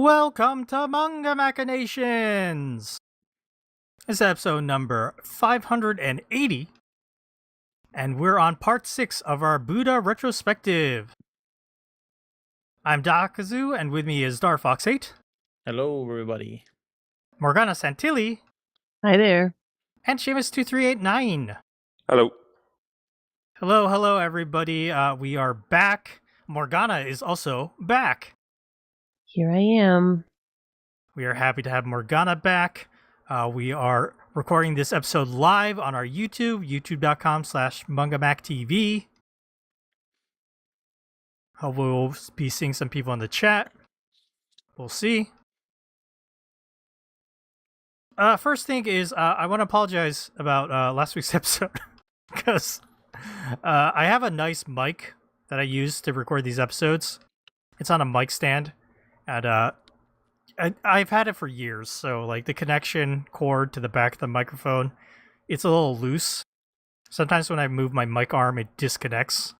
Welcome to Manga Machinations! It's episode number 580, and we're on part 6 of our Buddha retrospective. I'm Dakazu, and with me is Darfox8. Hello, everybody. Morgana Santilli. Hi there. And Seamus2389. Hello. Hello, everybody. We are back. Morgana is also back. Here I am. We are happy to have Morgana back. We are recording this episode live on our YouTube, youtube.com/mangamactv. We'll be seeing some people in the chat. We'll see. First thing is, I want to apologize about last week's episode because I have a nice mic that I use to record these episodes. It's on a mic stand, and I've had it for years, so like the connection cord to the back of the microphone, it's a little loose. Sometimes when I move my mic arm, it disconnects.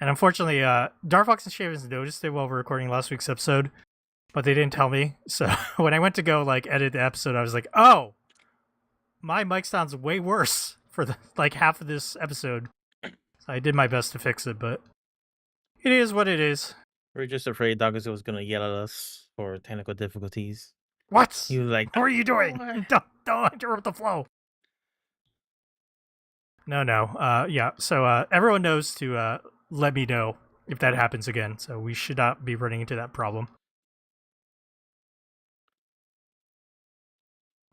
And unfortunately, Darfox and Seamus noticed it while we were recording last week's episode, but they didn't tell me. So when I went to go like edit the episode, I was like, oh, my mic sounds way worse for like half of this episode. So I did my best to fix it, but it is what it is. We're just afraid Dagazu was gonna yell at us for technical difficulties. What? He was like, What are you doing? Don't interrupt the flow. No. Yeah. So everyone knows to let me know if that happens again. So we should not be running into that problem.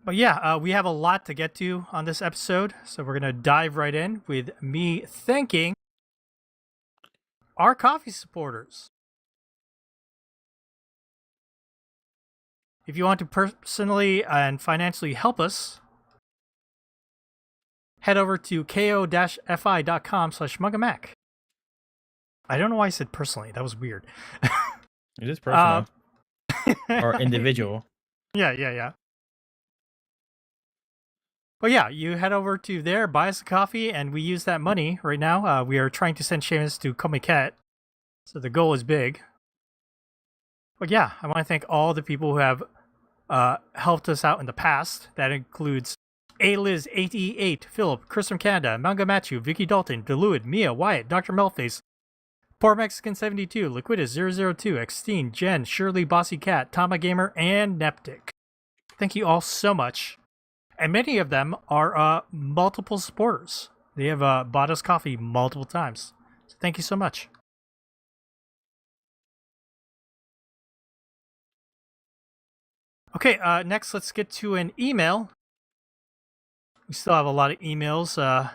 But yeah, we have a lot to get to on this episode, so we're gonna dive right in with me thanking our coffee supporters. If you want to personally and financially help us, head over to ko-fi.com/mangamac. I don't know why I said personally. That was weird. it is personal or individual. Yeah. Well, yeah, you head over to there, buy us a coffee, and we use that money right now. We are trying to send Seamus to Komiket, so the goal is big. But yeah, I want to thank all the people who have helped us out in the past. That includes A-Liz8E8, Philip, Chris from Canada, Manga Machu, Vicky Dalton, Deluid, Mia, Wyatt, Dr. Melface, Poor Mexican 72, Liquidus002, Xteen, Jen, Shirley, Bossy Cat, Tama Gamer, and Neptic. Thank you all so much. And many of them are multiple supporters. They have bought us coffee multiple times. So thank you so much. Okay, next let's get to an email. We still have a lot of emails that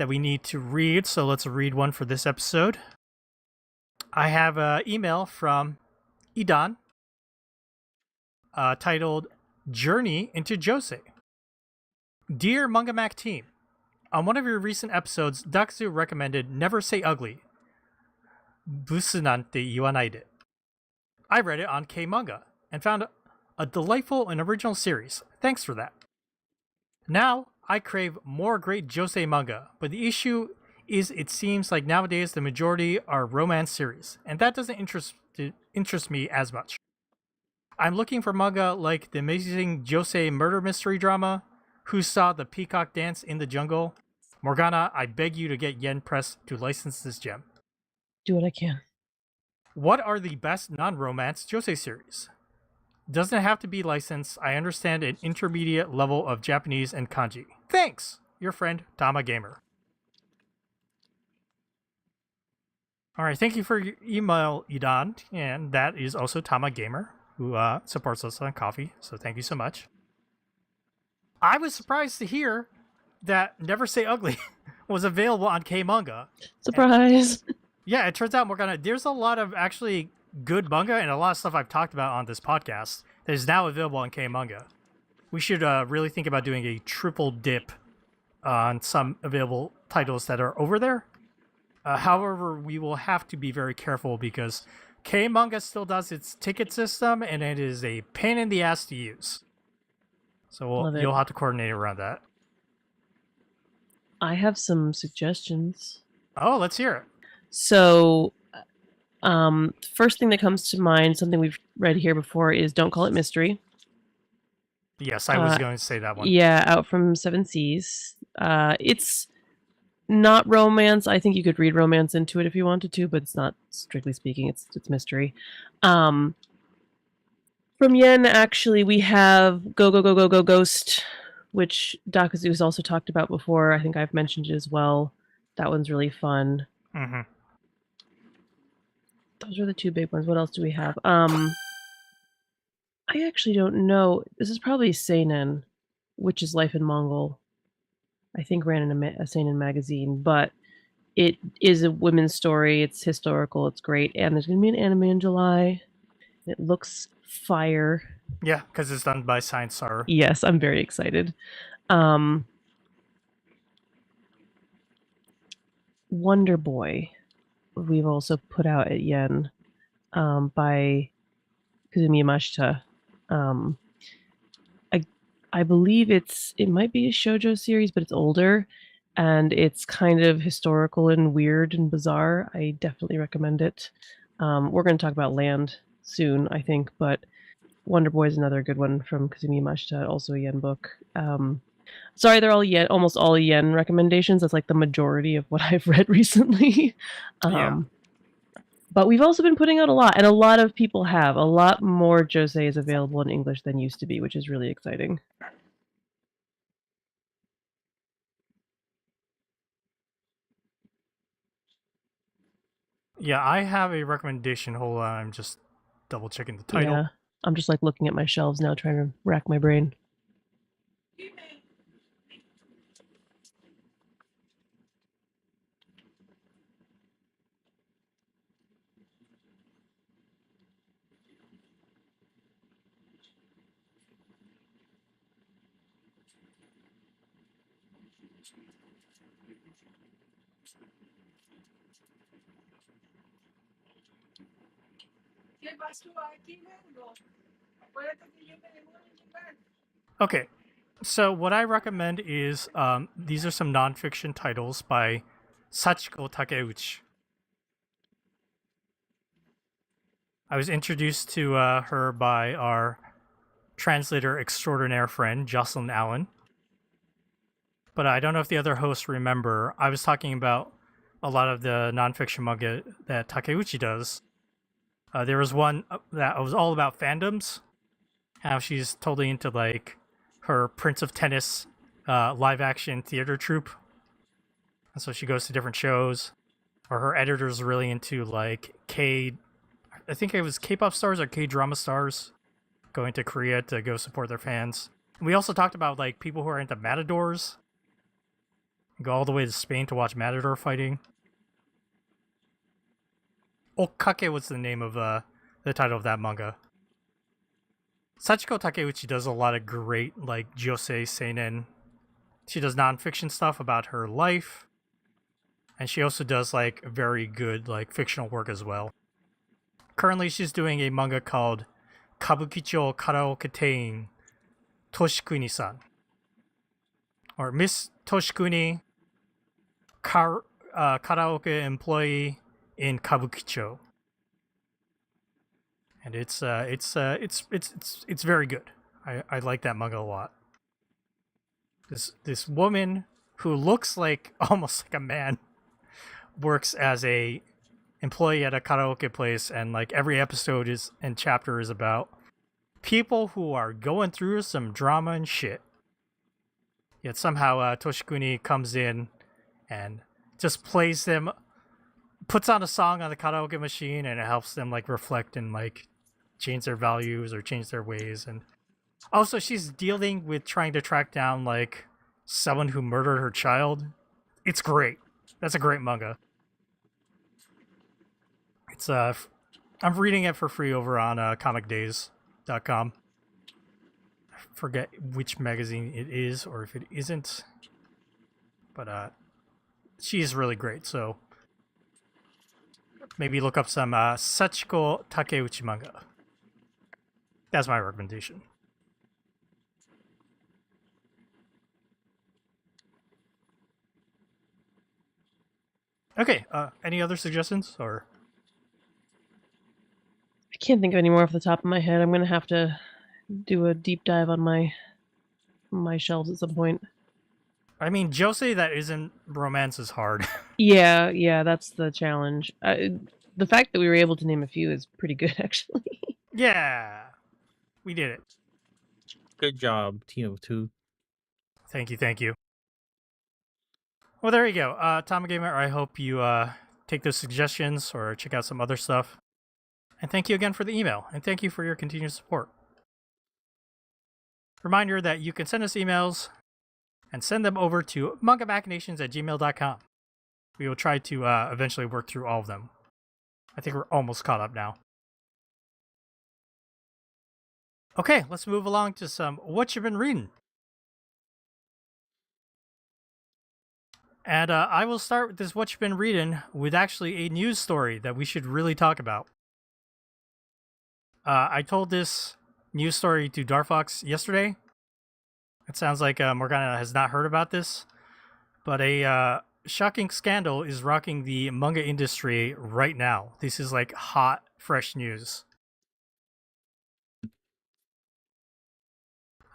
we need to read, so let's read one for this episode. I have an email from Idan titled Journey into Josei. Dear Mangamac team, on one of your recent episodes, Dakazu recommended Never Say Ugly. Busu nante iwanai de. I read it on K-Manga and found a delightful and original series. Thanks for that. Now, I crave more great Josei manga, but the issue is it seems like nowadays the majority are romance series, and that doesn't interest me as much. I'm looking for manga like the amazing Josei murder mystery drama, Who Saw the Peacock Dance in the Jungle? Morgana, I beg you to get Yen Press to license this gem. Do what I can. What are the best non-romance Josei series? Doesn't have to be licensed. I understand an intermediate level of Japanese and kanji. Thanks! Your friend, Tama Gamer. Alright, thank you for your email, Idan. And that is also Tama Gamer, who supports us on coffee. So thank you so much. I was surprised to hear that Never Say Ugly was available on K-Manga. Surprise! And yeah, it turns out, Morgana, there's a lot of actually good manga and a lot of stuff I've talked about on this podcast that is now available on K-Manga. We should really think about doing a triple dip on some available titles that are over there. However, we will have to be very careful because K-Manga still does its ticket system and it is a pain in the ass to use. So you'll have to coordinate around that. I have some suggestions. Oh, let's hear it. So First thing that comes to mind, something we've read here before, is Don't Call It Mystery. Yes, I was going to say that one. Yeah, out from Seven Seas. It's not romance. I think you could read romance into it if you wanted to, but it's not, strictly speaking. It's mystery. From Yen, actually, we have Go Go Go Go Go Ghost, which Dakazu's also talked about before. I think I've mentioned it as well. That one's really fun. Mm-hmm. Those are the two big ones. What else do we have? I actually don't know. This is probably Seinen, which is Life in Mongol. I think ran in a Seinen magazine, but it is a women's story. It's historical. It's great, and there's going to be an anime in July. It looks fire. Yeah, because it's done by Science Star. Yes, I'm very excited. Wonder Boy, we've also put out at Yen by Kazumi Yamashita. I believe it might be a shoujo series, but it's older, and it's kind of historical and weird and bizarre. I definitely recommend it. We're going to talk about Land soon, I think, but Wonder Boy is another good one from Kazumi Yamashita, also a Yen book. Sorry, they're all Yen, almost all Yen recommendations. That's like the majority of what I've read recently. Yeah. But we've also been putting out a lot, and a lot of people have. A lot more josei is available in English than used to be, which is really exciting. Yeah, I have a recommendation. Hold on, I'm just double checking the title. Yeah, I'm just like looking at my shelves now, trying to rack my brain. Okay, so what I recommend is these are some nonfiction titles by Sachiko Takeuchi. I was introduced to her by our translator extraordinaire friend, Jocelyn Allen. But I don't know if the other hosts remember. I was talking about a lot of the nonfiction manga that Takeuchi does. There was one that was all about fandoms, how she's totally into like her Prince of Tennis live action theater troupe. And so she goes to different shows. Or her editor's really into like I think it was K-pop stars or K-drama stars going to Korea to go support their fans. We also talked about like people who are into matadors, go all the way to Spain to watch matador fighting. Okake was the name of the title of that manga. Sachiko Takeuchi does a lot of great like josei seinen. She does nonfiction stuff about her life, and she also does like very good like fictional work as well. Currently, she's doing a manga called Kabukicho Karaoke Tein Toshikuni-san, or Miss Toshikuni, karaoke employee in Kabukicho, and it's very good. I like that manga a lot. This woman who looks like almost like a man works as a employee at a karaoke place, and like every episode is and chapter is about people who are going through some drama and shit. Yet somehow Toshikuni comes in and just plays them, puts on a song on the karaoke machine, and it helps them like reflect and like change their values or change their ways. And also she's dealing with trying to track down like someone who murdered her child. It's great. That's a great manga. It's I'm reading it for free over on comicdays.com. I forget which magazine it is or if it isn't, but she's really great. So maybe look up some Sachiko Takeuchi manga. That's my recommendation. Okay, any other suggestions or? can't think of any more off the top of my head. I'm gonna have to do a deep dive on my shelves at some point. I mean, Josei that isn't romance is hard. Yeah, that's the challenge. The fact that we were able to name a few is pretty good, actually. Yeah, we did it. Good job, team of two. Thank you. Well, there you go. Gamer, I hope you take those suggestions or check out some other stuff. And thank you again for the email, and thank you for your continued support. Reminder that you can send us emails and send them over to mangamachinations@gmail.com. We will try to eventually work through all of them. I think we're almost caught up now. Okay, let's move along to some what you've been reading. And I will start with this what you've been reading with actually a news story that we should really talk about. I told this news story to Darfox yesterday. It sounds like Morgana has not heard about this, but a shocking scandal is rocking the manga industry right now. This is like hot, fresh news.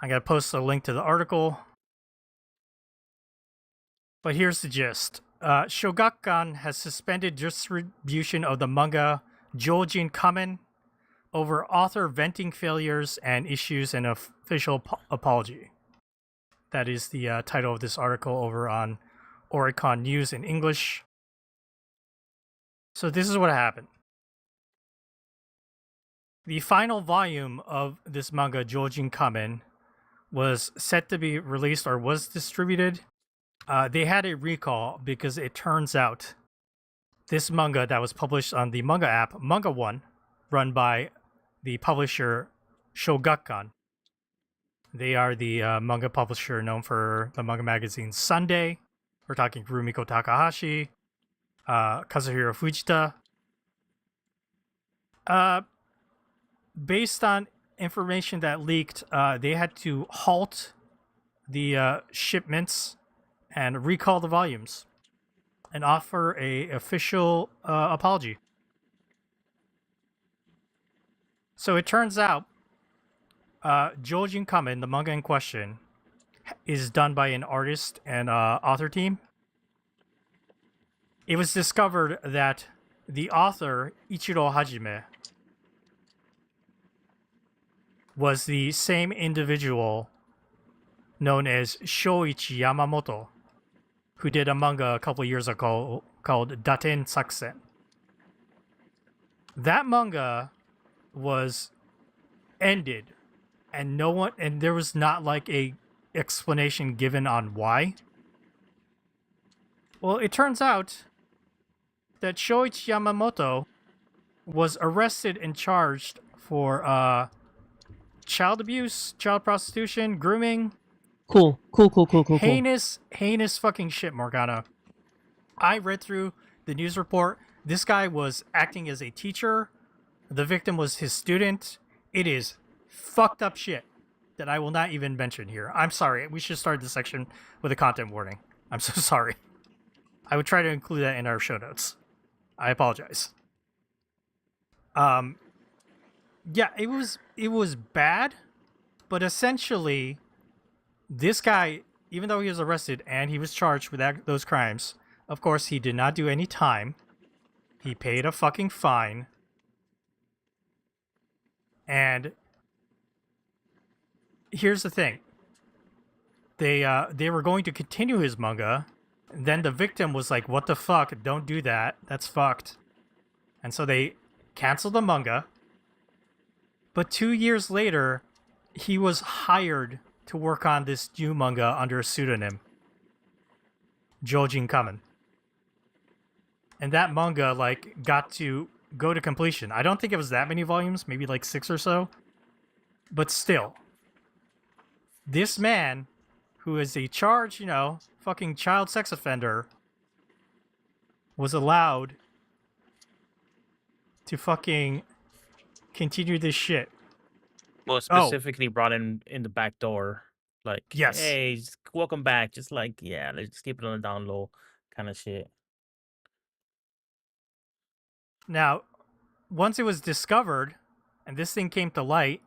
I'm going to post a link to the article. But here's the gist. Shogakukan has suspended distribution of the manga Joujin Kamen over author venting failures and issues an official apology. That is the title of this article over on Oricon News in English. So this is what happened. The final volume of this manga Joujin Kamen was set to be released or was distributed. They had a recall because it turns out this manga that was published on the manga app, Manga One, run by the publisher Shogakukan. They are the manga publisher known for the manga magazine Sunday. We're talking Rumiko Takahashi, Kazuhiro Fujita. Based on information that leaked, they had to halt the shipments and recall the volumes and offer a official apology. So it turns out Joujin Kamen, the manga in question, is done by an artist and author team. It was discovered that the author, Ichiro Hajime, was the same individual known as Shoichi Yamamoto, who did a manga a couple years ago called Daten Saksen. That manga was ended, and there was not like a explanation given on why. Well, it turns out that Shoichi Yamamoto was arrested and charged for child abuse, child prostitution, grooming. Cool. Heinous fucking shit, Morgana. I read through the news report. This guy was acting as a teacher. The victim was his student. It is fucked up shit that I will not even mention here. I'm sorry. We should start this section with a content warning. I'm so sorry. I would try to include that in our show notes. I apologize. Yeah, it was bad, but essentially, this guy, even though he was arrested and he was charged with those crimes, of course, he did not do any time. He paid a fucking fine. And here's the thing. They were going to continue his manga. Then the victim was like, what the fuck? Don't do that. That's fucked. And so they canceled the manga. But 2 years later, he was hired to work on this new manga under a pseudonym, Joujin Kamen. And that manga got to go to completion. I don't think it was that many volumes, maybe like 6 or so. But still, this man, who is a charged, fucking child sex offender, was allowed to fucking continue this shit. Well, specifically brought in the back door. Like, yes. Hey, welcome back. Just let's keep it on the down low kind of shit. Now, once it was discovered and this thing came to light,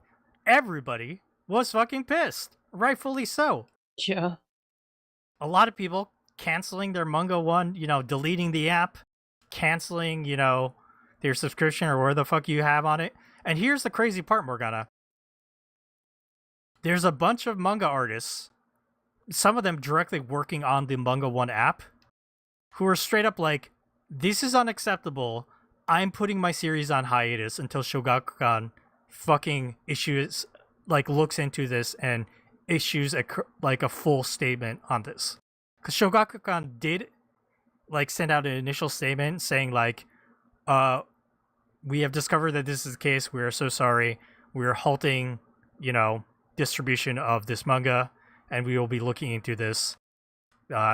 everybody was fucking pissed. Rightfully so. Yeah. A lot of people canceling their Manga One, deleting the app, canceling, their subscription or where the fuck you have on it. And here's the crazy part, Morgana. There's a bunch of manga artists, some of them directly working on the Manga One app, who are straight up like, this is unacceptable. I'm putting my series on hiatus until Shogakukan fucking looks into this and issues a full statement on this. Because Shogakukan did send out an initial statement saying we have discovered that this is the case. We are so sorry. We are halting, distribution of this manga, and we will be looking into this.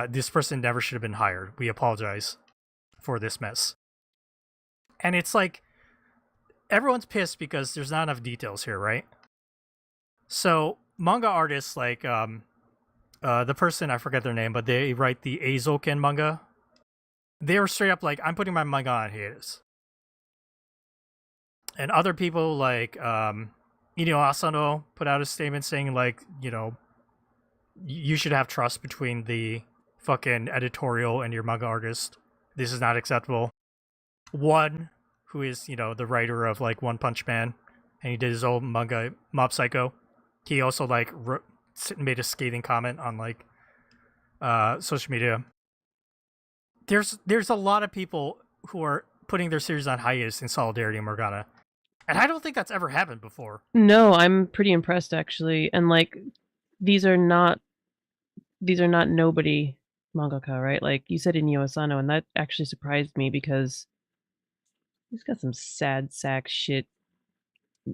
This person never should have been hired. We apologize for this mess. And it's like, everyone's pissed because there's not enough details here, right? So manga artists the person, I forget their name, but they write the Eizoken manga. They were straight up like, I'm putting my manga on hiatus. And other people Asano put out a statement saying you should have trust between the fucking editorial and your manga artist. This is not acceptable. One, who is, the writer of One Punch Man, and he did his own manga, Mob Psycho. He also made a scathing comment on social media. There's a lot of people who are putting their series on hiatus in solidarity, Morgana. And I don't think that's ever happened before. No, I'm pretty impressed actually. And these are not nobody mangaka, right? Like you said, Inyo Asano, and that actually surprised me because he's got some sad sack shit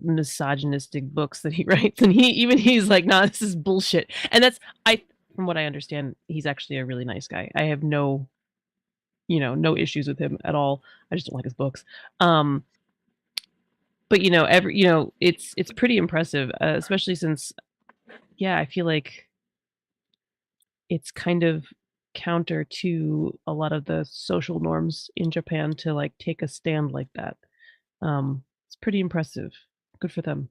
misogynistic books that he writes, and he's like, nah, this is bullshit. And from what I understand, he's actually a really nice guy. I have no issues with him at all. I just don't like his books. But it's pretty impressive, especially since, I feel like it's kind of counter to a lot of the social norms in Japan to take a stand like that. It's pretty impressive. Good for them.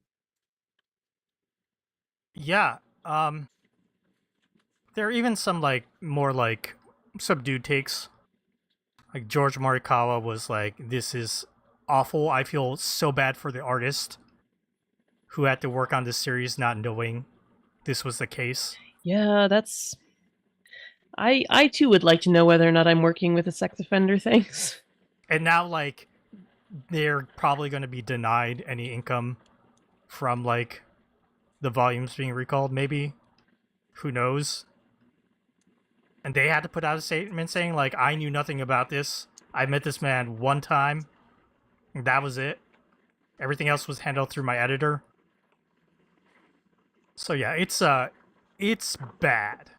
Yeah. There are even some more subdued takes. Like George Morikawa was like, this is awful. I feel so bad for the artist who had to work on this series not knowing this was the case. Yeah, that's... I too would like to know whether or not I'm working with a sex offender, thanks. And now, they're probably going to be denied any income from, the volumes being recalled, maybe. Who knows? And they had to put out a statement saying, I knew nothing about this. I met this man one time. And that was it. Everything else was handled through my editor. So yeah, it's bad.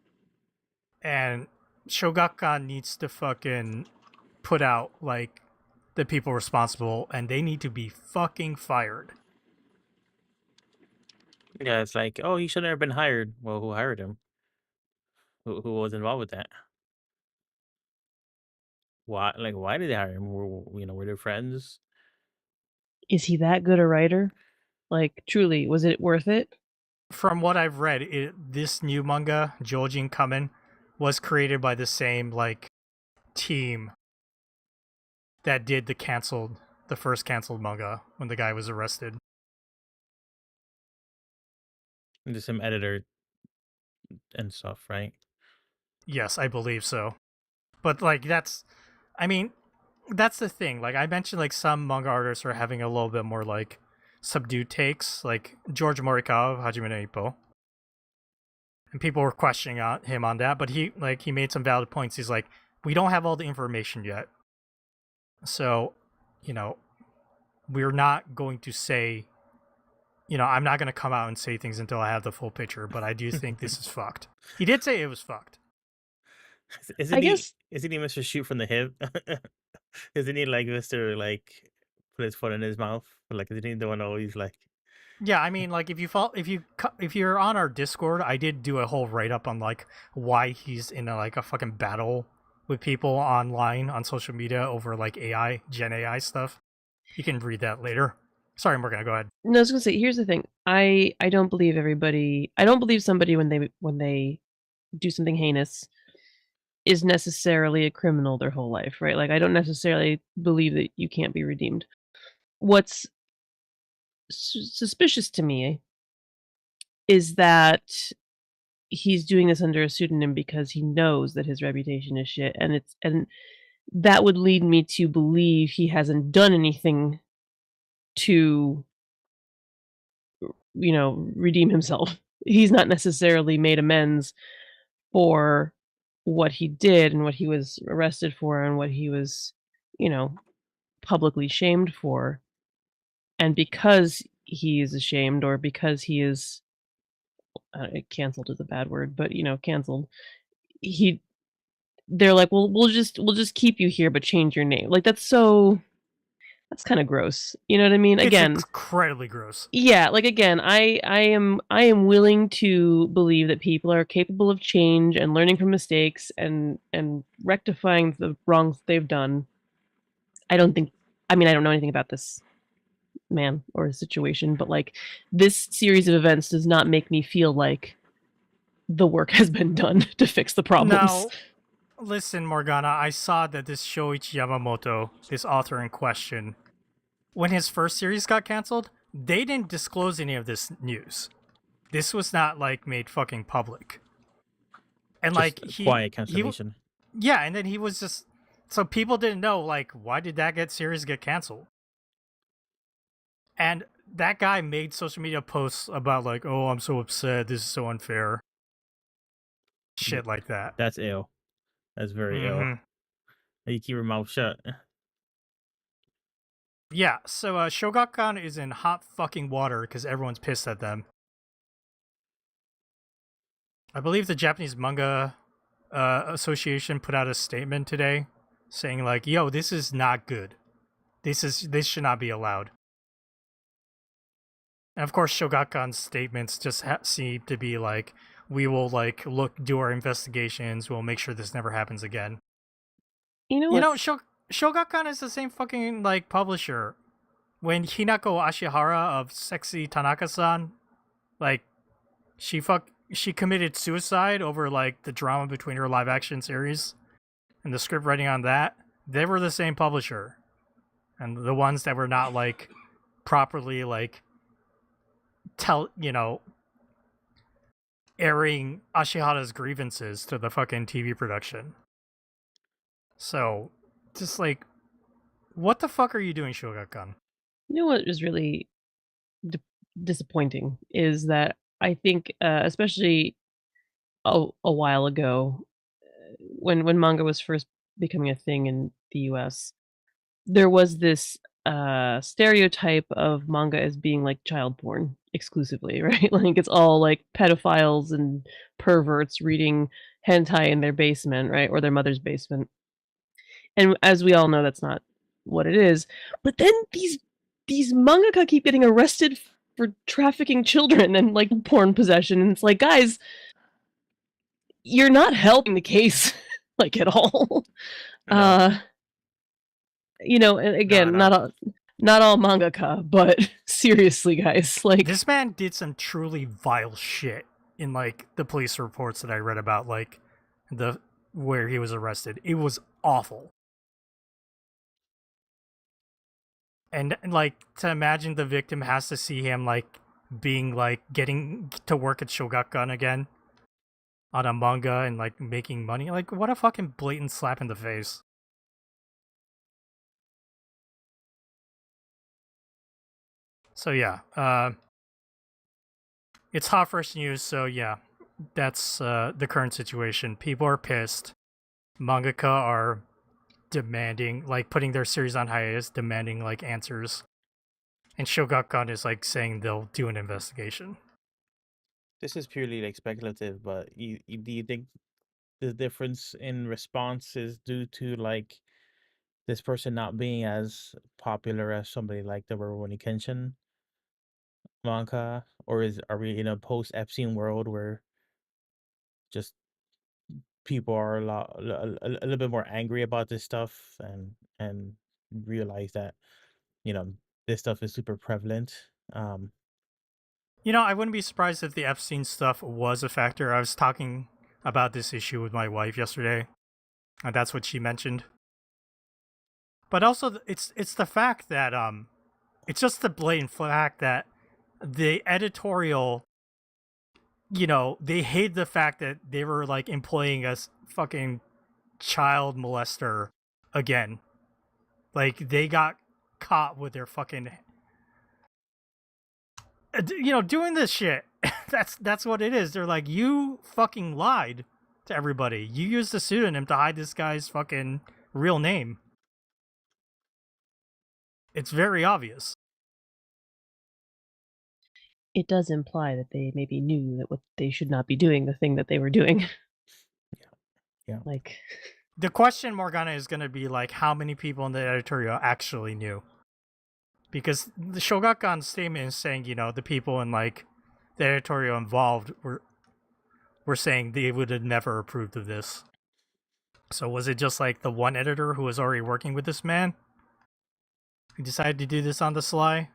And Shogakukan needs to fucking put out, the people responsible, and they need to be fucking fired. Yeah, it's like, oh, he should have been hired. Well, who hired him? Who was involved with that? Why? Why did they hire him? Were they friends? Is he that good a writer? Truly, was it worth it? From what I've read, this new manga, Jojin Kamen, was created by the same, team that did the first canceled manga when the guy was arrested. The same editor and stuff, right? Yes, I believe so. But that's the thing. I mentioned some manga artists are having a little bit more subdued takes, like George Morikawa, Hajime no Ippo. And people were questioning him on that, but he made some valid points. He's like, we don't have all the information yet. So, we're not going to say, I'm not going to come out and say things until I have the full picture, but I do think this is fucked. He did say it was fucked. Isn't he Mr. Shoot from the hip? Isn't he Mr. Put his foot in his mouth? Isn't he the one always Yeah, if you're on our Discord, I did do a whole write up on why he's in a fucking battle with people online on social media over Gen AI stuff. You can read that later. Sorry, Morgan, go ahead. No, I was gonna say, here's the thing. I don't believe everybody. I don't believe somebody when they do something heinous is necessarily a criminal their whole life, right? Like I don't necessarily believe that you can't be redeemed. What's suspicious to me is that he's doing this under a pseudonym because he knows that his reputation is shit, and that would lead me to believe he hasn't done anything to, redeem himself. He's not necessarily made amends for what he did and what he was arrested for and what he was, you know, publicly shamed for. And because he is ashamed or because he is canceled is a bad word, but canceled, he they're like, "Well, we'll just keep you here, but change your name." Like that's kind of gross. You know what I mean? It's Again, incredibly gross. yeah, like again, I am willing to believe that people are capable of change and learning from mistakes and rectifying the wrongs they've done. I don't think I mean, I don't know anything about this man or his situation, but like this series of events does not make me feel like the work has been done to fix the problems. Now, listen, Morgana, I saw that this Shoichi Yamamoto, this author in question, when his first series got canceled, they didn't disclose any of this news. This was not like made fucking public. And Just like quiet cancellation. yeah, and then he was just so people didn't know like why did that series get canceled? And that guy made social media posts about like, oh, I'm so upset, this is so unfair. Shit like that. That's ill. That's very ill. You keep your mouth shut. Yeah, so Shogakukan is in hot fucking water because everyone's pissed at them. I believe the Japanese Manga Association put out a statement today saying like, yo, this is not good. This should not be allowed. And of course, Shogakukan's statements just seem to be like, we will like do our investigations. We'll make sure this never happens again. You know You what? know, Shogakukan is the same fucking like publisher. When Hinako Ashihara of Sexy Tanaka-san, like she committed suicide over like the drama between her live action series and the script writing on that, they were the same publisher. And the ones that were not like properly like airing Ashihara's grievances to the fucking TV production. So, just like, what the fuck are you doing, Shogakukan? You know what is really disappointing is that I think, especially a while ago, when manga was first becoming a thing in the U.S., there was this stereotype of manga as being like child porn exclusively, right? Like it's all like pedophiles and perverts reading hentai in their basement, right, or their mother's basement. And as we all know, that's not what it is. But then these mangaka keep getting arrested for trafficking children and like porn possession, and it's like, guys, you're not helping the case like at all. No. And again, No. not all mangaka, but seriously, guys, like This man did some truly vile shit in like the police reports that I read about, like the where he was arrested. It was awful. And like to imagine the victim has to see him like being like getting to work at Shogakukan again on a manga and like making money. Like what a fucking blatant slap in the face. So yeah, it's hot first news. So yeah, that's the current situation. People are pissed. Mangaka are demanding, like putting their series on hiatus, demanding like answers. And Shogakukan is like saying they'll do an investigation. This is purely like speculative, but do you think the difference in response is due to like this person not being as popular as somebody like the Rurouni Kenshin manga, or are we in a post Epstein world where just people are a little bit more angry about this stuff and realize that this stuff is super prevalent. You know, I wouldn't be surprised if the Epstein stuff was a factor. I was talking about this issue with my wife yesterday, and that's what she mentioned. But also, it's the fact that it's just the blatant fact that the editorial, you know, they hate the fact that they were like employing a fucking child molester again. Like they got caught with their fucking, you know, doing this shit. That's what it is. They're like, you fucking lied to everybody. You used a pseudonym to hide this guy's fucking real name. It's very obvious. It does imply that they maybe knew that what they should not be doing, the thing that they were doing. Yeah. Like, The question, Morgana, is going to be like, how many people in the editorial actually knew? Because the Shogakukan's statement is saying, you know, the people in like the editorial involved were saying they would have never approved of this. So was it just like the one editor who was already working with this man who decided to do this on the sly?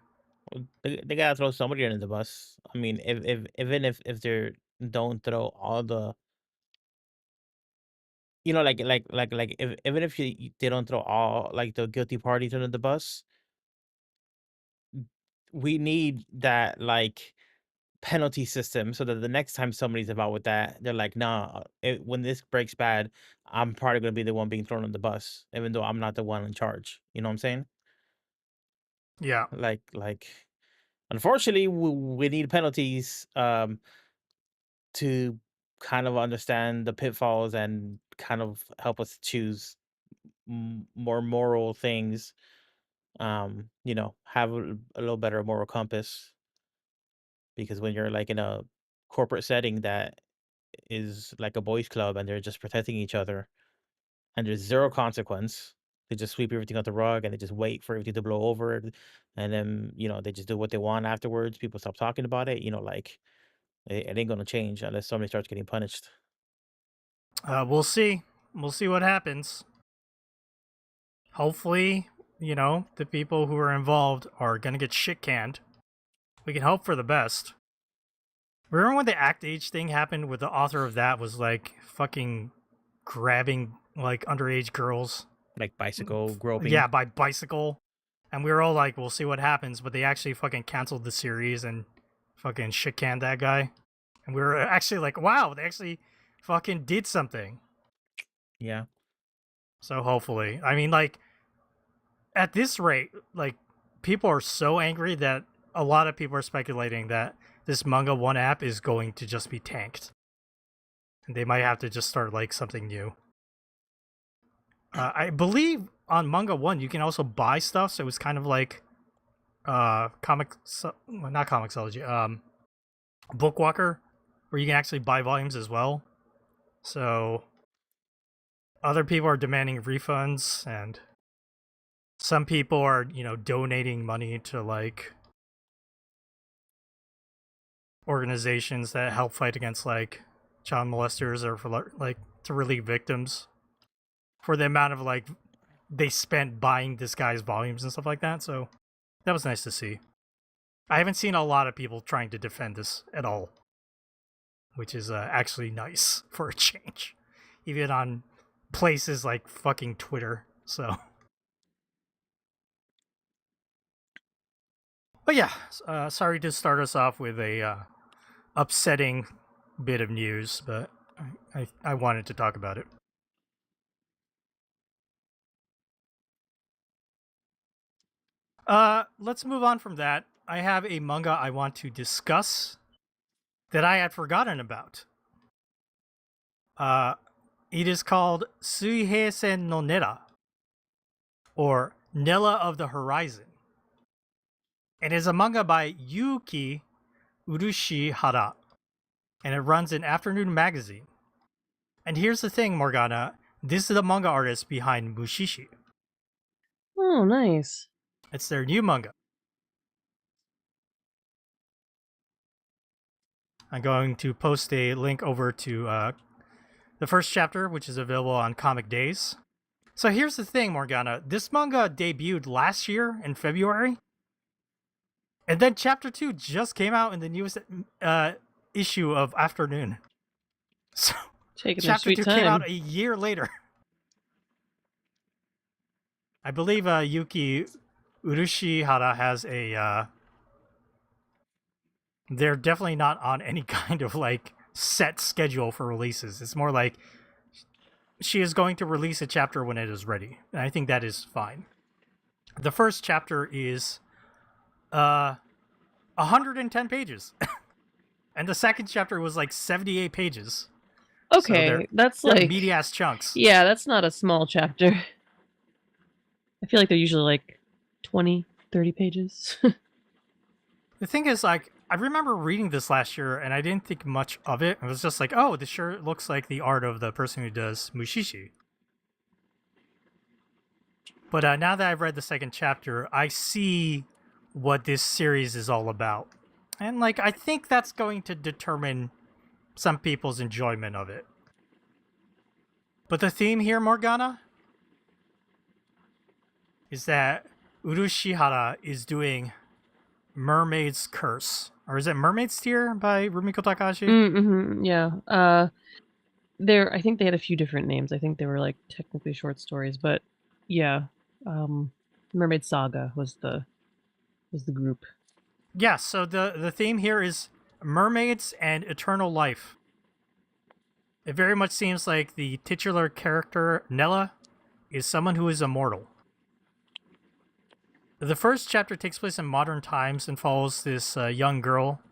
Well, they gotta throw somebody under the bus. I mean, if even if they don't throw all the, you know, like if even if they don't throw all like the guilty parties under the bus, we need that like penalty system so that the next time somebody's involved with that, they're like, nah, when this breaks bad, I'm probably gonna be the one being thrown on the bus, even though I'm not the one in charge. You know what I'm saying? Yeah. Like, unfortunately, we need penalties to kind of understand the pitfalls and kind of help us choose more moral things. You know, have a little better moral compass, because when you're like in a corporate setting that is like a boys club and they're just protecting each other and there's zero consequence, they just sweep everything out the rug and they just wait for everything to blow over, and then, you know, they just do what they want afterwards. People stop talking about it, you know, like it ain't gonna change unless somebody starts getting punished. We'll see. We'll see what happens. Hopefully, you know, the people who are involved are gonna get shit canned. We can hope for the best. Remember when the Act Age thing happened with the author of that was like fucking grabbing like underage girls? Like bicycle groping. Yeah, by bicycle. And we were all like, we'll see what happens, but they actually fucking canceled the series and fucking shit canned that guy. And we were actually like, wow, they actually fucking did something. Yeah. So hopefully. I mean, like, at this rate, like, people are so angry that a lot of people are speculating that this Manga 1 app is going to just be tanked. And they might have to just start, like, something new. I believe on Manga 1 you can also buy stuff, so it's kind of like not Comixology, Bookwalker, where you can actually buy volumes as well. So other people are demanding refunds, and some people are, you know, donating money to like organizations that help fight against like child molesters, or for like to relieve victims for the amount of like they spent buying this guy's volumes and stuff like that. So that was nice to see. I haven't seen a lot of people trying to defend this at all, which is actually nice for a change, even on places like fucking Twitter. So, but yeah, sorry to start us off with a upsetting bit of news, but I wanted to talk about it. Let's move on from that. I have a manga I want to discuss that I had forgotten about. It is called Suiheisen no Nera, or Nella of the Horizon. It is a manga by Yuki Urushihara, and it runs in Afternoon Magazine. And here's the thing, Morgana. This is the manga artist behind Mushishi. oh, nice. It's their new manga. I'm going to post a link over to the first chapter, which is available on Comic Days. So here's the thing, Morgana. This manga debuted last year in February, And then chapter 2 just came out in the newest issue of Afternoon. So Taking their chapter sweet 2 time. came out a year later. I believe Yuki Urushihara has a... they're definitely not on any kind of like set schedule for releases. It's more like she is going to release a chapter when it is ready. And I think that is fine. The first chapter is 110 pages. And the second chapter was like 78 pages. Okay, that's they're like meaty ass chunks. Yeah, that's not a small chapter. I feel like they're usually like 20, 30 pages. The thing is, like, I remember reading this last year and I didn't think much of it. It was just like, oh, this sure looks like the art of the person who does Mushishi. But now that I've read the second chapter, I see what this series is all about. And, like, I think that's going to determine some people's enjoyment of it. But the theme here, Morgana, is that Urushihara is doing Mermaid's Curse. Or is it Mermaid's Tear by Rumiko Takahashi? Mm-hmm, yeah. I think they had a few different names. I think they were like technically short stories, but yeah. Mermaid Saga was the group. Yeah, so the theme here is mermaids and eternal life. It very much seems like the titular character, Nella, is someone who is immortal. The first chapter takes place in modern times and follows this young girl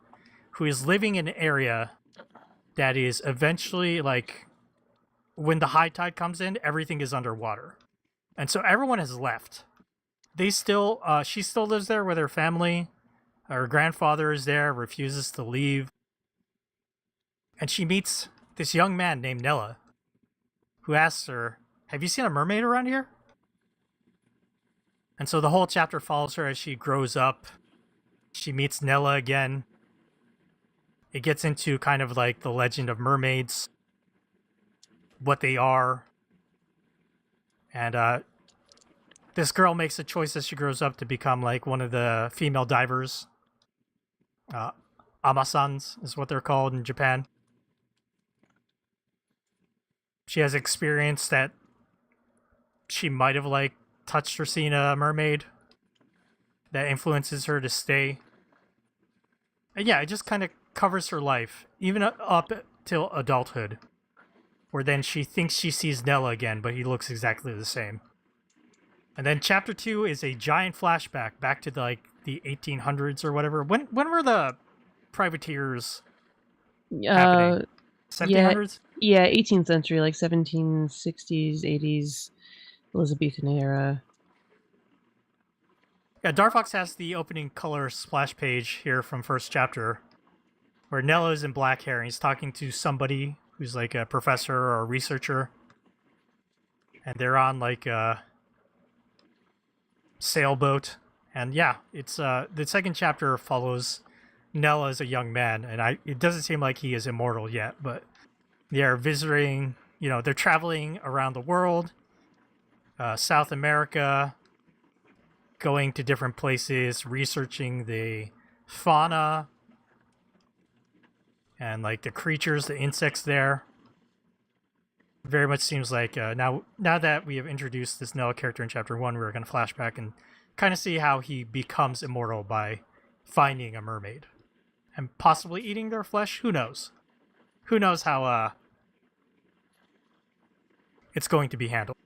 who is living in an area that is eventually, like, when the high tide comes in, everything is underwater. And so everyone has left. She still lives there with her family. Her grandfather is there, refuses to leave. And she meets this young man named Nella, who asks her, have you seen a mermaid around here? And so the whole chapter follows her as she grows up. She meets Nella again. It gets into kind of like the legend of mermaids, what they are. And this girl makes a choice as she grows up to become like one of the female divers. Amasans is what they're called in Japan. She has experience that she might have like touched or seen a mermaid that influences her to stay. And yeah, it just kind of covers her life, even up till adulthood, where then she thinks she sees Nella again, but he looks exactly the same. And then chapter 2 is a giant flashback back to the 1800s or whatever. When were the privateers happening? 1700s? Yeah, 18th century, like 1760s, 80s, Elizabethan era. Yeah, Darfox has the opening color splash page here from first chapter, where Nella is in black hair and he's talking to somebody who's like a professor or a researcher. And they're on like a sailboat. And yeah, it's the second chapter follows Nella as a young man, and it doesn't seem like he is immortal yet, but they're visiting, they're traveling around the world, South America, going to different places, researching the fauna and like the creatures, the insects there. Very much seems like now that we have introduced this Nella character in chapter 1, we're going to flash back and kind of see how he becomes immortal by finding a mermaid and possibly eating their flesh. Who knows? Who knows how it's going to be handled.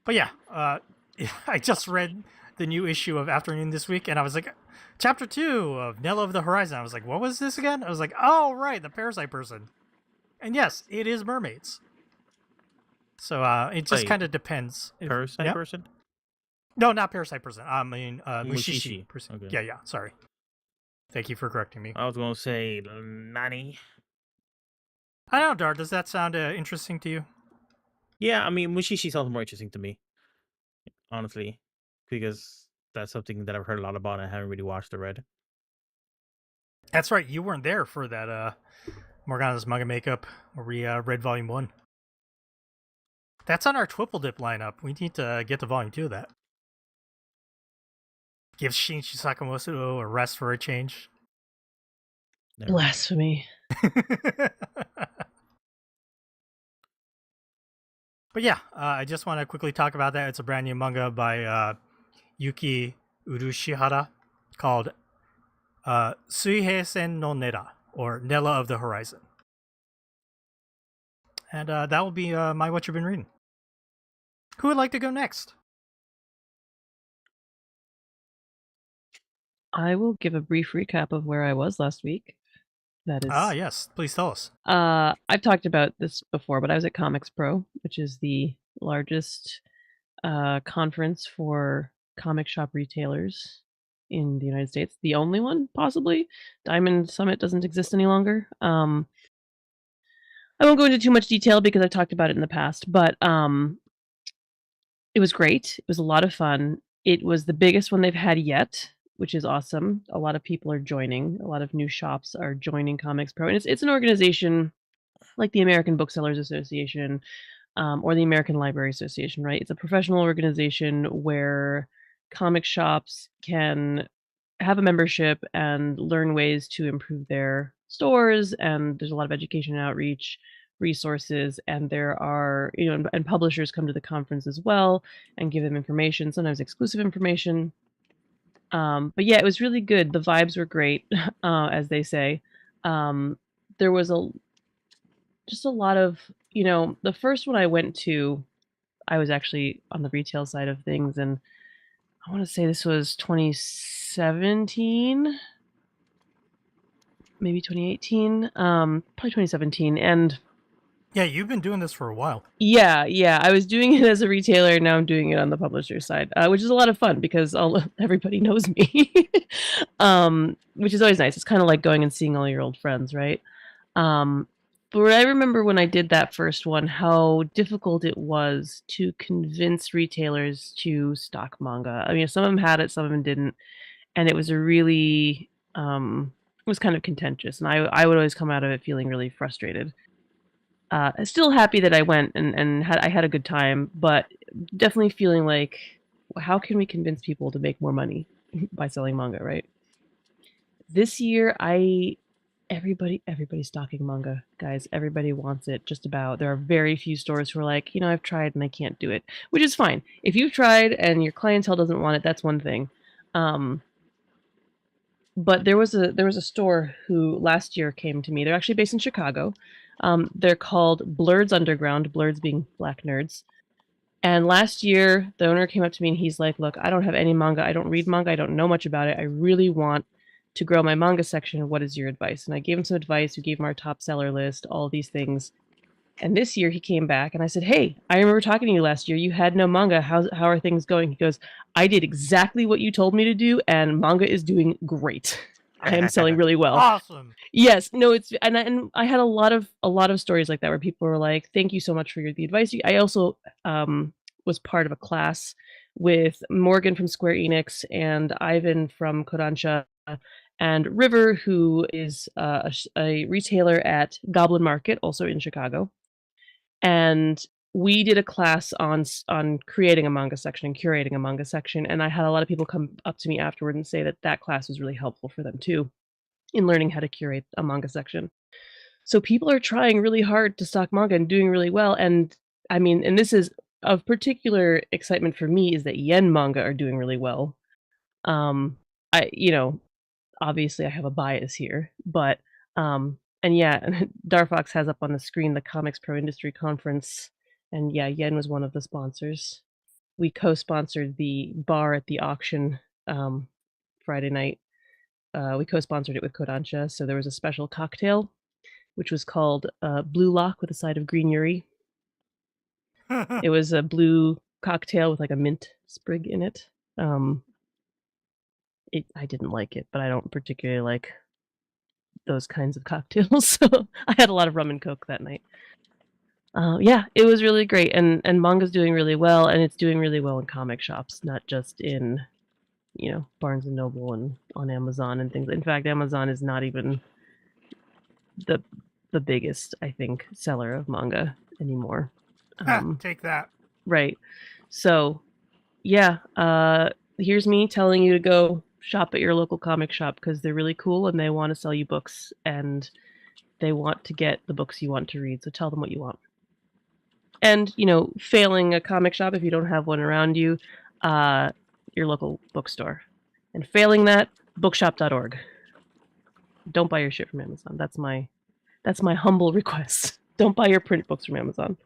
But yeah, I just read the new issue of Afternoon this week, and I was like, chapter 2 of Nella of the Horizon. I was like, what was this again? I was like, oh, right, the parasite person. And yes, it is mermaids. So it just kind of depends. Parasite person? No, not parasite person. I mean, Mushishi person. Okay. Yeah, sorry. Thank you for correcting me. I was going to say Nani. I don't know, Dar, does that sound interesting to you? Yeah, I mean, Mushishi sounds more interesting to me, honestly, because that's something that I've heard a lot about and I haven't really watched or read. That's right, you weren't there for that Morgana's Manga Makeup where we read Volume 1. That's on our Twipple Dip lineup. We need to get to Volume 2 of that. Give Shinichi Sakamoto a rest for a change. Never. Blasphemy. But yeah, I just want to quickly talk about that. It's a brand new manga by Yuki Urushihara called Suiheisen no Nera, or Nella of the Horizon. And that will be my What You've Been Reading. Who would like to go next? I will give a brief recap of where I was last week. That is, Yes, please tell us. I've talked about this before, but I was at Comics Pro, which is the largest conference for comic shop retailers in the United States. The only one, possibly. Diamond Summit doesn't exist any longer. I won't go into too much detail because I've talked about it in the past, but it was great. It was a lot of fun. It was the biggest one they've had yet, which is awesome. A lot of people are joining. A lot of new shops are joining Comics Pro, and it's an organization like the American Booksellers Association, or the American Library Association, right? It's a professional organization where comic shops can have a membership and learn ways to improve their stores, and there's a lot of education and outreach resources, and there are, and publishers come to the conference as well and give them information, sometimes exclusive information. But yeah, it was really good. The vibes were great, as they say. There was just a lot of, the first one I went to, I was actually on the retail side of things, and I want to say this was 2017, maybe 2018, probably 2017. And Yeah, you've been doing this for a while. yeah, I was doing it as a retailer, and now I'm doing it on the publisher side, which is a lot of fun because everybody knows me, which is always nice. It's kind of like going and seeing all your old friends, right? But I remember when I did that first one, how difficult it was to convince retailers to stock manga. I mean, some of them had it, some of them didn't, and it was a really, it was kind of contentious, and I would always come out of it feeling really frustrated. I'm still happy that I went and I had a good time, but definitely feeling like, how can we convince people to make more money by selling manga, right? This year, everybody's stocking manga, guys. Everybody wants it, just about. There are very few stores who are like, I've tried and I can't do it, which is fine. If you've tried and your clientele doesn't want it, that's one thing. But there was a store who last year came to me. They're actually based in Chicago. They're called Blurds Underground, Blurds being black nerds. And last year, the owner came up to me and he's like, look, I don't have any manga. I don't read manga. I don't know much about it. I really want to grow my manga section. What is your advice? And I gave him some advice. We gave him our top seller list, all these things. And this year he came back and I said, hey, I remember talking to you last year. You had no manga. How are things going? He goes, I did exactly what you told me to do, and manga is doing great. I am selling really well. Awesome. Yes, no, it's and I had a lot of stories like that where people were like, "Thank you so much for the advice." I also was part of a class with Morgan from Square Enix and Ivan from Kodansha and River, who is a retailer at Goblin Market, also in Chicago, and we did a class on creating a manga section and curating a manga section, and I had a lot of people come up to me afterward and say that class was really helpful for them too in learning how to curate a manga section. So people are trying really hard to stock manga and doing really well. And I mean, and this is of particular excitement for me, is that yen manga are doing really well. I, obviously I have a bias here, but and yeah, Darfox has up on the screen the Comics Pro Industry Conference, and yeah, yen was one of the sponsors. We co-sponsored the bar at the auction Friday night. We co-sponsored it with Kodansha, so there was a special cocktail, which was called Blue Lock with a side of green Yuri. It was a blue cocktail with like a mint sprig in it. I didn't like it, but I don't particularly like those kinds of cocktails, so I had a lot of rum and coke that night. Yeah, it was really great, and manga's doing really well, and it's doing really well in comic shops, not just in Barnes and Noble and on Amazon and things. In fact, Amazon is not even the biggest, I think, seller of manga anymore. Take that. Right. So, yeah, here's me telling you to go shop at your local comic shop because they're really cool and they want to sell you books and they want to get the books you want to read. So tell them what you want. And, failing a comic shop, if you don't have one around you, your local bookstore. And failing that, bookshop.org. Don't buy your shit from Amazon. That's my humble request. Don't buy your print books from Amazon.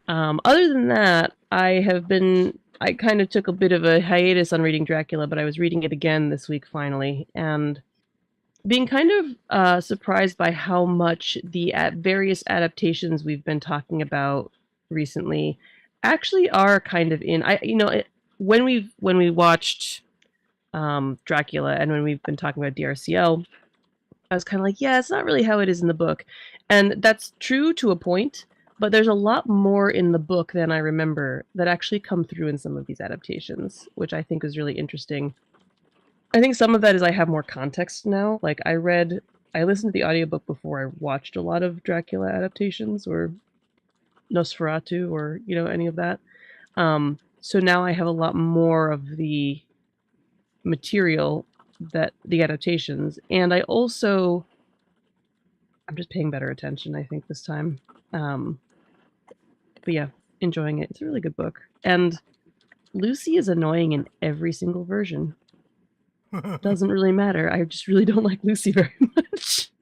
Other than that, I kind of took a bit of a hiatus on reading Dracula, but I was reading it again this week finally, and being kind of surprised by how much the various adaptations we've been talking about recently actually are kind of in. When we watched Dracula and when we've been talking about DRCL, I was kind of like, yeah, it's not really how it is in the book, and that's true to a point. But there's a lot more in the book than I remember that actually come through in some of these adaptations, which I think is really interesting. I think some of that is I have more context now. Like I listened to the audiobook before I watched a lot of Dracula adaptations or Nosferatu or, any of that. So now I have a lot more of the material that the adaptations, and I'm just paying better attention, I think, this time. But yeah, enjoying it. It's a really good book. And Lucy is annoying in every single version. Doesn't really matter. I just really don't like Lucy very much.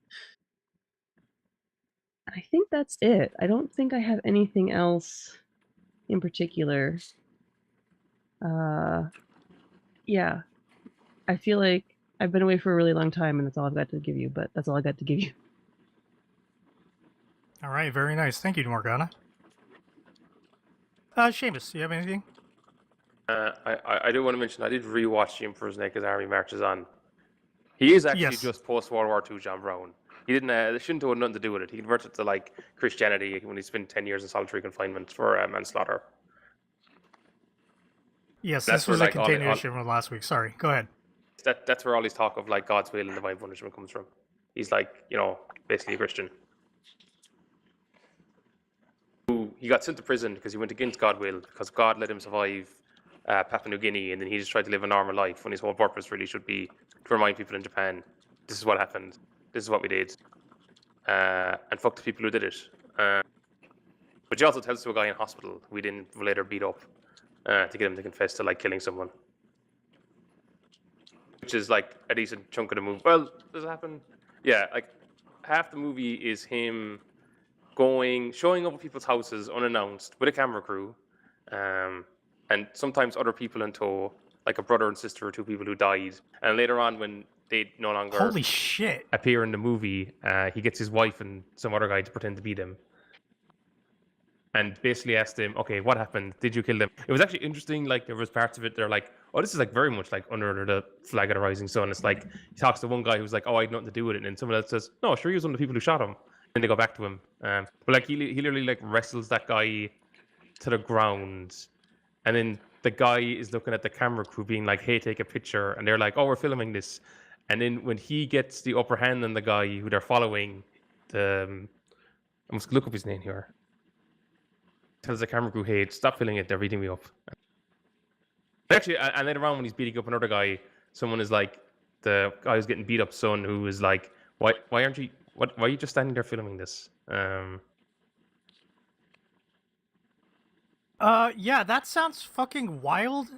I think that's it. I don't think I have anything else in particular. Yeah. I feel like I've been away for a really long time and that's all I've got to give you, but that's all I got to give you. All right, very nice. Thank you, Morgana. Seamus, do you have anything? I do want to mention I did rewatch Jim for His Naked Army Marches On. He is actually Yes. just post World War II John Brown. He didn't. It shouldn't have nothing to do with it. He converted to like Christianity when he spent 10 years in solitary confinement for manslaughter. Yes, That's this was where, a like, all- continuation from last week. Sorry, go ahead. That's where all his talk of like God's will and divine punishment comes from. He's like, basically a Christian. He got sent to prison because he went against God's will, because God let him survive Papua New Guinea, and then he just tried to live a normal life when his whole purpose really should be to remind people in Japan, this is what happened, this is what we did, and fuck the people who did it. But he also tells to a guy in hospital who we didn't later beat up to get him to confess to like killing someone. Which is like a decent chunk of the movie. Well, does it happen? Yeah, like half the movie is him showing up at people's houses unannounced with a camera crew, and sometimes other people in tow, like a brother and sister or two people who died. And later on, when they no longer Holy shit. appear in the movie, he gets his wife and some other guy to pretend to be them. And basically asked him, okay, what happened? Did you kill them? It was actually interesting. Like there was parts of it, they're like, oh, this is like very much like Under the Flag of the Rising Sun. It's like he talks to one guy who's like, oh, I had nothing to do with it, and then someone else says, no, sure, he was one of the people who shot him. And they go back to him. But like he literally like wrestles that guy to the ground, and then the guy is looking at the camera crew, being like, hey, take a picture, and they're like, oh, we're filming this. And then when he gets the upper hand on the guy who they're following, I must look up his name here. Tells the camera crew, hey, stop filming it, they're beating me up. Actually, and later on when he's beating up another guy, someone is like, the guy who's getting beat up son, who is like, why aren't you, why are you just standing there filming this? Yeah, that sounds fucking wild.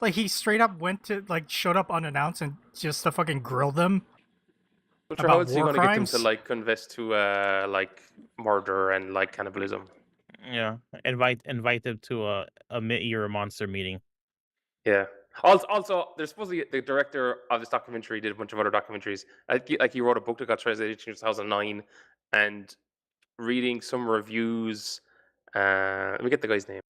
Like he straight up showed up unannounced and just to fucking grill them. But About how is he war going to get them to crimes? like confess to like murder and like cannibalism? Yeah, invite them to a mid-year monster meeting. Yeah. Also, there's supposedly the director of this documentary did a bunch of other documentaries. Like he wrote a book that got translated in 2009, and reading some reviews. Let me get the guy's name.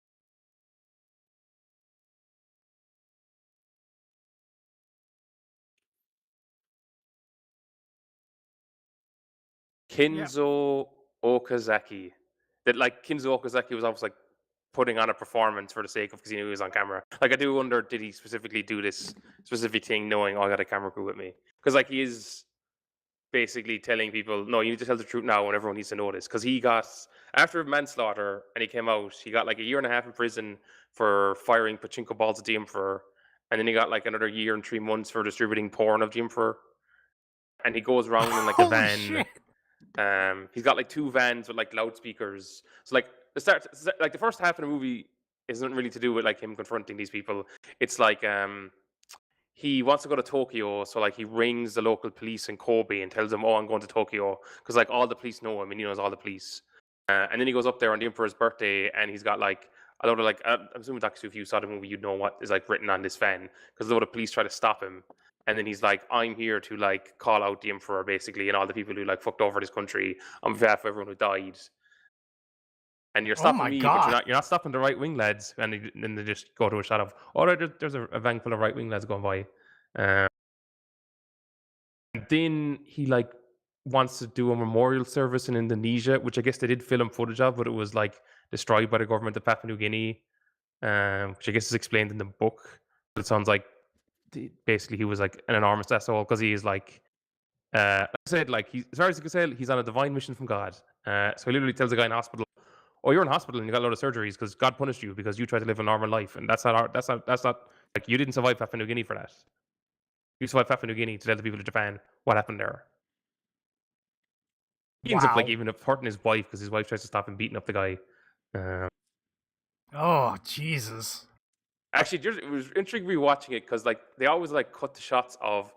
Kinzo Okazaki. That like Kinzo Okazaki was almost like putting on a performance for the sake of because he knew he was on camera. Like I do wonder, did he specifically do this specific thing knowing, oh, I got a camera crew with me? Because like he is basically telling people, no, you need to tell the truth now when everyone needs to know this. Because he got after manslaughter, and he came out, he got like a year and a half in prison for firing pachinko balls at the Emperor, and then he got like another year and 3 months for distributing porn of the Emperor. And he goes around in like a Holy van. shit. He's got like 2 vans with like loudspeakers. So like the first half of the movie isn't really to do with like him confronting these people. It's like he wants to go to Tokyo, so like he rings the local police in Kobe and tells them, "Oh, I'm going to Tokyo," because like all the police know him and he knows all the police. And then he goes up there on the Emperor's birthday, and he's got like a lot of like I'm assuming if you saw the movie, you'd know what is like written on this van because a lot of police try to stop him. And then he's like, "I'm here to like call out the Emperor, basically, and all the people who like fucked over this country on behalf of everyone who died." And you're Oh stopping my me, but God. you're not stopping the right wing lads. And then they just go to a shot of, "All right, there's a van full of right wing lads going by." Then he like wants to do a memorial service in Indonesia, which I guess they did film footage of, but it was like destroyed by the government of Papua New Guinea, which I guess is explained in the book. But it sounds like basically he was like an enormous asshole because he is like, like I said, like as far as you can tell, he's on a divine mission from God. So he literally tells the guy in hospital, "Oh, you're in hospital and you got a lot of surgeries because God punished you because you tried to live a normal life, and that's not like you didn't survive Papua New Guinea for that. You survived Papua New Guinea to tell the people of Japan what happened there." He ends up like Wow. even up hurting his wife because his wife tries to stop him beating up the guy. Oh, Jesus. Actually, it was intriguing rewatching it because like they always like cut the shots of,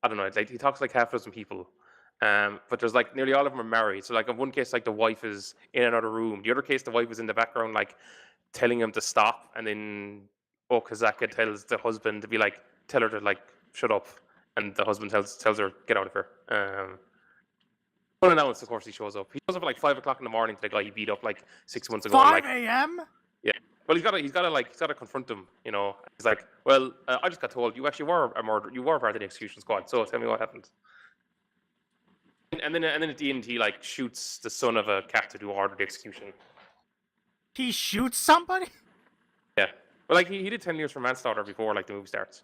I don't know, like he talks like half a dozen people, but there's like nearly all of them are married. So like in one case, like the wife is in another room. The other case, the wife is in the background, like telling him to stop, and then Okazaka tells the husband to be like, tell her to like shut up, and the husband tells her get out of here. Unannounced, of course, he shows up. He shows up at like 5 o'clock in the morning to the guy he beat up like 6 months ago. 5 Like, a.m.? yeah. Well, he's got to confront him. You know, he's like, "Well, I just got told you actually were a murderer. You were part of the execution squad. So tell me what happened." And then at the end, he like shoots the son of a captain who ordered the execution. He shoots somebody? Yeah. Well, like he did 10 years for manslaughter before like the movie starts.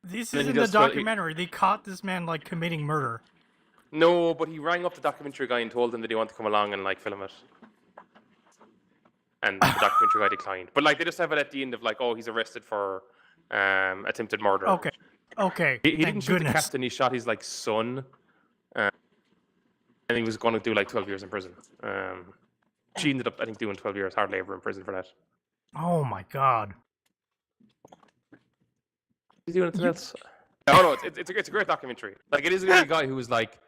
This And is then in he the does 12 documentary. They caught this man like committing murder. No, but he rang up the documentary guy and told him that he wanted to come along and like film it. And the documentary guy declined. But like they just have it at the end of like, oh, he's arrested for attempted murder. Okay. Okay. He Thank didn't shoot the goodness. captain. He shot his like son, and he was going to do like 12 years in prison. She ended up, I think, doing 12 years hard labor in prison for that. Oh my God. He's doing anything else? Oh no, it's a great documentary. Like it is a guy who was like,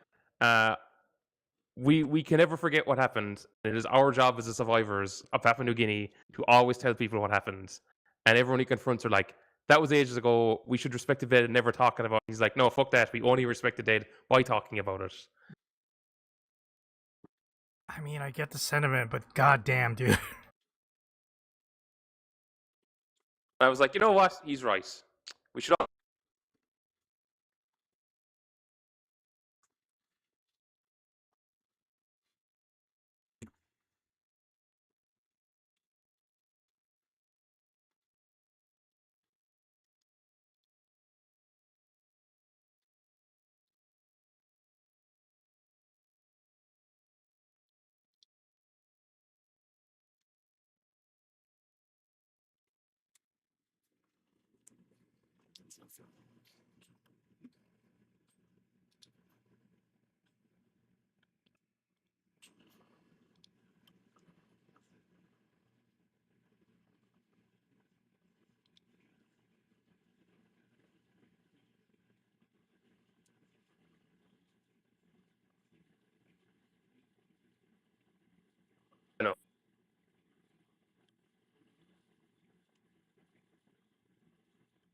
we can never forget what happened. It is our job as the survivors of Papua New Guinea to always tell people what happened. And everyone he confronts are like, that was ages ago. We should respect the dead and never talking about it. He's like, no, fuck that. We only respect the dead by talking about it. I mean, I get the sentiment, but goddamn, dude. And I was like, you know what? He's right. We should all.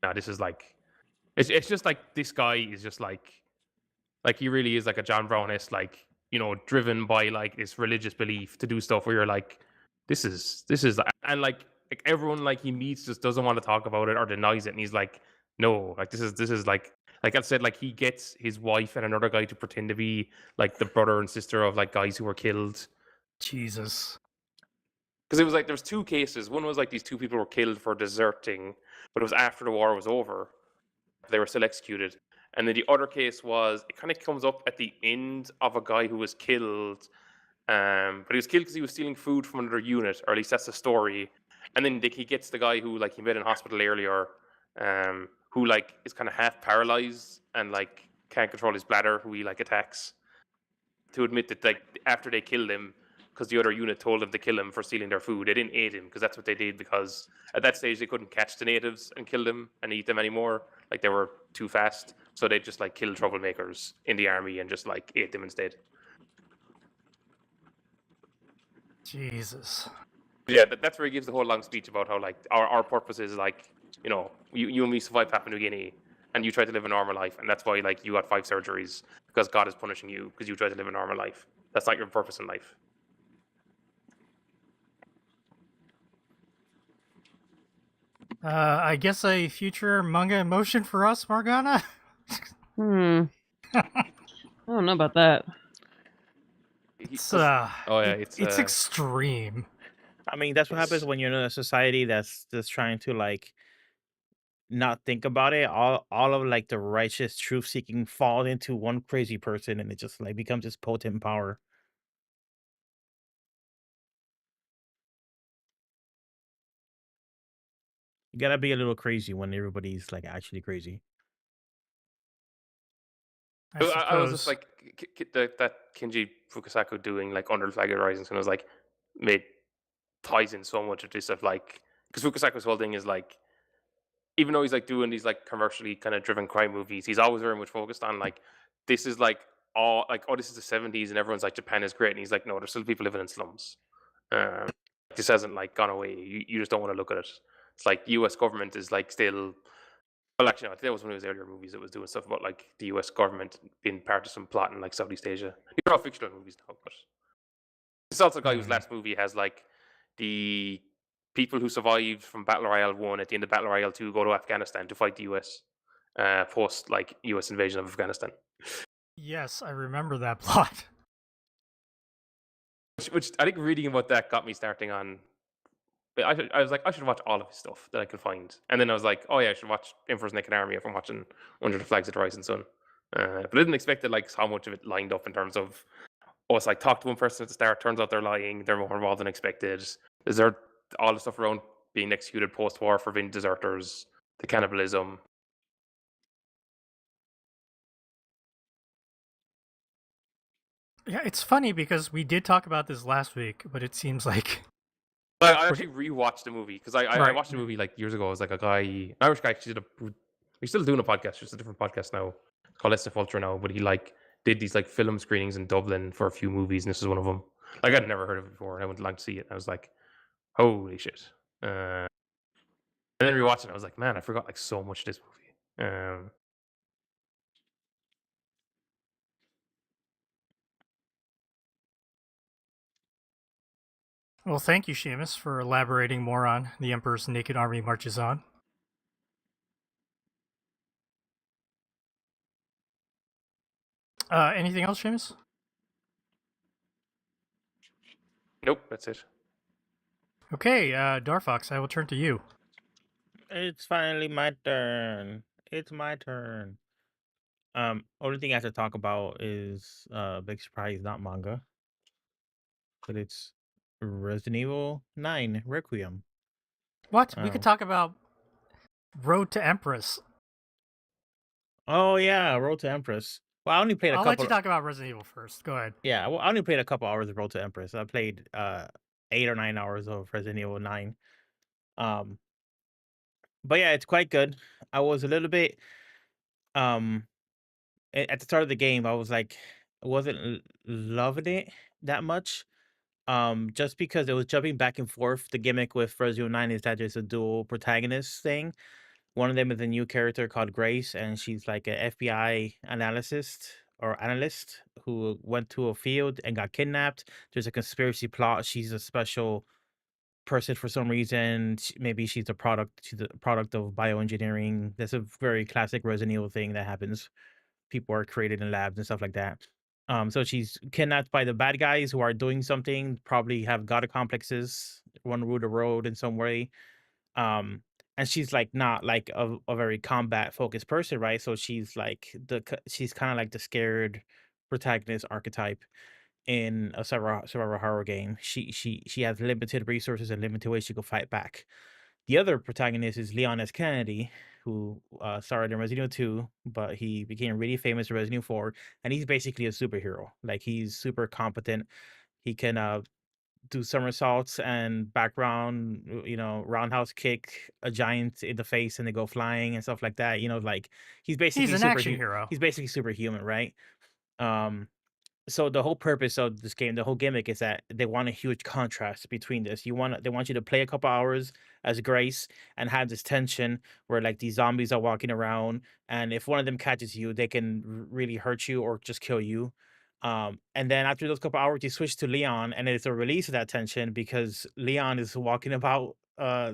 No, this is like, it's just like this guy is just like he really is like a John Brownist, like, you know, driven by like this religious belief to do stuff where you're like, this is and like everyone like he meets just doesn't want to talk about it or denies it, and he's like, no, like this is like I said, like he gets his wife and another guy to pretend to be like the brother and sister of like guys who were killed. Jesus. Because it was like there was 2 cases. One was like these 2 people were killed for deserting, but it was after the war was over. They were still executed. And then the other case was, it kind of comes up at the end of a guy who was killed But he was killed because he was stealing food from another unit, or at least that's the story. And then he gets the guy who like he met in hospital earlier, who like is kind of half paralyzed and like can't control his bladder, who he like attacks, to admit that like after they killed him, because the other unit told them to kill him for stealing their food, they didn't eat him because that's what they did, because at that stage they couldn't catch the natives and kill them and eat them anymore. Like they were too fast, so they just like killed troublemakers in the army and just like ate them instead. Jesus. Yeah, that's where he gives the whole long speech about how like our purpose is like, you know, you and me survived Papua New Guinea and you tried to live a normal life, and that's why like you got 5 surgeries, because God is punishing you because you tried to live a normal life. That's not your purpose in life. I guess a future manga in motion for us, Morgana? I don't know about that. It's it's extreme. I mean, that's what happens It's- when you're in a society that's trying to like not think about it. All of like the righteous truth seeking fall into one crazy person, and it just like becomes this potent power. You gotta be a little crazy when everybody's like actually crazy. I was just suppose. like that Kinji Fukasaku doing like Under the Flag of Horizons, and I was like, made ties in so much of this of like, because Fukasaku's whole thing is like, even though he's like doing these like commercially kind of driven crime movies, he's always very much focused on like, this is like all like, oh, this is the 70s and everyone's like, Japan is great, and he's like, no, there's still people living in slums. This hasn't like gone away. You just don't want to look at it. It's like the U.S. government is like still. Well, actually, no, I think that was one of his earlier movies that was doing stuff about like the U.S. government being part of some plot in like Southeast Asia. These are all fictional movies now, but it's also a guy whose last movie has like the people who survived from Battle Royale 1 at the end of Battle Royale 2 go to Afghanistan to fight the US post like US invasion of Afghanistan. Yes, I remember that plot. Which I think reading about that got me starting on. I was like, I should watch all of his stuff that I could find. And then I was like, oh yeah, I should watch Emperor's Naked Army if I'm watching Under the Flags of the Rising Sun. But I didn't expect it like how much of it lined up in terms of, oh, it's like talk to one person at the start, turns out they're lying, they're more involved than expected. Is there all the stuff around being executed post-war for being deserters, the cannibalism? Yeah, it's funny because we did talk about this last week, but it seems like I actually rewatched the movie because I Right. watched the movie like years ago. It was like a guy, an Irish guy, actually did he's still doing a podcast, just a different podcast now. It's called Let's the Ultra now, but he like did these like film screenings in Dublin for a few movies, and this is one of them. Like I'd never heard of it before, and I went along to see it. I was like, holy shit! And then rewatching it, I was like, man, I forgot like so much of this movie. Well, thank you, Seamus, for elaborating more on The Emperor's Naked Army Marches On. Anything else, Seamus? Nope, that's it. Okay, Darfox, I will turn to you. It's finally my turn. It's my turn. Only thing I have to talk about is big surprise, not manga, but it's Resident Evil 9 Requiem. What? We could talk about Road to Empress. Oh yeah, Road to Empress. Well, I only played a I'll couple. let you talk about Resident Evil first. Go ahead. Yeah, well, I only played a couple hours of Road to Empress. I played 8 or 9 hours of Resident Evil 9. But yeah, it's quite good. I was a little bit at the start of the game, I was like, I wasn't loving it that much. Just because it was jumping back and forth. The gimmick with Resident Evil 9 is that there's a dual protagonist thing. One of them is a new character called Grace, and she's like an FBI analyst who went to a field and got kidnapped. There's a conspiracy plot. She's a special person for some reason. Maybe she's a product. She's a product of bioengineering. That's a very classic Resident Evil thing that happens. People are created in labs and stuff like that. So she's kidnapped by the bad guys who are doing something. Probably have god complexes. Run rule the road in some way. And she's like not like a very combat focused person, right? So she's like she's kind of like the scared protagonist archetype. in a survival horror game. She has limited resources and limited ways she could fight back. The other protagonist is Leon S. Kennedy, who starred in Resident Evil 2, but he became really famous in Resident Evil 4, and he's basically a superhero. Like, he's super competent. He can do somersaults and background, roundhouse kick a giant in the face and they go flying and stuff like that. Like, he's basically He's an action hero. he's basically superhuman, right? Um, so the whole purpose of this game, the whole gimmick is that they want a huge contrast between this. They want you to play a couple hours as Grace and have this tension where like these zombies are walking around, and if one of them catches you, they can really hurt you or just kill you. And then after those couple hours, you switch to Leon, and it's a release of that tension because Leon is walking about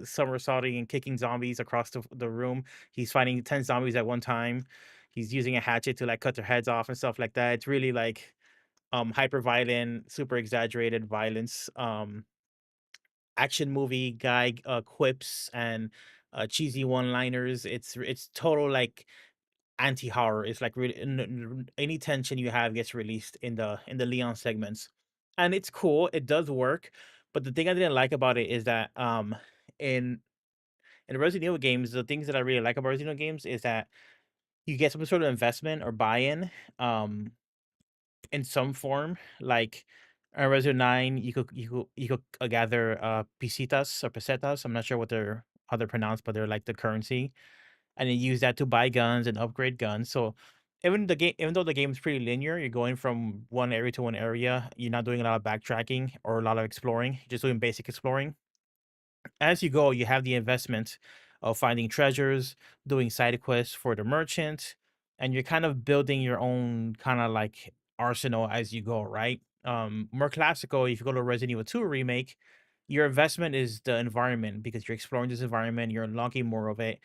somersaulting and kicking zombies across the room. He's fighting 10 zombies at one time. He's using a hatchet to like cut their heads off and stuff like that. It's really like hyper violent, super exaggerated violence, action movie guy quips and cheesy one-liners. It's total like anti-horror. It's like really any tension you have gets released in the Leon segments, and it's cool. It does work, but the thing I didn't like about it is that in in Resident Evil games, the things that I really like about Resident Evil games is that you get some sort of investment or buy-in. In some form. Like Resident 9, you could gather pisitas or pesetas. I'm not sure how they're pronounced, but they're like the currency, and you use that to buy guns and upgrade guns. So even though the game is pretty linear, you're going from one area to one area. You're not doing a lot of backtracking or a lot of exploring. You're just doing basic exploring. As you go, you have the investment of finding treasures, doing side quests for the merchant, and you're kind of building your own kind of like arsenal as you go, right? More classical, if you go to Resident Evil 2 remake, your investment is the environment because you're exploring this environment, you're unlocking more of it.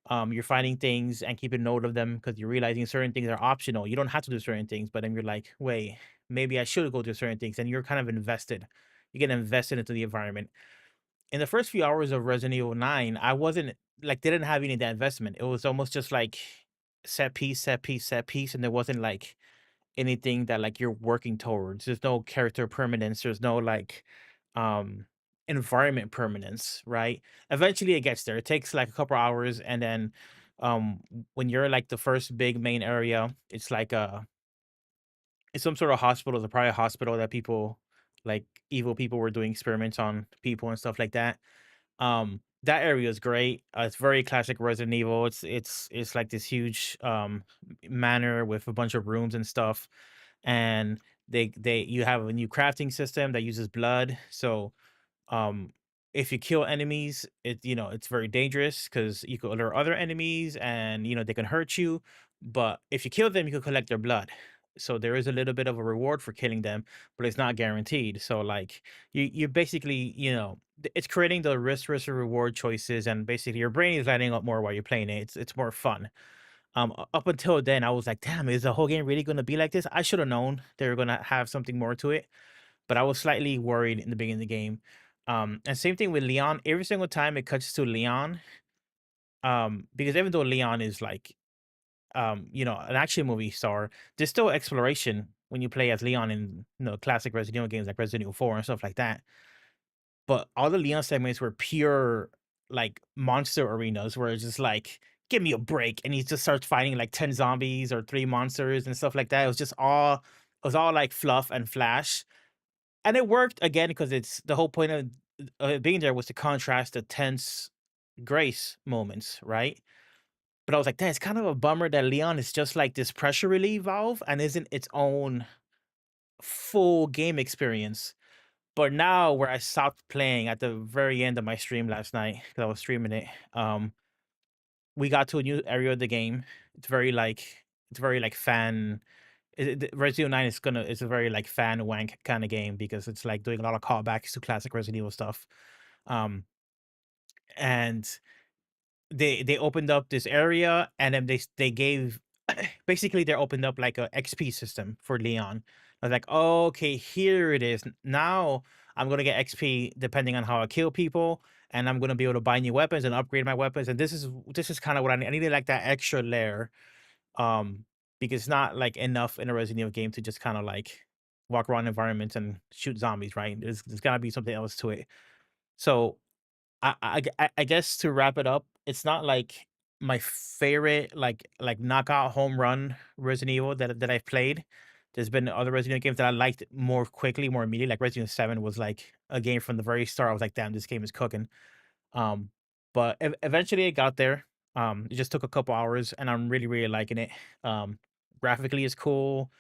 You're finding things and keeping note of them because you're realizing certain things are optional. You don't have to do certain things, but then you're like, wait, maybe I should go do certain things, and you're kind of invested. You get invested into the environment. In the first few hours of Resident Evil 9, I wasn't like didn't have any of that investment. It was almost just like set piece, set piece, set piece, and there wasn't like anything that like you're working towards. There's no character permanence. There's no like um environment permanence, right? Eventually it gets there. It takes like a couple hours, and then when you're like the first big main area, it's like it's some sort of hospital, it's a private hospital that people like evil people were doing experiments on people and stuff like that. That area is great. It's very classic Resident Evil. It's like this huge manor with a bunch of rooms and stuff. And they you have a new crafting system that uses blood. So um, if you kill enemies, it's very dangerous because you could lure other enemies and they can hurt you. But if you kill them, you can collect their blood. So there is a little bit of a reward for killing them, but it's not guaranteed. So like you basically, it's creating the risk and reward choices, and basically your brain is lighting up more while you're playing it. It's more fun. Up until then, I was like, damn, is the whole game really gonna be like this? I should have known they were gonna have something more to it, but I was slightly worried in the beginning of the game. And same thing with Leon. Every single time it cuts to Leon, because even though Leon is like, an action movie star, there's still exploration when you play as Leon in classic Resident Evil games like Resident Evil 4 and stuff like that. But all the Leon segments were pure like monster arenas where it's just like, give me a break, and he just starts fighting like 10 zombies or 3 monsters and stuff like that. It was all like fluff and flash, and it worked again because it's the whole point of being there was to contrast the tense Grace moments, right? But I was like, "Dang, it's kind of a bummer that Leon is just like this pressure relief valve and isn't its own full game experience." But now, where I stopped playing at the very end of my stream last night because I was streaming it, we got to a new area of the game. It's very like fan. Resident Evil 9 is a very like fan wank kind of game because it's like doing a lot of callbacks to classic Resident Evil stuff. Um, and they opened up this area, and then they gave basically they opened up like a XP system for Leon. I was like, oh, okay, here it is. Now I'm gonna get XP depending on how I kill people, and I'm gonna be able to buy new weapons and upgrade my weapons. And this is kind of what I need. I needed like that extra layer, um, because it's not like enough in a Resident Evil game to just kind of like walk around environments and shoot zombies, right? There's gotta be something else to it. So I guess to wrap it up, it's not like my favorite like knockout home run Resident Evil that I've played. There's been other Resident Evil games that I liked more quickly, more immediately. Like Resident Evil 7 was like a game from the very start. I was like, damn, this game is cooking. Um, but eventually it got there. It just took a couple hours, and I'm really, really liking it. Graphically, it's cool.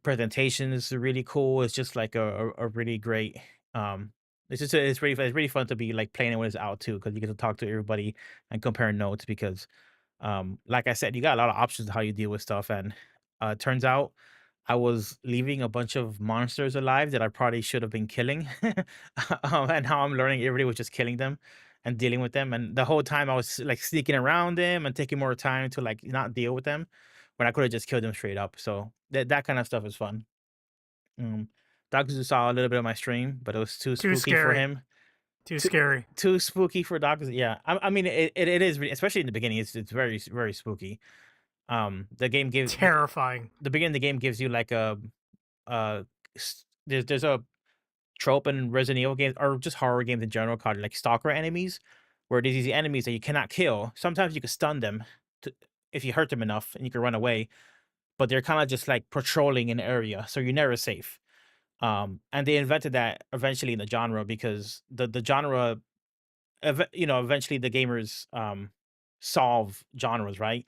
Presentation is really cool. It's just like a really great. It's really fun to be like playing it when it's out too, because you get to talk to everybody and compare notes. Because like I said, you got a lot of options how you deal with stuff, and turns out I was leaving a bunch of monsters alive that I probably should have been killing. And how I'm learning everybody was just killing them and dealing with them. And the whole time I was like sneaking around them and taking more time to like not deal with them when I could have just killed them straight up. So that kind of stuff is fun. Dr. saw a little bit of my stream, but it was too Too spooky for scary. him. Too scary. Too spooky for Dr. Yeah, I mean it is especially in the beginning. It's very very spooky. The game gives Terrifying. the beginning of the game gives you like there's a trope in Resident Evil games or just horror games in general called like stalker enemies, where there's these enemies that you cannot kill. Sometimes you can stun them if you hurt them enough, and you can run away, but they're kind of just like patrolling an area, so you're never safe. And they invented that eventually in the genre because the genre, eventually the gamers solve genres, right?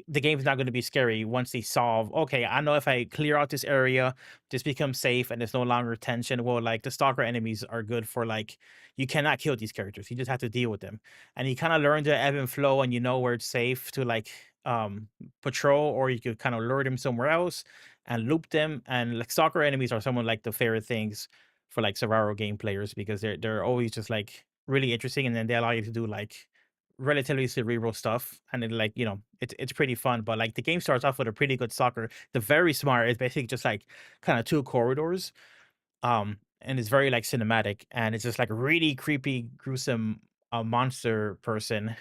The game's not going to be scary once they solve. Okay, I know if I clear out this area, this becomes safe and there's no longer tension. Well, like the stalker enemies are good for like you cannot kill these characters. You just have to deal with them, and you kind of learn to ebb and flow, and you know where it's safe to like patrol, or you could kind of lure them somewhere else and loop them. And like stalker enemies are some of like the favorite things for like survival game players because they're always just like really interesting, and then they allow you to do like relatively cerebral stuff, and it like it's pretty fun. But like the game starts off with a pretty good stalker. The very smart is basically just like kind of two corridors, and it's very like cinematic, and it's just like a really creepy gruesome monster person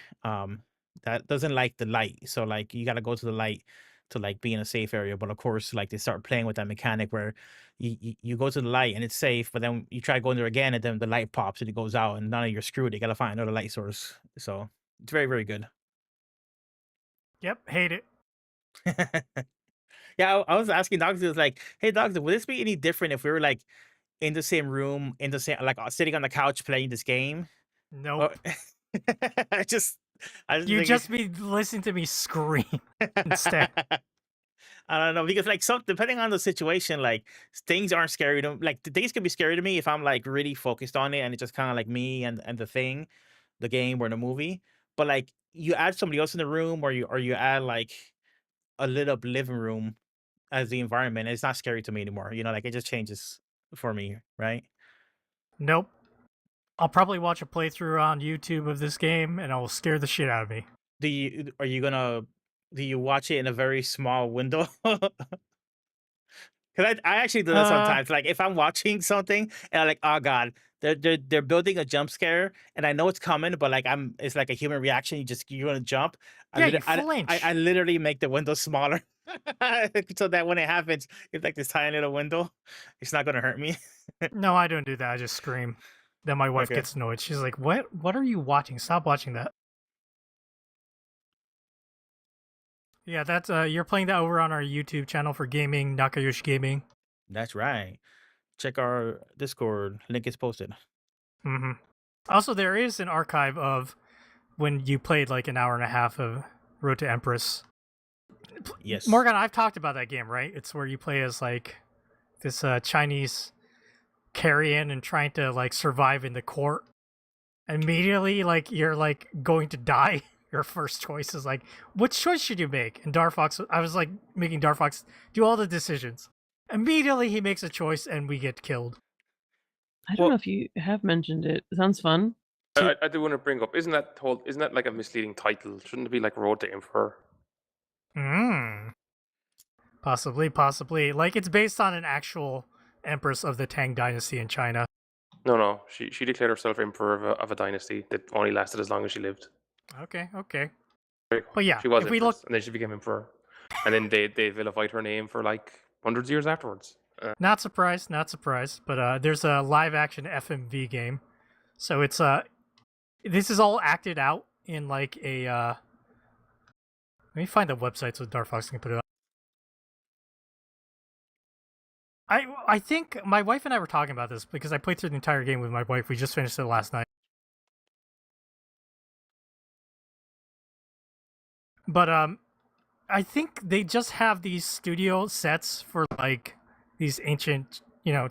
that doesn't like the light. So like you got to go to the light to like be in a safe area. But of course, like they start playing with that mechanic where you go to the light and it's safe, but then you try going there again and then the light pops and it goes out, and now you're screwed. You got to find another light source. So it's very, very good. Yep, hate it. Yeah, I was asking Dogs. It was like, hey, Dogs, would this be any different if we were like in the same room, in the same like sitting on the couch playing this game? Nope. I just You think just be listening to me scream instead. I don't know, because like depending on the situation, like things aren't scary to like the things can be scary to me if I'm like really focused on it and it's just kind of like me and the thing, the game or the movie. But like you add somebody else in the room, or you add like a lit up living room as the environment, it's not scary to me anymore. Like it just changes for me, right? Nope. I'll probably watch a playthrough on YouTube of this game, and it will scare the shit out of me. Do you watch it in a very small window? Because I actually do that sometimes. Like if I'm watching something and I'm like, oh god, they're building a jump scare, and I know it's coming, but like it's like a human reaction. You're gonna jump. Yeah, you flinch. I literally make the window smaller so that when it happens, it's like this tiny little window. It's not gonna hurt me. No, I don't do that. I just scream. Then my wife Okay. gets annoyed. She's like, "What? What are you watching? Stop watching that." Yeah, that's you're playing that over on our YouTube channel for gaming, Nakayoshi Gaming. That's right. Check our Discord. Link is posted. Mm-hmm. Also, there is an archive of when you played like an hour and a half of Road to Empress. Yes. Morgan, I've talked about that game, right? It's where you play as like this Chinese carrion and trying to like survive in the court. Immediately, like you're like going to die. Your first choice is like, which choice should you make? And Darfox, I was like making Darfox do all the decisions. Immediately, he makes a choice, and we get killed. I don't know if you have mentioned it. It sounds fun. I do want to bring up, isn't that like a misleading title? Shouldn't it be like Road to Emperor? Possibly. Like it's based on an actual empress of the Tang Dynasty in China. No. She declared herself emperor of a dynasty that only lasted as long as she lived. Okay. Very cool. But yeah, she was if we empress, look, and then she became emperor, and then they vilified her name for like hundreds of years afterwards. Not surprised, not surprised. But there's a live action FMV game, so it's this is all acted out in like a. Let me find the website so Dark Fox can put it up. I think my wife and I were talking about this because I played through the entire game with my wife. We just finished it last night. But I think they just have these studio sets for like these ancient,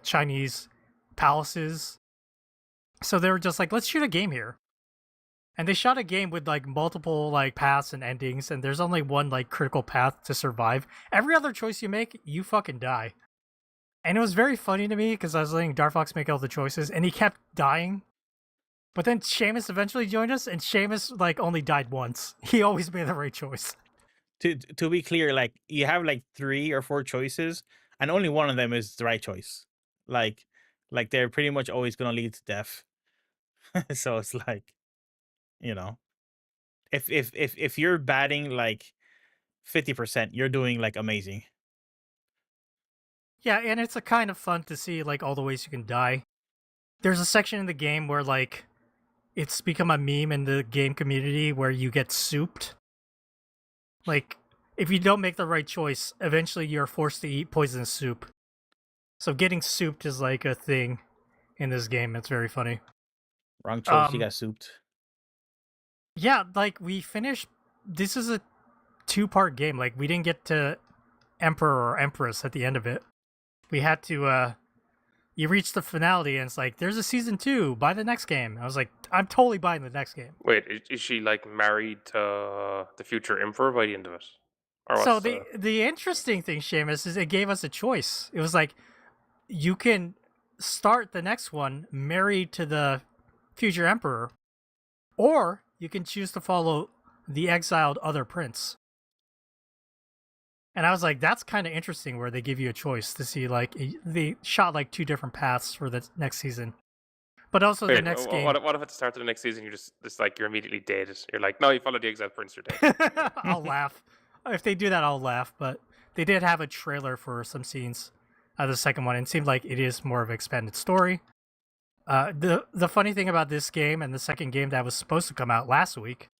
Chinese palaces. So they were just like, let's shoot a game here. And they shot a game with like multiple like paths and endings, and there's only one like critical path to survive. Every other choice you make, you fucking die. And it was very funny to me because I was letting Dark Fox make all the choices, and he kept dying. But then Seamus eventually joined us, and Seamus like only died once. He always made the right choice. To be clear, like you have like 3 or 4 choices, and only one of them is the right choice. Like they're pretty much always gonna lead to death. So it's like, if you're batting like 50%, you're doing like amazing. Yeah, and it's a kind of fun to see like all the ways you can die. There's a section in the game where like it's become a meme in the game community where you get souped. Like if you don't make the right choice, eventually you're forced to eat poisonous soup. So getting souped is like a thing in this game. It's very funny. Wrong choice, you got souped. Yeah, like we finished. This is a 2-part game. Like we didn't get to Emperor or Empress at the end of it. We had to you reach the finality and it's like there's a season 2, buy the next game. I was like, I'm totally buying the next game. Wait, is she like married to the future emperor by the end of it? Or So what's the interesting thing, Seamus, is it gave us a choice. It was like you can start the next one married to the future emperor, or you can choose to follow the exiled other prince. And I was like, that's kind of interesting where they give you a choice to see, like, they shot like 2 different paths for the next season. But also the next game. What if at the start of the next season you're immediately dead? You're like, no, you followed the exiled prince, you're dead. I'll laugh. If they do that, I'll laugh. But they did have a trailer for some scenes of the second one, and it seemed like it is more of an expanded story. The funny thing about this game and the second game that was supposed to come out last week,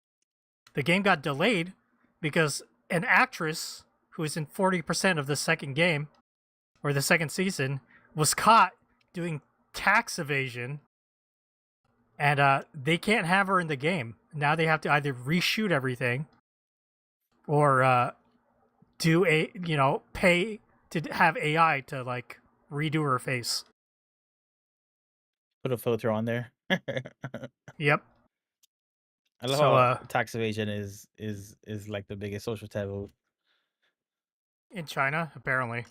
the game got delayed because an actress who was in 40% of the second game, or the second season, was caught doing tax evasion, and they can't have her in the game. Now they have to either reshoot everything, or pay to have AI to like redo her face. Put a filter on there. Yep. I love how tax evasion is like the biggest social taboo. In China, apparently.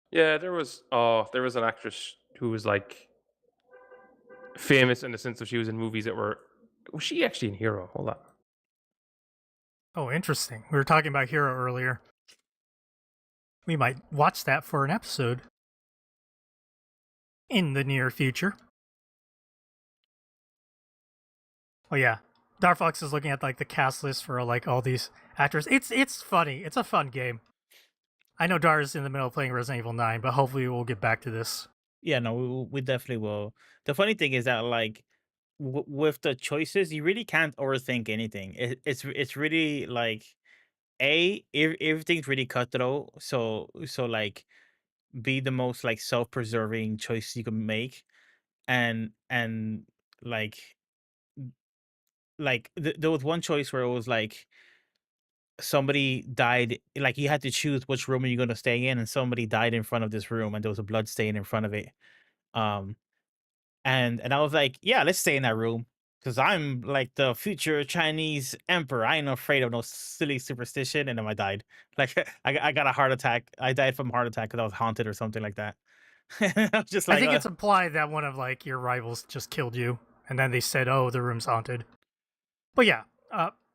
Yeah, there was an actress who was like famous in the sense that she was in movies that was she actually in Hero? Hold on. Oh, interesting. We were talking about Hero earlier. We might watch that for an episode in the near future. Oh yeah, Dark Fox is looking at like the cast list for like all these actors. It's funny. It's a fun game. I know Dara's in the middle of playing Resident Evil 9, but hopefully we'll get back to this. Yeah, no, we definitely will. The funny thing is that like with the choices, you really can't overthink anything. It's really like everything's really cutthroat. So like be the most like self-preserving choice you can make, and like there was one choice where it was like somebody died, like you had to choose which room are you going to stay in, and somebody died in front of this room and there was a blood stain in front of it. um and I was like, yeah, let's stay in that room because I'm like the future Chinese emperor. I ain't afraid of no silly superstition. And then I died. Like I got a heart attack. I died from a heart attack because I was haunted or something like that. I was just like, I think it's implied that one of like your rivals just killed you, and then they said, "Oh, the room's haunted." But yeah,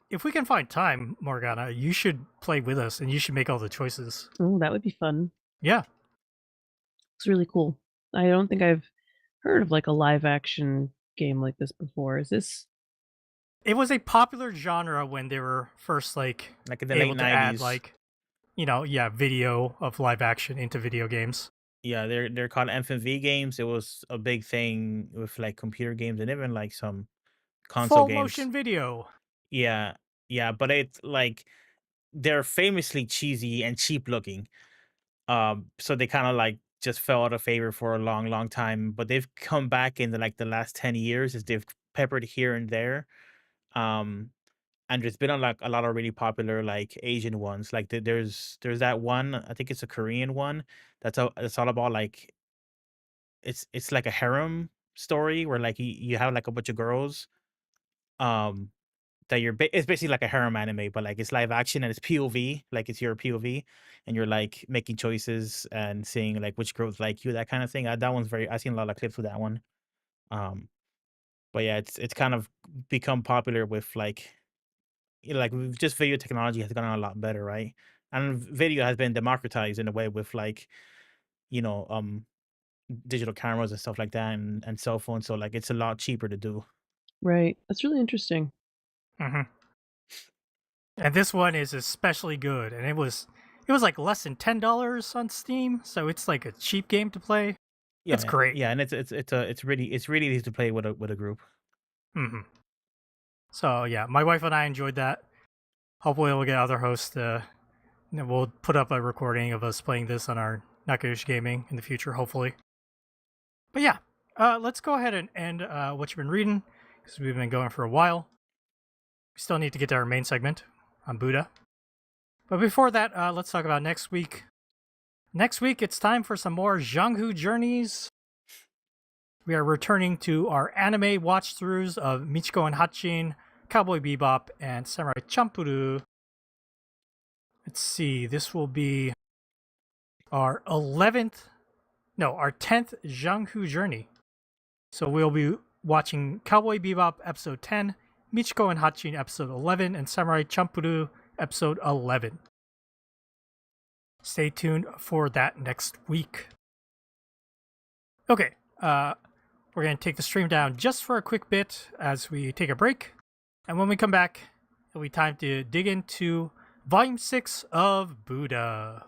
if we can find time, Morgana, you should play with us, and you should make all the choices. Oh, that would be fun. Yeah, It's really cool. I don't think I've heard of like a live action game like this before. Is this? it was a popular genre when they were first like in the able late to add 90s. like, video of live action into video games. Yeah, they're called FMV games. It was a big thing with like computer games and even like some console Full games. motion video. Yeah, yeah, but it's like they're famously cheesy and cheap looking. So they kind of like just fell out of favor for a long, long time. But they've come back in the last 10 years as they've peppered here and there. Um, and there's been like a lot of really popular like Asian ones. Like there's that one. I think it's a Korean one. It's all about like it's like a harem story where like you have like a bunch of girls. Um, that it's basically like a harem anime, but like it's live action and it's POV, like it's your POV, and you're like making choices and seeing like which girls like you, that kind of thing. That one's very. I've seen a lot of clips of that one. Um, but yeah, it's kind of become popular with like like just video technology has gotten a lot better, right? And video has been democratized in a way with like you know digital cameras and stuff like that and cell phones. So like it's a lot cheaper to do. Right. That's really interesting. Hmm. And this one is especially good, and it was like less than $10 on Steam, so it's like a cheap game to play. It's Yeah, great. yeah, and it's really easy to play with a group. Hmm. So yeah, my wife and I enjoyed that. Hopefully, we'll get other hosts. We'll put up a recording of us playing this on our Nakayushi Gaming in the future, hopefully. But yeah, let's go ahead and end what you've been reading because we've been going for a while. We still need to get to our main segment on Buddha. But before that, let's talk about next week. Next week, it's time for some more Zhanghu Journeys. We are returning to our anime watch-throughs of Michiko and Hatchin, Cowboy Bebop, and Samurai Champloo. Let's see, this will be our 10th Zhanghu Journey. So we'll be watching Cowboy Bebop episode 10, Michiko and Hatchin episode 11, and Samurai Champloo episode 11. Stay tuned for that next week. Okay, we're going to take the stream down just for a quick bit as we take a break. And when we come back, it'll be time to dig into Volume 6 of Buddha.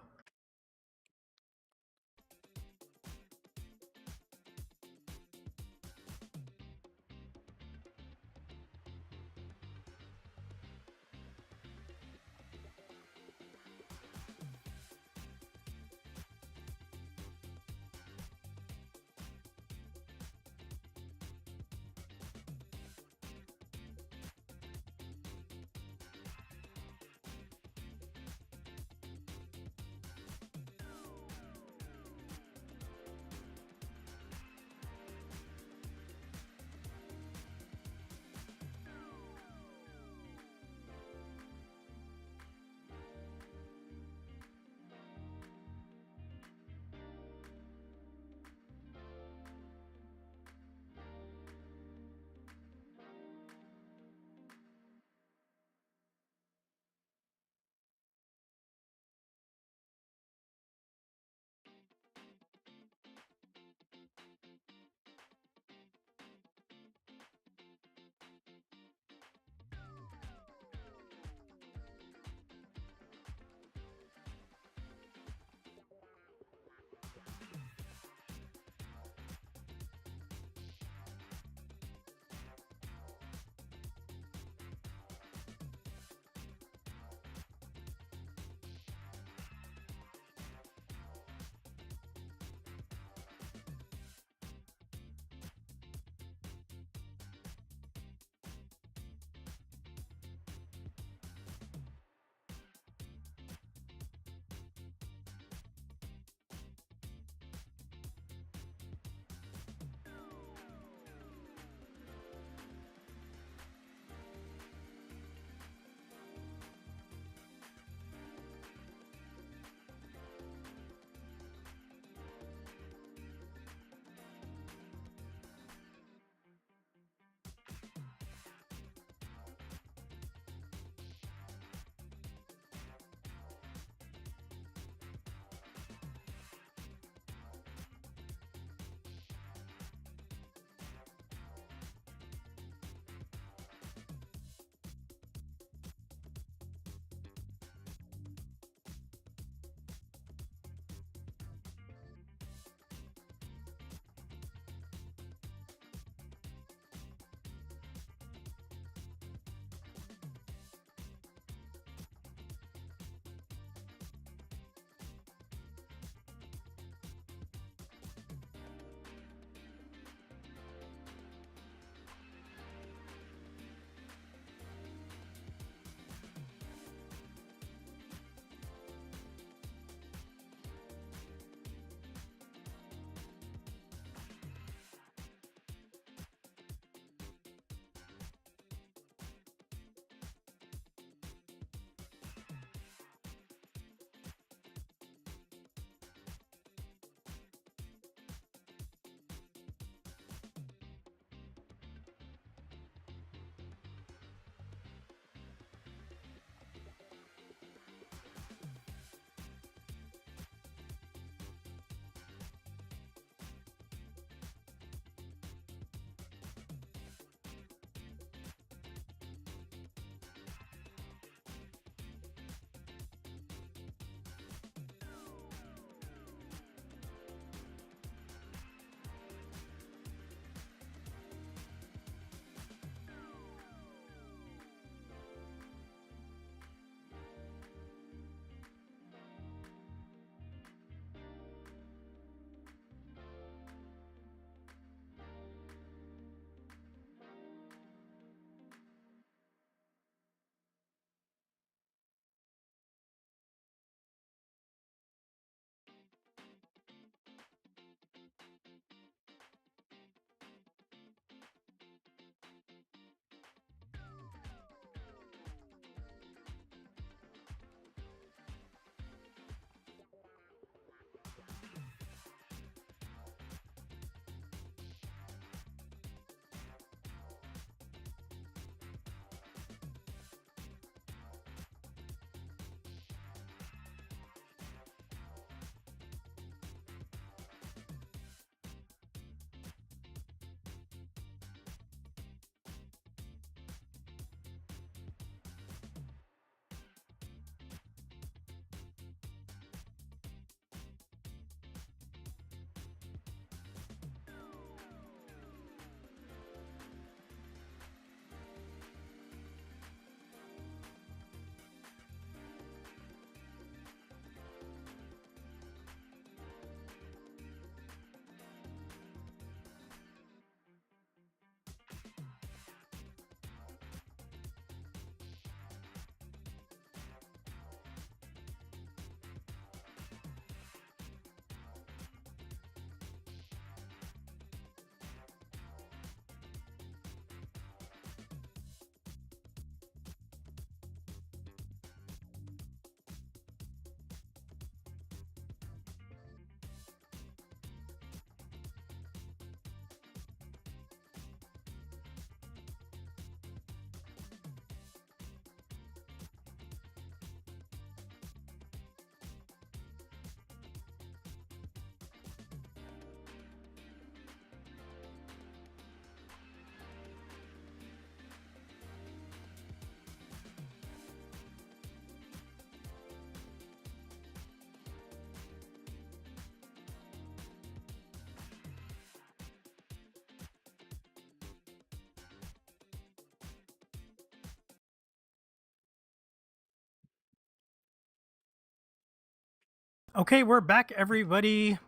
Okay, we're back, everybody.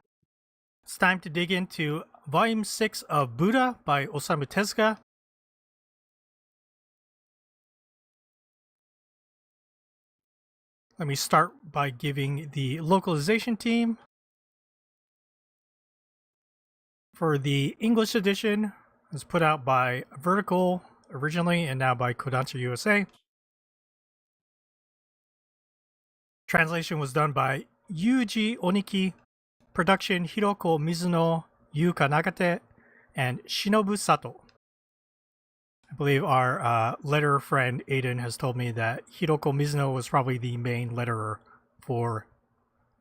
It's time to dig into Volume 6 of Buddha by Osamu Tezuka. Let me start by giving the localization team. For the English edition, it was put out by Vertical originally and now by Kodansha USA. Translation was done by Yuji Oniki, production Hiroko Mizuno, Yuka Nagate, and Shinobu Sato. I believe our letterer friend Aiden has told me that Hiroko Mizuno was probably the main letterer for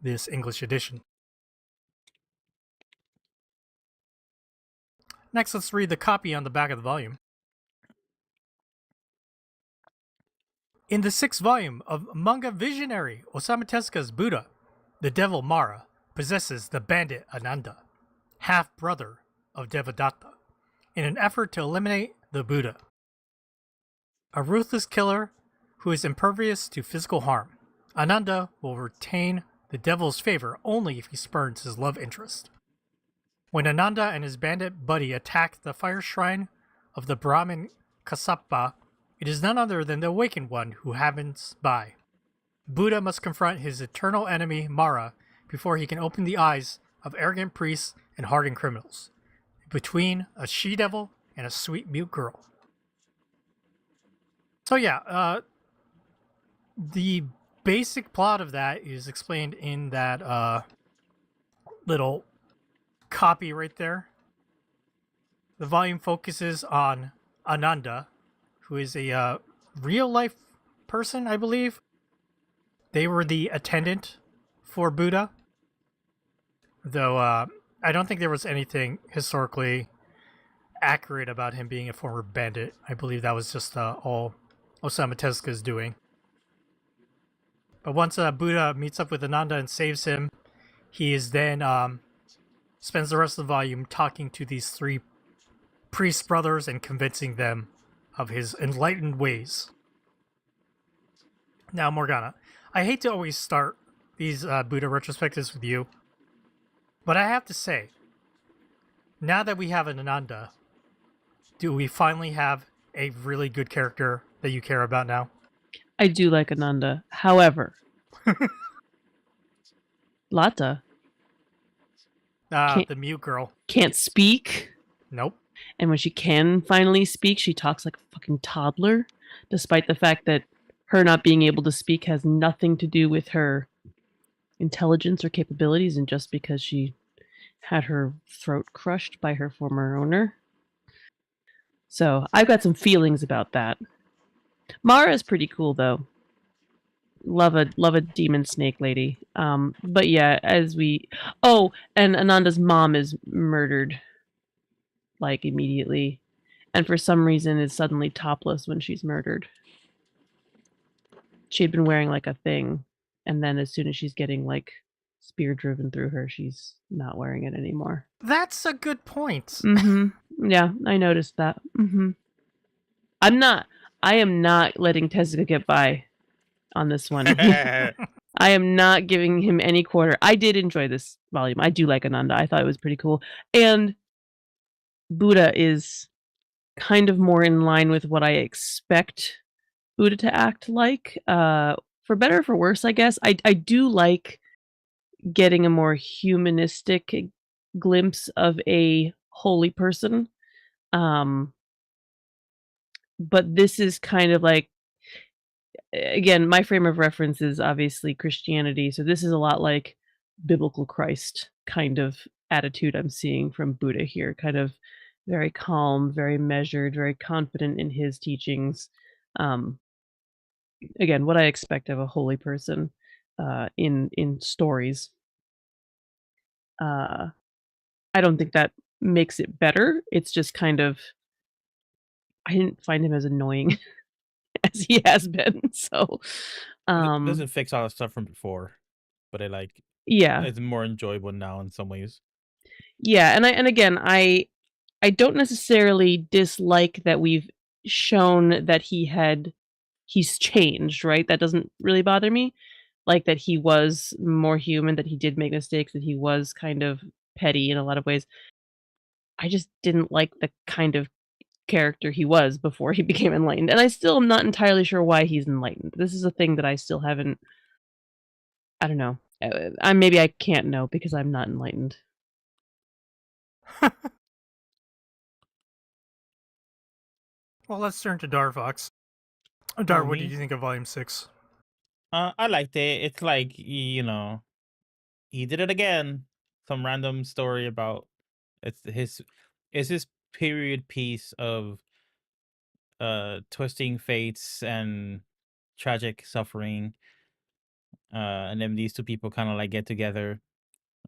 this English edition. Next, let's read the copy on the back of the volume. In the 6th volume of manga visionary Osamu Tezuka's Buddha, the devil Mara possesses the bandit Ananda, half-brother of Devadatta, in an effort to eliminate the Buddha. A ruthless killer who is impervious to physical harm, Ananda will retain the devil's favor only if he spurns his love interest. When Ananda and his bandit buddy attack the fire shrine of the Brahmin Kassapa, it is none other than the awakened one who happens by. Buddha must confront his eternal enemy, Mara, before he can open the eyes of arrogant priests and hardened criminals, between a she-devil and a sweet mute girl. So yeah, the basic plot of that is explained in that little copy right there. The volume focuses on Ananda, who is a real-life person, I believe. They were the attendant for Buddha, though I don't think there was anything historically accurate about him being a former bandit. I believe that was just all Osamu Tezuka's doing. But once Buddha meets up with Ananda and saves him, he is then spends the rest of the volume talking to these 3 priest brothers and convincing them of his enlightened ways. Now, Morgana, I hate to always start these Buddha retrospectives with you, but I have to say, now that we have an Ananda, do we finally have a really good character that you care about now? I do like Ananda. However, Lata The mute girl. can't speak. Nope. And when she can finally speak, she talks like a fucking toddler, despite the fact that her not being able to speak has nothing to do with her intelligence or capabilities, and just because she had her throat crushed by her former owner. So I've got some feelings about that. Mara is pretty cool, though. Love a demon snake lady. But yeah, and Ananda's mom is murdered, like, immediately, and for some reason is suddenly topless when she's murdered. She had been wearing like a thing, and then as soon as she's getting like spear driven through her, she's not wearing it anymore. That's a good point. Mm-hmm. Yeah, I noticed that. Mm-hmm. I am not letting Tezuka get by on this one. I am not giving him any quarter. I did enjoy this volume. I do like Ananda. I thought it was pretty cool. And Buddha is kind of more in line with what I expect Buddha to act like. For better or for worse, I guess. I do like getting a more humanistic glimpse of a holy person. But this is kind of like, again, my frame of reference is obviously Christianity, so this is a lot like biblical Christ kind of attitude I'm seeing from Buddha here. Kind of very calm, very measured, very confident in his teachings. Again, what I expect of a holy person in stories. I don't think that makes it better. It's just kind of, I didn't find him as annoying as he has been. So It doesn't fix all the stuff from before, but yeah, it's more enjoyable now in some ways. Yeah, and again, I don't necessarily dislike that we've shown that he's changed, right? That doesn't really bother me. like that he was more human, that he did make mistakes, that he was kind of petty in a lot of ways. I just didn't like the kind of character he was before he became enlightened, and I still am not entirely sure why he's enlightened. This is a thing that I still haven't. I don't know. Maybe I can't know because I'm not enlightened. Well, let's turn to Darvox. Oh, Dar, what did me? you think of Volume 6? I liked it. It's like, you know, he did it again. Some random story about it's his period piece of twisting fates and tragic suffering. And then these two people kind of like get together.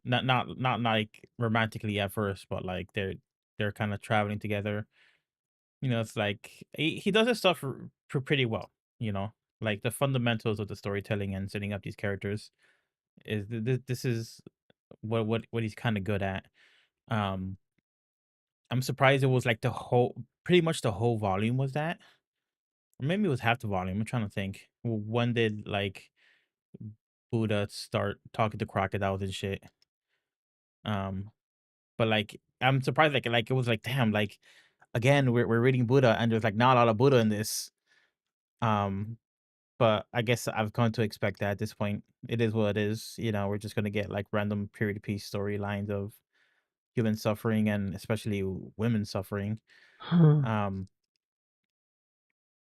Not like romantically at first, but like they're kind of traveling together. You know, it's like he does his stuff pretty well, you know. Like the fundamentals of the storytelling and setting up these characters is this is what he's kind of good at. Um I'm surprised it was like pretty much the whole volume was that. Or maybe it was half the volume. I'm trying to think. When did like Buddha start talking to crocodiles and shit? Um but like I'm surprised like it was like damn like again we're reading Buddha and there's like not a lot of Buddha in this. Um but I guess I've come to expect that at this point. It is what it is. You know, we're just gonna get like random period piece storylines of human suffering and especially women suffering. Huh. Um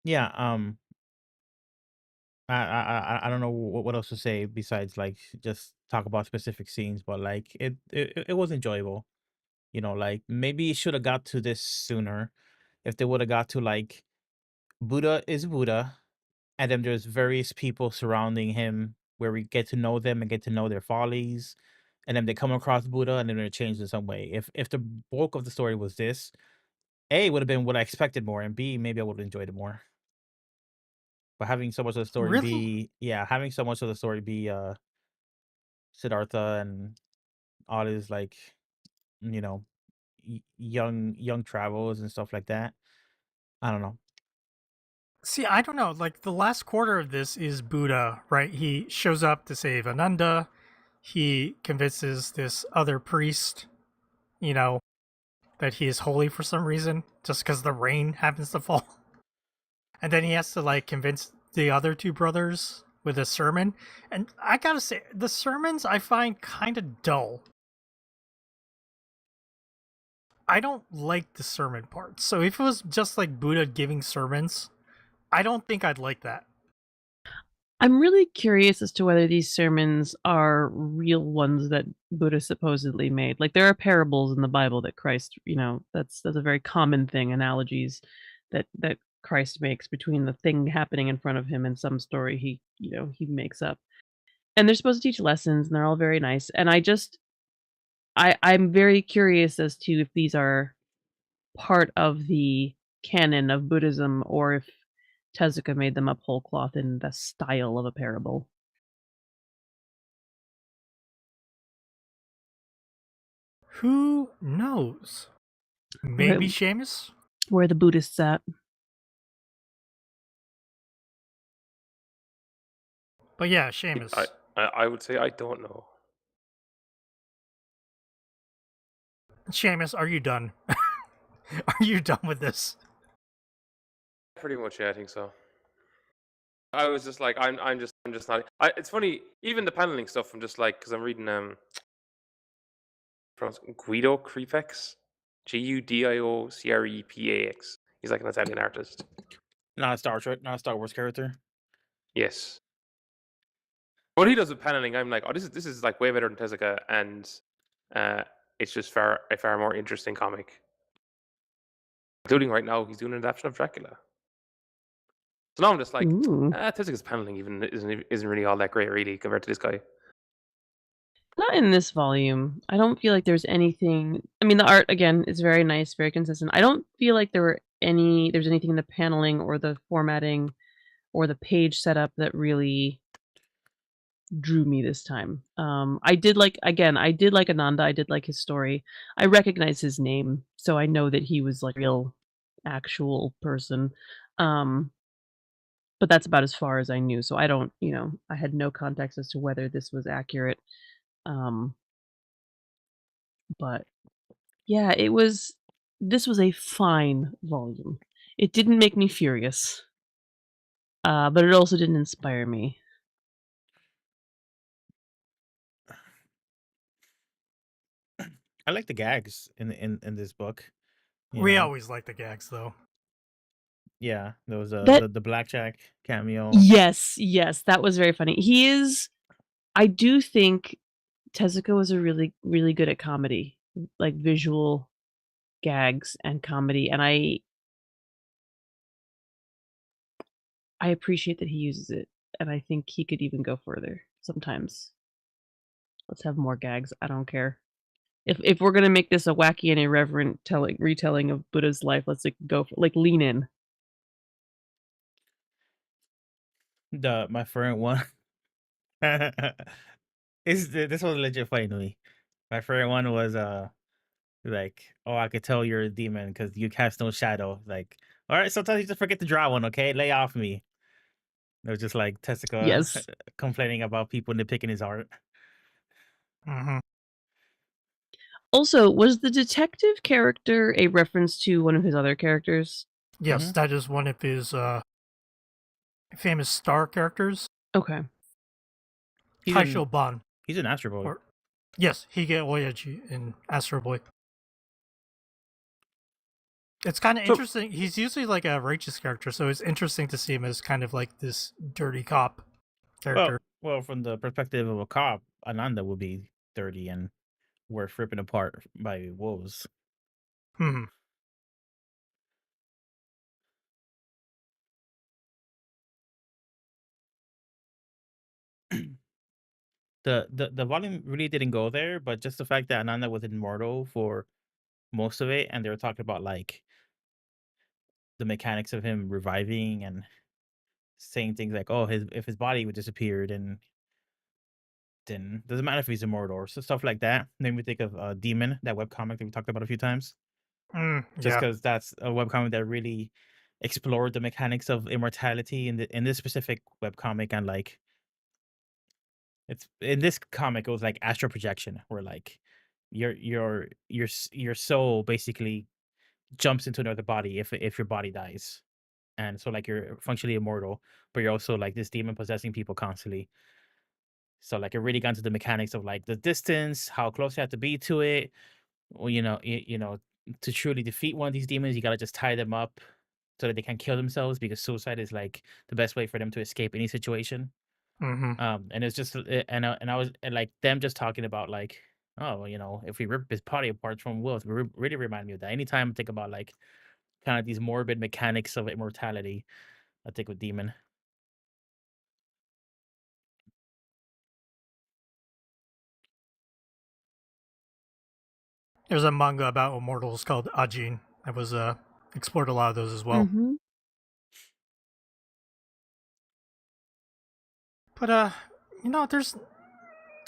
yeah, I don't know what else to say besides like just talk about specific scenes, but like it was enjoyable. You know, like maybe it should have got to this sooner if they would have got to like Buddha is Buddha, and then there's various people surrounding him where we get to know them and get to know their follies, and then they come across Buddha and then they're changed in some way. If the bulk of the story was this, A would have been what I expected more, and B maybe I would have enjoyed it more. But having so much of the story Really? be having so much of the story be Siddhartha and all his like you know young travels and stuff like that. I don't know. See, I don't know. Like, the last quarter of this is Buddha, right? He shows up to save Ananda. He convinces this other priest, you know, that he is holy for some reason, just because the rain happens to fall. And then he has to, like, convince the other two brothers with a sermon. And I gotta say, the sermons I find kind of dull. I don't like the sermon part. So if it was just like Buddha giving sermons, I don't think I'd like that. I'm really curious as to whether these sermons are real ones that Buddha supposedly made. Like there are parables in the Bible that Christ, that's a very common thing, analogies that Christ makes between the thing happening in front of him and some story he makes up. And they're supposed to teach lessons and they're all very nice. And I'm very curious as to if these are part of the canon of Buddhism or if Tezuka made them up whole cloth in the style of a parable. Who knows? Where, Maybe Seamus? where the Buddhists at? But yeah, Seamus. I would say I don't know. Seamus, are you done? Are you done with this? Pretty much, yeah, I think so. I was just like, I'm just not. It's funny, even the paneling stuff. I'm just like, because I'm reading from Guido Creepex, Gudiocrepax. He's like an Italian artist. Not a Star Wars character. Yes. What he does with paneling, I'm like, oh, this is like way better than Tezuka, and it's just a far more interesting comic. Including right now, he's doing an adaptation of Dracula. So now I'm just like, Ooh. Tezuka's paneling even isn't really all that great, really, compared to this guy. Not in this volume. I don't feel like there's anything. I mean, the art again is very nice, very consistent. I don't feel like there's anything in the paneling or the formatting or the page setup that really drew me this time. I did like Ananda. I did like his story. I recognize his name, so I know that he was like a real, actual person. Um, but that's about as far as I knew. So I don't, I had no context as to whether this was accurate. But yeah, this was a fine volume. It didn't make me furious, but it also didn't inspire me. I like the gags in this book. We always like the gags, though. Yeah, there was That the blackjack cameo. Yes, that was very funny. I do think Tezuka was a really, really good at comedy, like visual gags and comedy, and I appreciate that he uses it, and I think he could even go further sometimes. Let's have more gags. I don't care. If we're gonna make this a wacky and irreverent retelling of Buddha's life, let's go for lean in. My favorite one this was legit funny to me. My favorite one was like, oh, I could tell you're a demon because you cast no shadow. Like, all right, sometimes you just forget to draw one. Okay, lay off me. It was just like Tezuka Yes. complaining about people nitpicking his art. Mm-hmm. Also, was the detective character a reference to one of his other characters? Yes, that is one of his famous star characters. Okay. Taisho Ban. He's an Astro Boy. Yes, Hige Oyaji in Astro Boy. It's kind of interesting. He's usually like a righteous character, so it's interesting to see him as kind of like this dirty cop character. Well, from the perspective of a cop, Ananda would be dirty and worth ripping apart by wolves. Hmm. The volume really didn't go there, but just the fact that Ananda was immortal for most of it, and they were talking about like the mechanics of him reviving and saying things like, "Oh, if his body would disappear, then doesn't matter if he's immortal," or stuff like that. Made me think of Demon, that webcomic that we talked about a few times. Just because that's a webcomic that really explored the mechanics of immortality in this specific webcomic, and like it's in this comic it was like astral projection, where like your soul basically jumps into another body if your body dies, and so like you're functionally immortal, but you're also like this demon possessing people constantly. So like it really got into the mechanics of like the distance, how close you have to be to it. Well, to truly defeat one of these demons, you gotta just tie them up so that they can't kill themselves, because suicide is like the best way for them to escape any situation. Mm-hmm. And it's just and I was like them just talking about like, oh, if we rip his body apart from Will, really remind me of that. Anytime I think about like kind of these morbid mechanics of immortality, I think with Demon. There's a manga about immortals called Ajin that was explored a lot of those as well. Mm-hmm. But there's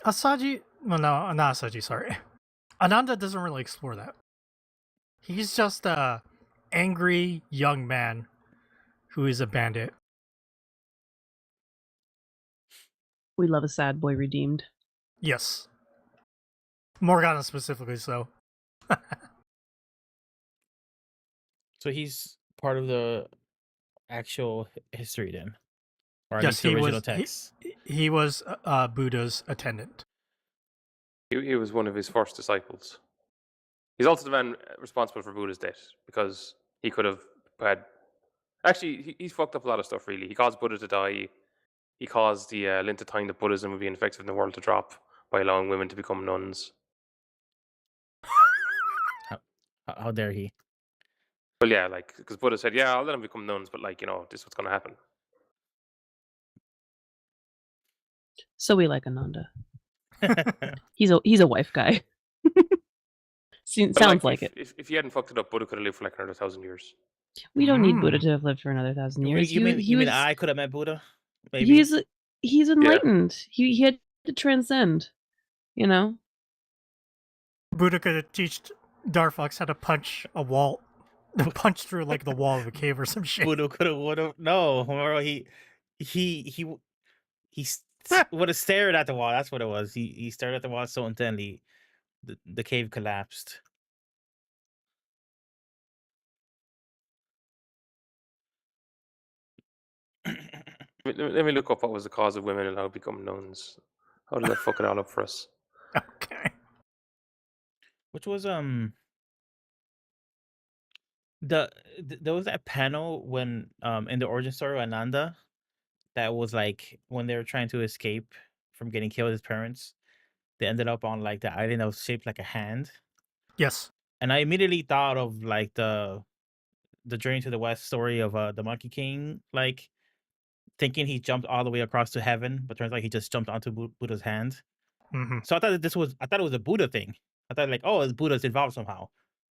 Asaji. Well, no, not Asaji. Sorry, Ananda doesn't really explore that. He's just a angry young man who is a bandit. We love a sad boy redeemed. Yes, Morgana specifically. So he's part of the actual history then, or at yes, least the original text. He was Buddha's attendant. He was one of his first disciples. He's also the man responsible for Buddha's death, because he could have had. Actually, he's fucked up a lot of stuff, really. He caused Buddha to die. He caused the length of time that Buddhism would be effective in the world to drop by allowing women to become nuns. How dare he? Well, yeah, like, because Buddha said, yeah, I'll let them become nuns, but like, this is what's going to happen. So we like Ananda. He's a wife guy. Sounds like it. If he hadn't fucked it up, Buddha could have lived for like another 1,000 years. We don't need Buddha to have lived for another 1,000 years. You mean I could have met Buddha? Maybe? He's enlightened. Yeah. He had to transcend. Buddha could have taught Darfox how to punch a wall. punch through like the wall of a cave or some shit. Buddha could have would have no. Or he would have stared at the wall. That's what it was. He stared at the wall so intently, the cave collapsed. Let me look up what was the cause of women allowed to become nuns. How did that fuck it all up for us? Okay. Which was there was that panel when in the origin story of Ananda that was like when they were trying to escape from getting killed with his parents, they ended up on like the island that was shaped like a hand. Yes. And I immediately thought of like the Journey to the West story of the Monkey King, like thinking he jumped all the way across to heaven, but turns out he just jumped onto Buddha's hand. Mm-hmm. So I thought it was a Buddha thing. I thought like, oh, it's Buddha's involved somehow,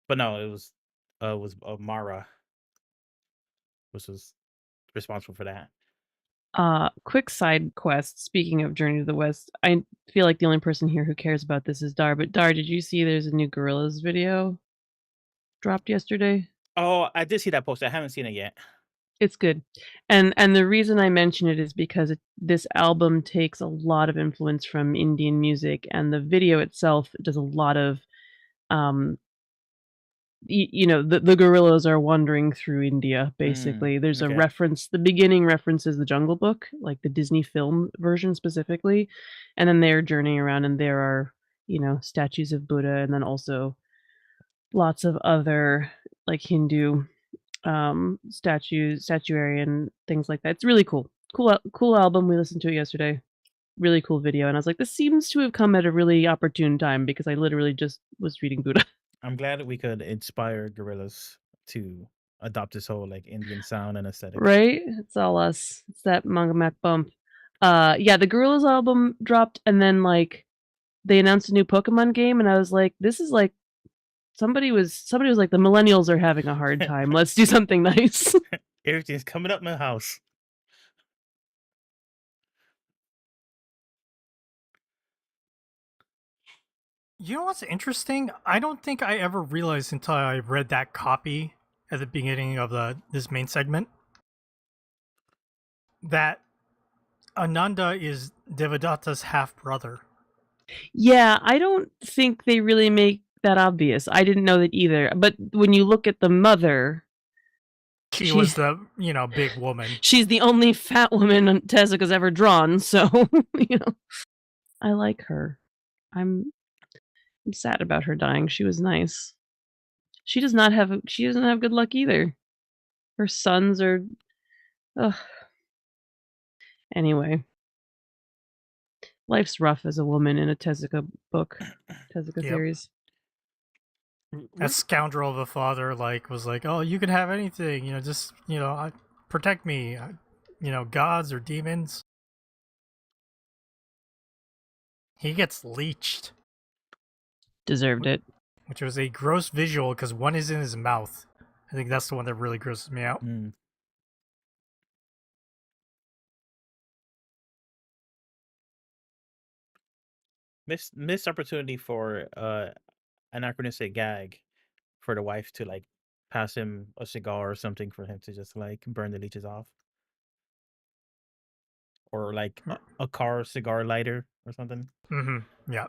but no, it was Mara, which was responsible for that. Quick side quest. Speaking of Journey to the West, I feel like the only person here who cares about this is Dar. But Dar, did you see there's a new Gorillaz video dropped yesterday? Oh, I did see that post. I haven't seen it yet. It's good, and the reason I mention it is because this album takes a lot of influence from Indian music, and the video itself does a lot of, you know, the gorillas are wandering through India. Basically, there's a okay. reference. The beginning references the Jungle Book, like the Disney film version specifically, and then they're journeying around, and there are, you know, statues of Buddha, and then also lots of other like Hindu statuary and things like that. It's really cool. Cool album. We listened to it yesterday. Really cool video. And I was like, this seems to have come at a really opportune time because I literally just was reading Buddha. I'm glad that we could inspire gorillas to adopt this whole like Indian sound and aesthetic. Right? It's all us. It's that Manga Mac bump. Yeah, the Gorillaz album dropped and then like they announced a new Pokemon game and I was like, this is like somebody was like, the millennials are having a hard time. Let's do something nice. Everything's coming up my house. You know what's interesting? I don't think I ever realized until I read that copy at the beginning of this main segment that Ananda is Devadatta's half brother. Yeah, I don't think they really make that obvious. I didn't know that either. But when you look at the mother, She was the, you know, big woman. She's the only fat woman Tezuka's ever drawn, so you know. I like her. I'm sad about her dying. She was nice. She doesn't have good luck either. Her sons are ugh. Anyway. Life's rough as a woman in a Tezuka book. Tezuka series. A scoundrel of a father was like, oh, you can have anything, you know, just, you know, protect me, you know, gods or demons. He gets leeched. Deserved it. Which was a gross visual because one is in his mouth. I think that's the one that really grosses me out. Missed opportunity for anachronistic gag for the wife to like pass him a cigar or something for him to just like burn the leeches off, or like a car cigar lighter or something. Mm-hmm. Yeah.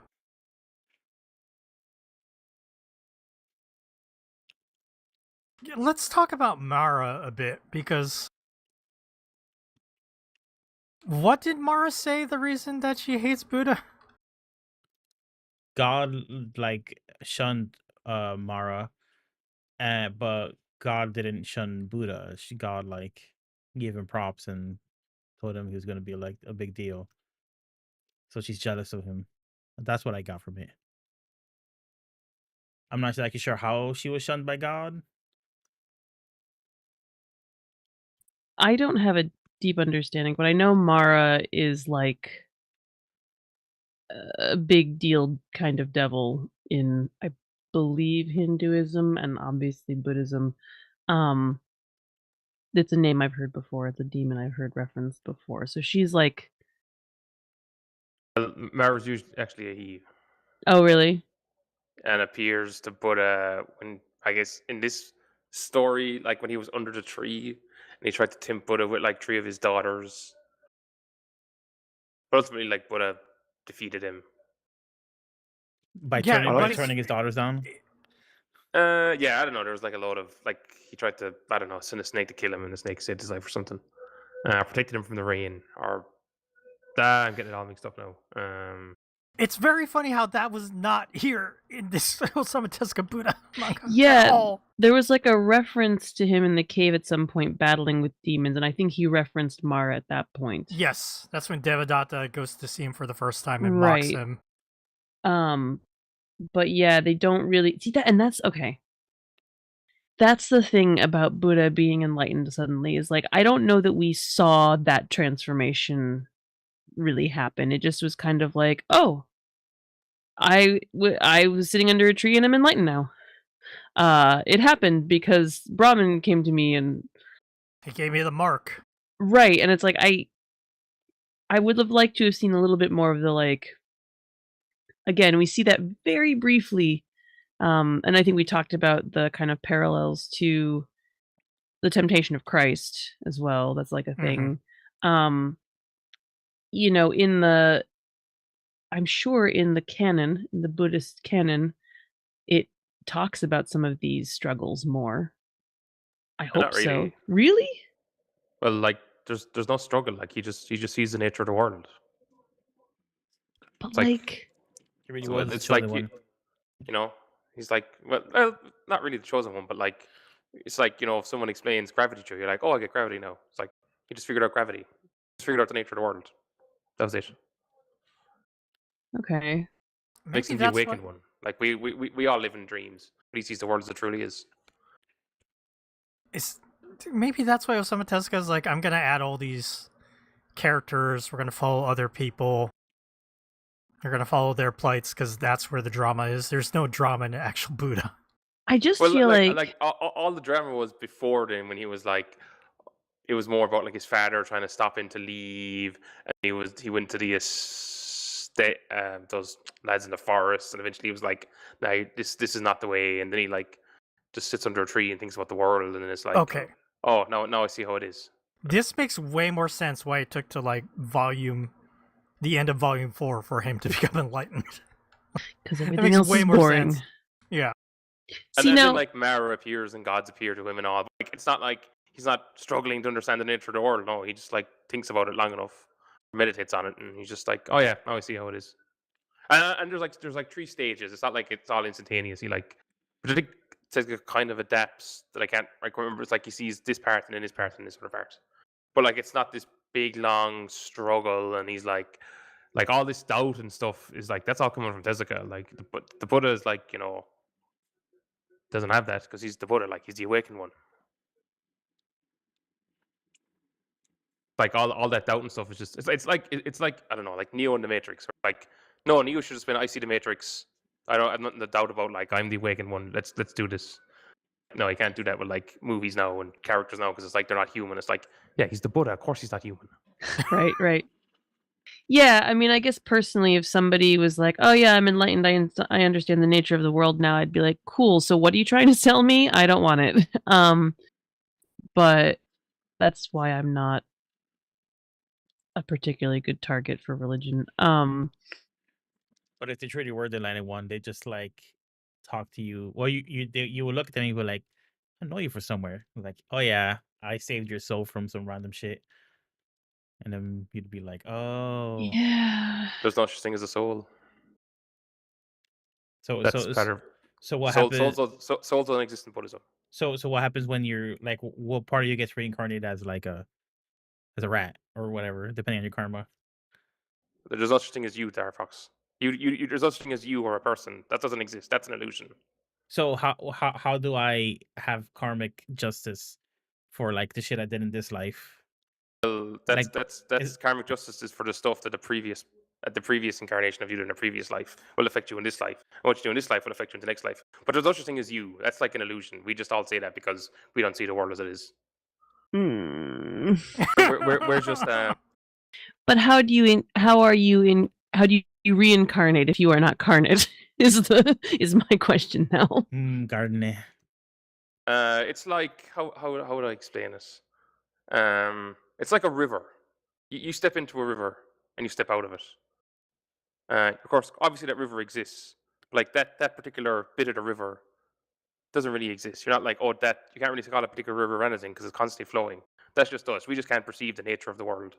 Let's talk about Mara a bit because what did Mara say the reason that she hates Buddha? God like shunned Mara, but God didn't shun Buddha. God like gave him props and told him he was gonna be like a big deal. So she's jealous of him. That's what I got from it. I'm not exactly sure how she was shunned by God. I don't have a deep understanding, but I know Mara is like a big deal kind of devil in, I believe, Hinduism and obviously Buddhism. It's a name I've heard before. It's a demon I've heard referenced before. So she's like, Mara's usually actually a he. oh really? And appears to Buddha when, I guess, in this story, like when he was under the tree and he tried to tempt Buddha with like 3 of his daughters. But ultimately, like Buddha defeated him. By Yeah, turning but by it's- turning his daughters down. Yeah, I don't know. There was like a lot of like he tried to, I don't know, send a snake to kill him, and the snake saved his life or something. Protected him from the rain, or I'm getting it all mixed up now. It's very funny how that was not here in this Osamu Tezuka Buddha manga. at Yeah, all. there was like a reference to him in the cave at some point battling with demons, and I think he referenced Mara at that point. Yes, that's when Devadatta goes to see him for the first time and mocks Right. him. But yeah, they don't really see that, and that's okay. That's the thing about Buddha being enlightened suddenly, is like I don't know that we saw that transformation really happen. It just was kind of like, oh, I was sitting under a tree and I'm enlightened now. It happened because Brahman came to me and He gave me the mark. right, and it's like I would have liked to have seen a little bit more of the like. Again, we see that very briefly, and I think we talked about the kind of parallels to the temptation of Christ as well. That's like a thing. You know, I'm sure in the canon, in the Buddhist canon, it talks about some of these struggles more. I hope Not so. really. Really? Well, like there's no struggle. Like he just sees the nature of the world. But It's like- like, He really So was the it's chosen like one. you know, he's like, well, not really the chosen one, but like it's like, you know, if someone explains gravity to you, you're like, oh, I get gravity now. It's like he just figured out gravity. Just figured out the nature of the world. That was it. okay. Makes Maybe him the that's awakened what, one. Like we all live in dreams, but he sees the world as it truly is. maybe that's why Osamu Tezuka is like, I'm gonna add all these characters. We're gonna follow other people. You're gonna follow their plights because that's where the drama is. There's no drama in actual Buddha. I just Well, feel like all the drama was before then, when he was like, it was more about like his father trying to stop him to leave, and he went to the estate, those lads in the forest, and eventually he was like, no, this is not the way, and then he like just sits under a tree and thinks about the world, and then it's like, Okay, oh, now I see how it is. this makes way more sense why it took to like the end of volume 4 for him to become enlightened. because It everything makes else way is more boring. sense. Yeah. And See then now, like Mara appears and gods appear to him and all. But, like it's not like he's not struggling to understand the nature of the world. No, he just like thinks about it long enough, meditates on it, and he's just like, oh yeah, now I see how it is. And there's like 3 stages. It's not like it's all instantaneous. He like, but I think Tezuka kind of adapts that I can't like remember. It's like he sees this part and then this part and this other part. But like it's not this big long struggle, and he's like all this doubt and stuff is like that's all coming from Tezuka. Like the Buddha is like, you know, doesn't have that because he's the Buddha, like he's the awakened one. Like all that doubt and stuff is just it's like I don't know, like Neo in the Matrix. Like no, Neo should have been I see the Matrix. I've nothing to doubt about. Like I'm the awakened one. Let's do this. No, you can't do that with like movies now and characters now because it's like they're not human. It's like, yeah, he's the Buddha. Of course he's not human. right. Yeah, I mean, I guess personally, if somebody was like, "Oh yeah, I'm enlightened. I understand the nature of the world now," I'd be like, "Cool. So what are you trying to tell me? I don't want it." But that's why I'm not a particularly good target for religion. But if they truly were the enlightened one, they just like talk to you. Well, you will look at them and you go like, I know you from somewhere. Like, oh yeah, I saved your soul from some random shit. And then you'd be like, oh, Yeah. There's no such thing as a soul. so That's so better. so what Souls happens? don't exist in Buddhism. So what happens when you're like, what part of you gets reincarnated as like as a rat or whatever, depending on your karma? There's no such thing as you, Darfox. There's no such thing as you or a person. That doesn't exist. That's an illusion. So how do I have karmic justice for like the shit I did in this life? Well, Like, that's karmic justice is for the stuff that the previous incarnation of you in a previous life will affect you in this life. And what you do in this life will affect you in the next life. But there's no such thing as you. That's like an illusion. We just all say that because we don't see the world as it is. Hmm. We're just But how do you reincarnate if you are not carnate? Is my question now. gardening. It's like how would I explain it? It's like a river. You step into a river and you step out of it. Of course, obviously that river exists. Like that particular bit of the river doesn't really exist. You're not like, oh, that you can't really call a particular river or anything because it's constantly flowing. That's just us. We just can't perceive the nature of the world.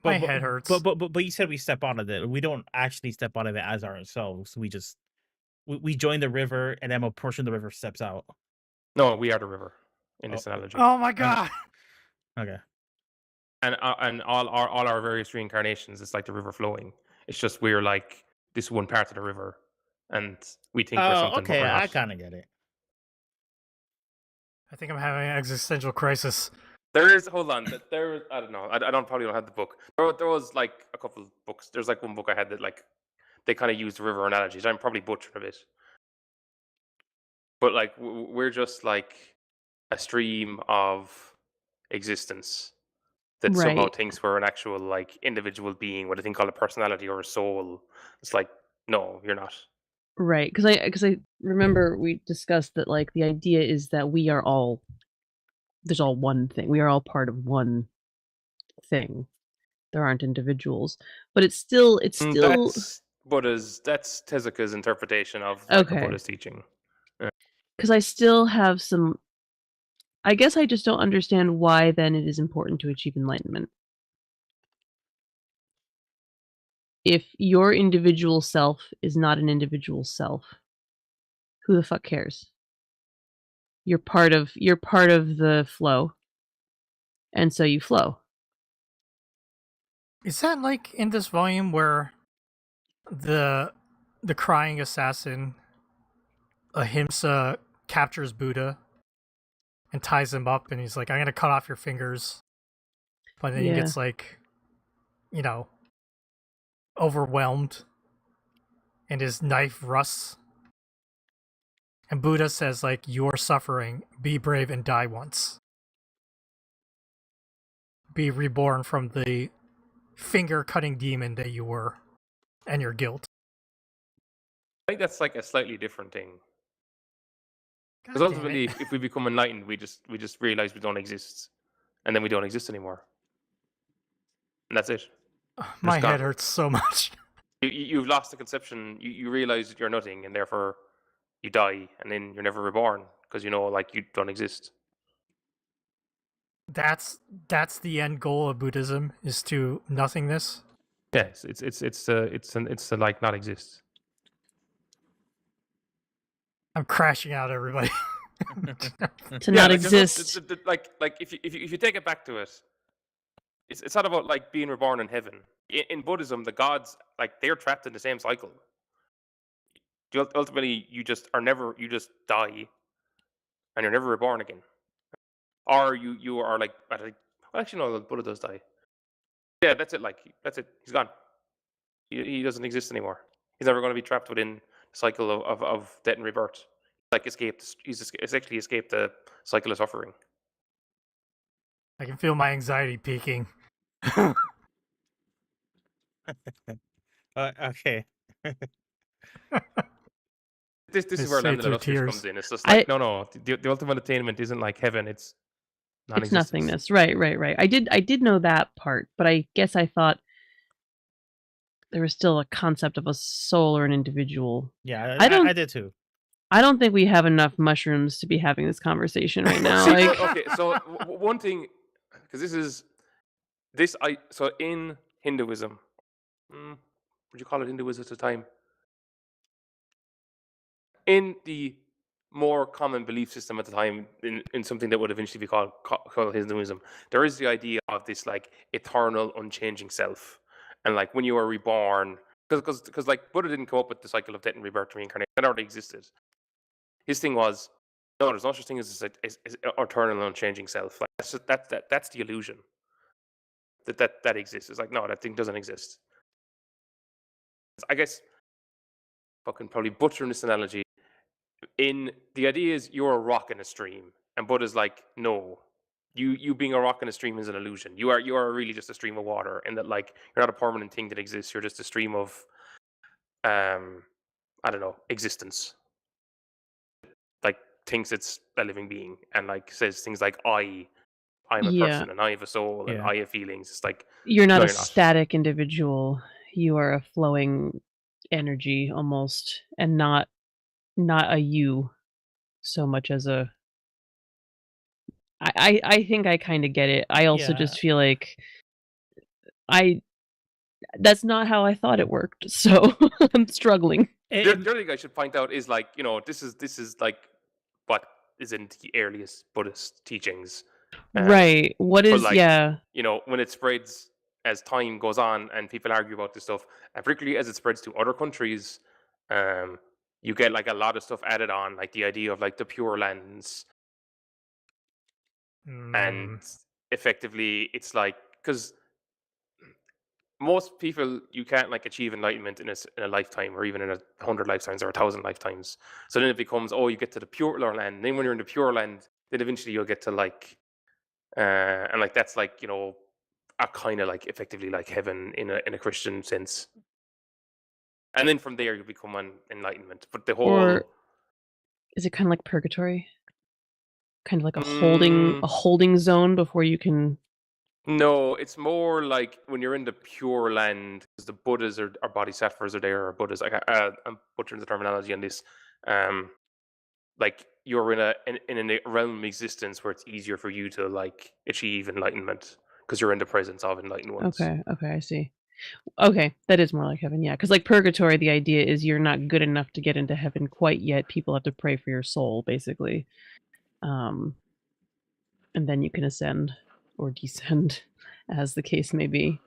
My head hurts. But you said we step out of it. We don't actually step out of it as ourselves. We join the river, and then a portion of the river steps out. No, we are the river in this analogy. Oh my god! Okay. And all our various reincarnations, it's like the river flowing. It's just we're like this one part of the river, and we think we're something. Okay, but we're not. I kind of get it. I think I'm having an existential crisis. There is hold on. There I don't know. I probably don't have the book. There was like a couple of books. There's like one book I had that like they kind of used river analogies. I'm probably butchering a bit, but like we're just like a stream of existence that somehow Right. thinks we're an actual like individual being with a thing called a personality or a soul. It's like no, you're not. Right, because I remember we discussed that, like, the idea is that we are all there's all one thing. We are all part of one thing. There aren't individuals, but it's still That's that's Tezuka's interpretation of like a Okay. Buddhist teaching. because I still have some I guess I just don't understand why then it is important to achieve enlightenment. If your individual self is not an individual self, who the fuck cares? You're part of the flow, and so you flow. Is that like in this volume where the crying assassin Ahimsa captures Buddha and ties him up, and he's like, "I'm gonna cut off your fingers," but then he Yeah. gets like, you know, overwhelmed, and his knife rusts. And Buddha says, like, "You're suffering. Be brave and die once. Be reborn from the finger-cutting demon that you were, and your guilt." I think that's like a slightly different thing. God Because damn ultimately, it. if we become enlightened, we just realize we don't exist, and then we don't exist anymore, and that's it. My gone. head hurts so much. You've lost the conception. You realize that you're nothing, and therefore you die, and then you're never reborn because you know, like you don't exist. That's the end goal of Buddhism, is to nothingness. Yes, it's to like not exist. I'm crashing out, everybody. To not like, there's exist. like if you take it back to it, it's not about like being reborn in heaven. In Buddhism, the gods like they're trapped in the same cycle. Ultimately, you just die, and you're never reborn again. Or you are like, well, actually no, Buddha does die. Yeah, that's it. Like that's it. He's gone. He doesn't exist anymore. He's never going to be trapped within the cycle of death and rebirth. Like escaped. He's essentially escaped the cycle of suffering. I can feel my anxiety peaking. Okay. This Just is where say it Lambda through Illustrious tears. comes in. It's just like no. The ultimate attainment isn't like heaven. It's It's non-existence. nothingness. Right. I did know that part, but I guess I thought there was still a concept of a soul or an individual. Yeah, I I did too. I don't think we have enough mushrooms to be having this conversation right now. See, Like, okay, so one thing, because so in Hinduism, would you call it Hinduism at the time? In the more common belief system at the time, in something that would eventually be called Hinduism, there is the idea of this like eternal, unchanging self, and like when you are reborn, because like Buddha didn't come up with the cycle of death and rebirth, reincarnation, that already existed. His thing was, no, there's no such thing as eternal and unchanging self. Like that's the illusion that exists. It's like no, that thing doesn't exist. I guess fucking probably butchering this analogy. In the idea is you're a rock in a stream, and Buddha's like, no, you being a rock in a stream is an illusion. You are really just a stream of water, and that like you're not a permanent thing that exists. You're just a stream of I don't know, existence. Like thinks it's a living being and like says things like I'm a Yeah. person and I have a soul and Yeah. I have feelings. It's like You're not No, a you're not. static individual. You are a flowing energy almost, and not a you so much as a. I think I kind of get it. I also Yeah. just feel like that's not how I thought it worked. So I'm struggling. The other thing I should point out is like, you know, this is like what is in the earliest Buddhist teachings. Right. What But is like, yeah. you know, when it spreads as time goes on and people argue about this stuff, and particularly as it spreads to other countries, you get like a lot of stuff added on, like the idea of like the Pure Lands, and effectively it's like, because most people, you can't like achieve enlightenment in a lifetime, or even in 100 lifetimes or 1,000 lifetimes. So then it becomes, oh, you get to the Pure Land, and then when you're in the Pure Land, then eventually you'll get to like and like that's like, you know, a kind of like effectively like heaven in a Christian sense, and then from there you become an enlightenment. But the whole Or is it kind of like purgatory? Kind of like a Mm. holding zone before you can. No, it's more like when you're in the Pure Land, because the Buddhas or Bodhisattvas are there, or Buddhas. I'm butchering the terminology on this. Like you're in a realm of existence where it's easier for you to like achieve enlightenment because you're in the presence of enlightened ones. Okay, I see. Okay, that is more like heaven, yeah. Because like purgatory, the idea is you're not good enough to get into heaven quite yet. People have to pray for your soul, basically, and then you can ascend or descend, as the case may be.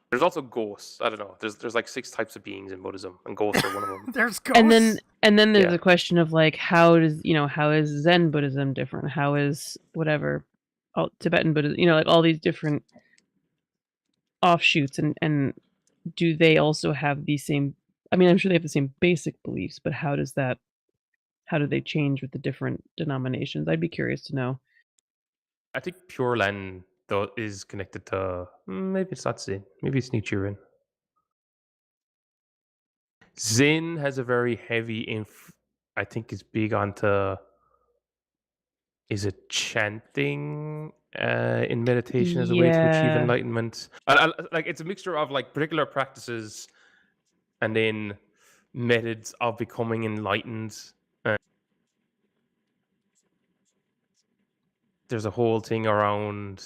There's also ghosts. I don't know. There's like 6 types of beings in Buddhism, and ghosts are one of them. There's ghosts. And then there's Yeah. the question of like how is Zen Buddhism different? How is whatever Tibetan Buddhism? You know, like all these different offshoots, and do they also have the same? I mean, I'm sure they have the same basic beliefs, but how do they change with the different denominations? I'd be curious to know. I think Pure Land though is connected to maybe it's not Zen. Maybe it's Nichiren. Zen has a very heavy I think is big onto, is it chanting in meditation as a way to achieve Yeah. enlightenment? Like it's a mixture of like particular practices and then methods of becoming enlightened. There's a whole thing around,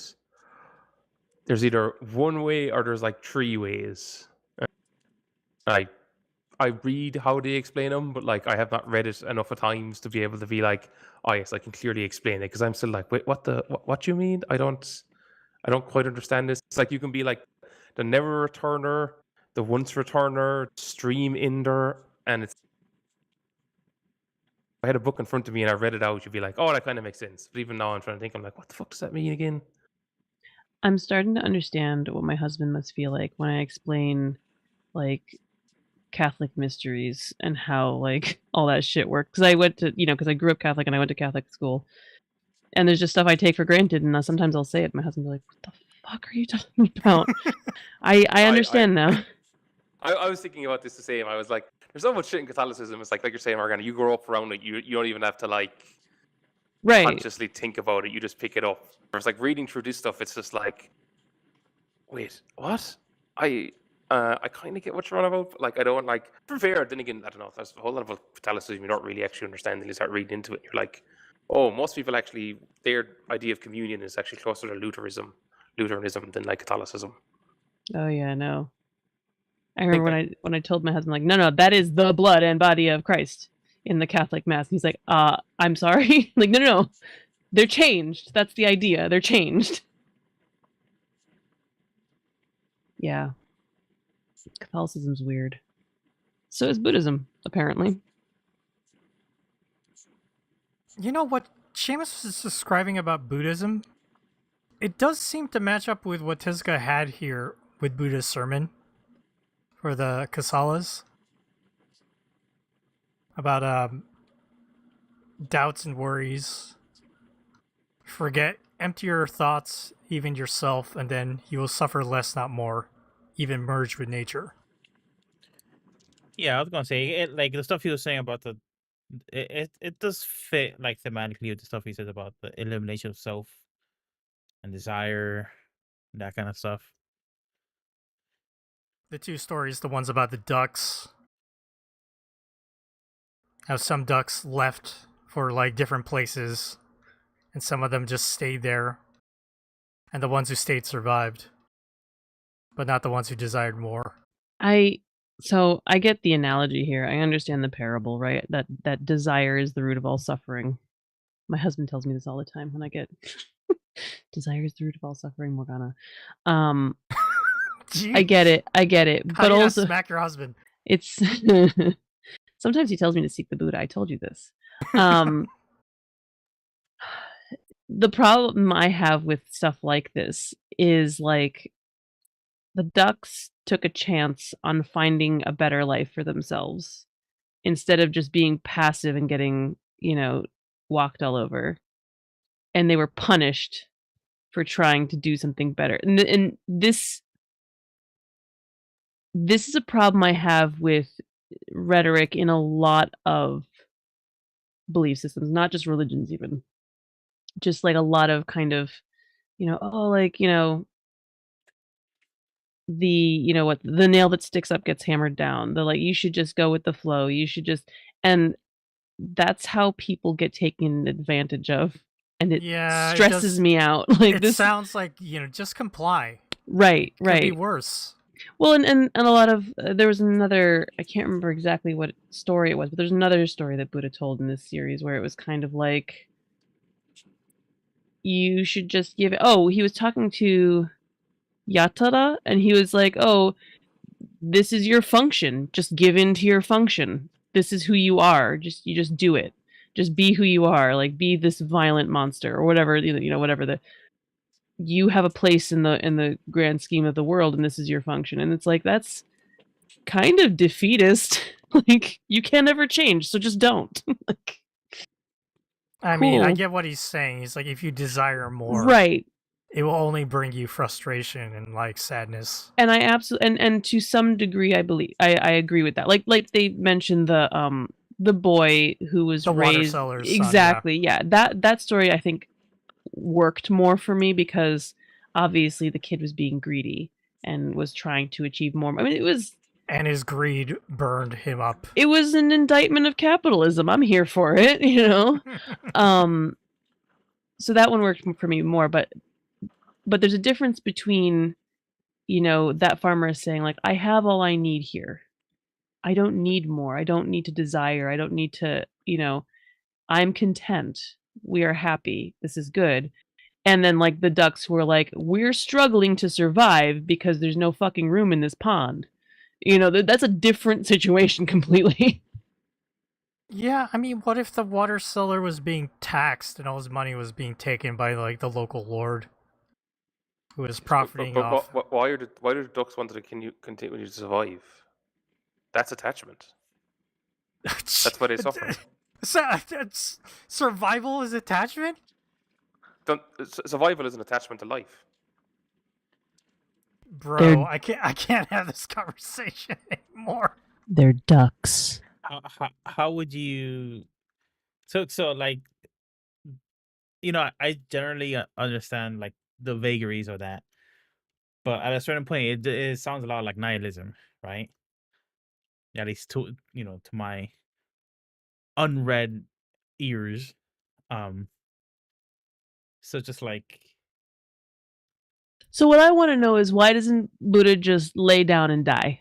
there's either one way or there's like 3 ways. I read how they explain them, but like I have not read it enough of times to be able to be like, oh yes, I can clearly explain it, because I'm still like, wait, what do you mean? I don't quite understand this. It's like you can be like the never returner, the once returner, stream ender, and it's, if I had a book in front of me and I read it out, you'd be like, oh, that kind of makes sense. But even now I'm trying to think, I'm like, what the fuck does that mean again? I'm starting to understand what my husband must feel like when I explain like Catholic mysteries and how like all that shit worked. Because I went to, because I grew up Catholic and I went to Catholic school, and there's just stuff I take for granted, and sometimes I'll say it. My husband's like, "What the fuck are you talking about?" I understand now. I was thinking about this the same. I was like, there's so much shit in Catholicism. It's like you're saying, Morgana, you grow up around it. You don't even have to like Right. consciously think about it. You just pick it up. Whereas like reading through this stuff, it's just like, wait, what? I kind of get what you're on about, but like I don't like. For fair, then again, I don't know. There's a whole lot of Catholicism you don't really actually understand until you start reading into it. You're like, oh, most people actually, their idea of communion is actually closer to Lutheranism than like Catholicism. Oh yeah, no. I remember when I told my husband, like, no, that is the blood and body of Christ in the Catholic Mass. And he's like, I'm sorry. Like, no. They're changed. That's the idea. They're changed. Yeah. Catholicism's weird. So is Buddhism, apparently. You know what Seamus was describing about Buddhism? It does seem to match up with what Tezuka had here with Buddha's sermon for the Kasalas about doubts and worries. Empty your thoughts, even yourself, and then you will suffer less, not more. Even merge with nature. Yeah, I was gonna say like the stuff he was saying about the it does fit like thematically with the stuff he says about the elimination of self and desire, that kind of stuff. The two stories, the ones about the ducks, how some ducks left for like different places, and some of them just stayed there, and the ones who stayed survived, but not the ones who desired more. So I get the analogy here. I understand the parable, right? That desire is the root of all suffering. My husband tells me this all the time when I get desire is the root of all suffering, Morgana. I get it. I get it. How But do you not also smack your husband? it's sometimes he tells me to seek the Buddha. I told you this. The problem I have with stuff like this is like the ducks took a chance on finding a better life for themselves instead of just being passive and getting, walked all over. And they were punished for trying to do something better. And this is a problem I have with rhetoric in a lot of belief systems, not just religions even. Just like a lot of kind of, oh, like, the nail that sticks up gets hammered down. The like, you should just go with the flow. You should just, and that's how people get taken advantage of. And it stresses me out. Like it sounds like, just comply. Right, Could right. be worse. Well, and a lot of there was another, I can't remember exactly what story it was, but there's another story that Buddha told in this series where it was kind of like you should just give it. Oh, he was talking to Yatara, and he was like, "Oh, this is your function. Just give in to your function. This is who you are. You just do it. Just be who you are. Like be this violent monster or whatever. Whatever you have a place in the grand scheme of the world, and this is your function." And it's like that's kind of defeatist. Like you can't ever change, so just don't. Like, I mean, I get what he's saying. He's like, if you desire more, right, it will only bring you frustration and like sadness. And I absolutely and to some degree, I believe I agree with that. Like they mentioned the boy who was the water raised seller's exactly. son, yeah. That story I think worked more for me because obviously the kid was being greedy and was trying to achieve more. I mean, it was. And his greed burned him up. It was an indictment of capitalism. I'm here for it, So that one worked for me more, but there's a difference between, that farmer is saying like, I have all I need here. I don't need more. I don't need to desire. I don't need to, I'm content. We are happy. This is good. And then like the ducks were like, we're struggling to survive because there's no fucking room in this pond. That's a different situation completely. Yeah, I mean, what if the water seller was being taxed and all his money was being taken by like the local lord who was profiting off? Why do the ducks want to continue to survive? That's attachment. That's why they suffer. Survival is attachment? Survival is an attachment to life. Bro, I can't have this conversation anymore. They're ducks. How would you? So like, I generally understand like the vagaries of that, but at a certain point, it sounds a lot like nihilism, right? At least to my unread ears. So just like. So what I want to know is why doesn't Buddha just lay down and die?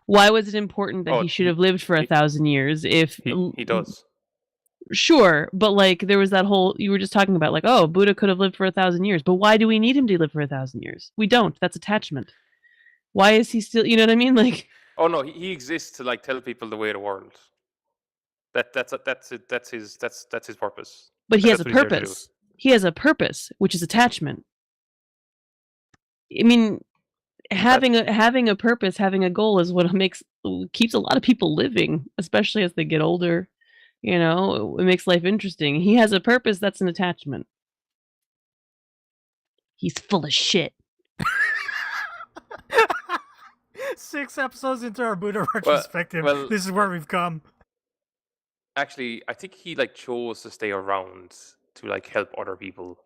Why was it important that he should have lived for 1,000 years? If he does, sure, but like there was that whole you were just talking about, like, oh, Buddha could have lived for 1,000 years, but why do we need him to live for 1,000 years? We don't. That's attachment. Why is he still? You know what I mean? Like, oh no, he exists to like tell people the way of the world. That's his purpose. But he has a purpose. He has a purpose, which is attachment. I mean, having a purpose, having a goal is what keeps a lot of people living, especially as they get older. It makes life interesting. He has a purpose. That's an attachment. He's full of shit. 6 episodes into our Buddha retrospective, this is where we've come. Actually, I think he like chose to stay around to like help other people.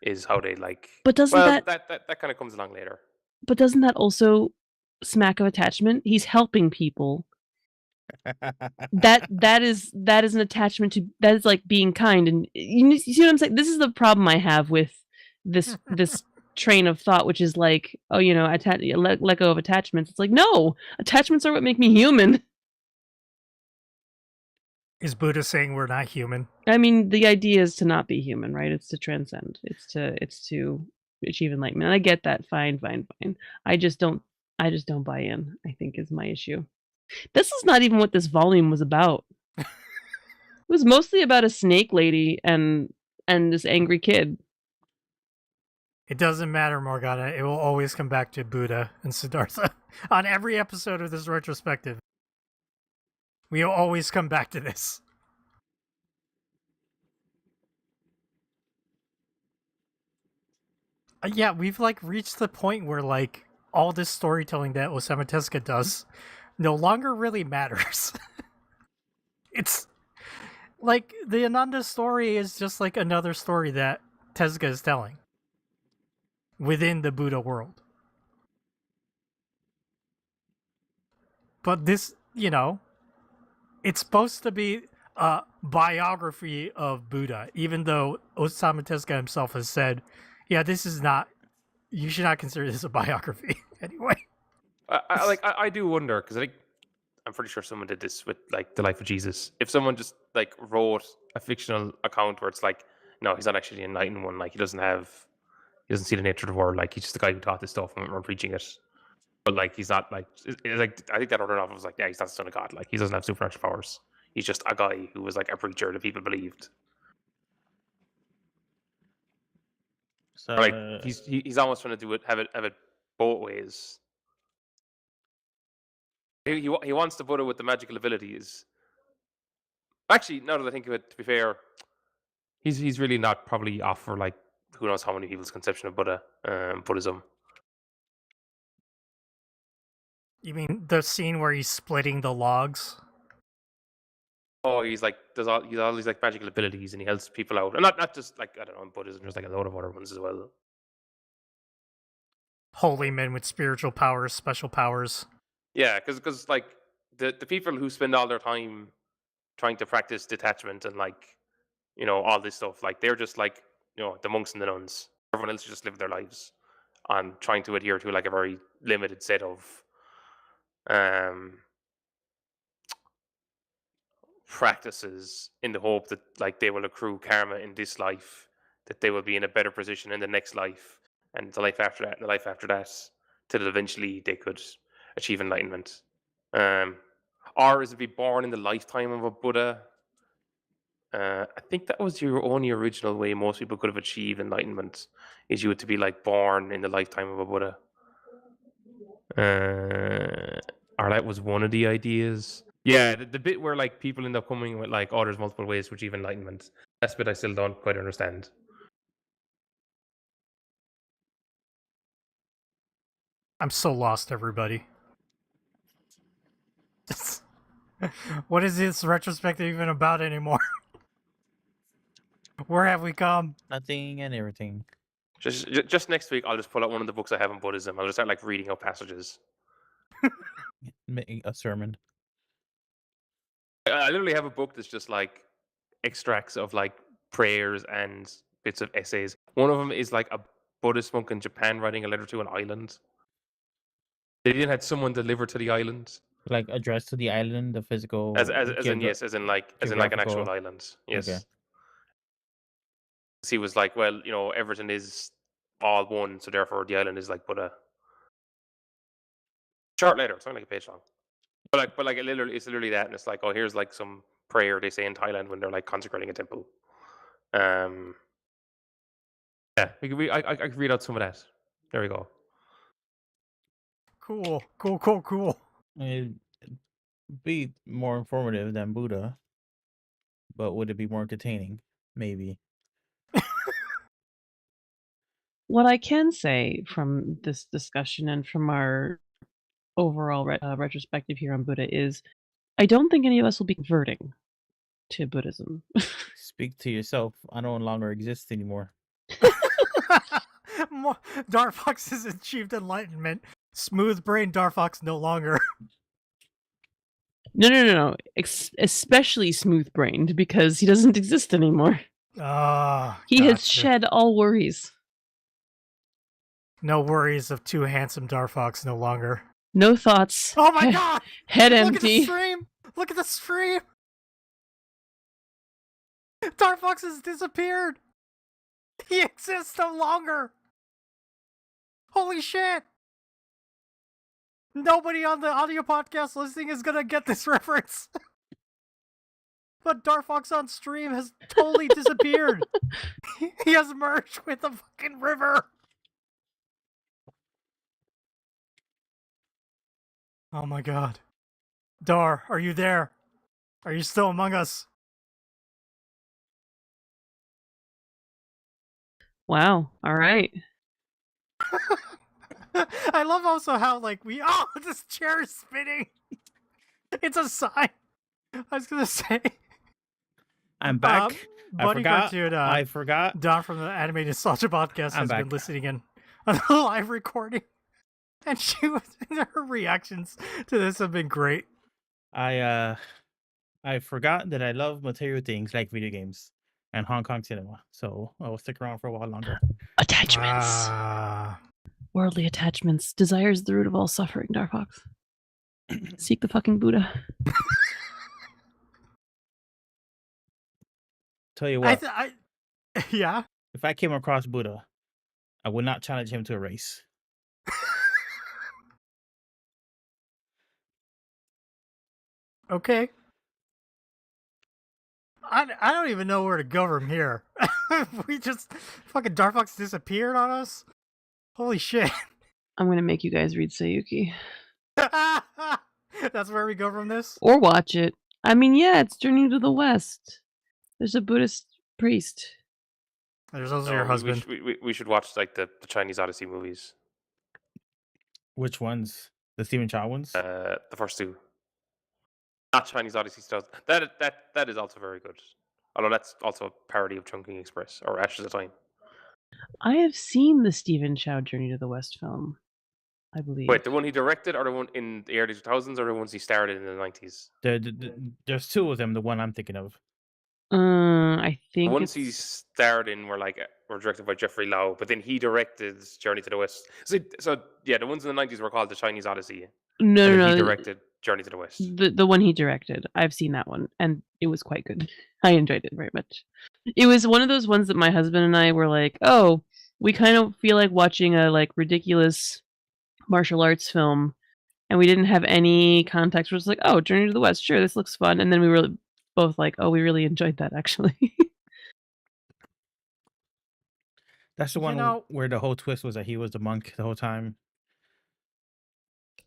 Is how they like. But doesn't Well, that that kind of comes along later. but doesn't that also smack of attachment? He's helping people. That is an attachment to that is like being kind, and you see what I'm saying? This is the problem I have with this train of thought, which is like, oh, let go of attachments. It's like, no, attachments are what make me human. Is Buddha saying we're not human? I mean, the idea is to not be human, right? It's to transcend. It's to achieve enlightenment. And I get that. Fine. I just don't buy in, I think is my issue. This is not even what this volume was about. It was mostly about a snake lady and this angry kid. It doesn't matter, Morgana. It will always come back to Buddha and Siddhartha. On every episode of this retrospective, we'll always come back to this. Yeah, we've like reached the point where like all this storytelling that Osamu Tezuka does no longer really matters. It's like the Ananda story is just like another story that Tezuka is telling within the Buddha world. But this, it's supposed to be a biography of Buddha, even though Osamu Tezuka himself has said, yeah, this is not, you should not consider this a biography anyway. I do wonder, because I'm pretty sure someone did this with like the life of Jesus. If someone just like wrote a fictional account where it's like, no, he's not actually an enlightened one. Like he doesn't see the nature of the world. Like he's just the guy who taught this stuff and we're preaching it. But like he's not like, like I think that other novel was like, yeah, he's not the son of God. Like he doesn't have supernatural powers. He's just a guy who was like a preacher that people believed. So Like he's almost trying to have it both ways. He wants the Buddha with the magical abilities. Actually, now that I think of it, to be fair, he's really not probably off for like who knows how many people's conception of Buddhism. You mean the scene where he's splitting the logs? Oh, he's like he's all these like magical abilities, and he helps people out, and not just like I don't know in Buddhism. There's like a load of other ones as well. Holy men with spiritual powers, special powers. Yeah, because like the people who spend all their time trying to practice detachment and like all this stuff, like they're just like the monks and the nuns. Everyone else just live their lives on trying to adhere to like a very limited set of practices in the hope that like they will accrue karma in this life, that they will be in a better position in the next life and the life after that and the life after that, till eventually they could achieve enlightenment. Or is it be born in the lifetime of a Buddha? I think that was your only original way most people could have achieved enlightenment, is you had to be like born in the lifetime of a Buddha. Or that was one of the ideas. Yeah, the bit where like people end up coming with like, oh, there's multiple ways to achieve enlightenment. That's the bit I still don't quite understand. I'm so lost, everybody. What is this retrospective even about anymore? Where have we come? nothing and everything. Just next week, I'll just pull out one of the books I have on Buddhism. I'll just start like reading out passages. A sermon. I literally have a book that's just like extracts of like prayers and bits of essays. One of them is like a Buddhist monk in Japan writing a letter to an island. They even had someone deliver to the island. Like addressed to the island, the physical. As in like an actual geographical- island. Yes. Okay. He was like, well, everything is all one, so therefore the island is like Buddha. Short letter, it's only like a page long. But like it's literally that, and it's like, oh, here's like some prayer they say in Thailand when they're like consecrating a temple. Yeah, I could read out some of that. There we go. Cool. It'd be more informative than Buddha, but would it be more entertaining? Maybe. What I can say from this discussion and from our overall retrospective here on Buddha is I don't think any of us will be converting. to Buddhism. Speak to yourself. I no longer exist anymore. Darfox has achieved enlightenment. Smooth brain Darfox no longer. No. Especially smooth-brained because he doesn't exist anymore. Ah, He has gotcha. shed all worries. No worries of two handsome Darfox no longer. No thoughts. Oh my god! Head Look at the empty. stream! Look at the stream! Darfox has disappeared! He exists no longer! Holy shit! Nobody on the audio podcast listening is gonna get this reference. But Darfox on stream has totally disappeared. He has merged with the fucking river. Oh my god. Dar, are you there? Are you still among us? Wow. All right. I love also how, like, oh, this chair is spinning. It's a sign. I was gonna say. I'm back. Buddy Cartoon, I forgot. Don from the Animated Nostalgia Podcast has been back. listening in on the live recording. And her reactions to this have been great. I forgot that I love material things like video games and Hong Kong cinema. So I will stick around for a while longer. Attachments. Worldly attachments. Desire is the root of all suffering, Darfox. Seek the fucking Buddha. Tell you what, yeah. if I came across Buddha, I would not challenge him to a race. Okay. I don't even know where to go from here. We just fucking Darfox disappeared on us. Holy shit. I'm gonna make you guys read Sayuki. That's where we go from this? Or watch it. I mean, yeah, it's Journey to the West. There's a Buddhist priest. There's also your husband. We should watch like the Chinese Odyssey movies. Which ones? The Stephen Chow ones? The first two. Not Chinese Odyssey stuff. That is also very good. Although that's also a parody of Chungking Express or Ashes of Time. I have seen the Stephen Chow Journey to the West film, I believe. Wait, the one he directed, or the one in the early 2000s, or the ones he started in the 90s? There's two of them. The one I'm thinking of. I think the ones he starred in were directed by Jeffrey Lau, but then he directed Journey to the West. So yeah, the ones in the 90s were called the Chinese Odyssey. No. He directed Journey to the West. The one he directed. I've seen that one, and it was quite good. I enjoyed it very much. It was one of those ones that my husband and I were like, oh, we kind of feel like watching a like ridiculous martial arts film, and we didn't have any context. We're just like, oh, Journey to the West, sure, this looks fun. And then we were both like, oh, we really enjoyed that actually. That's the one where the whole twist was that he was the monk the whole time.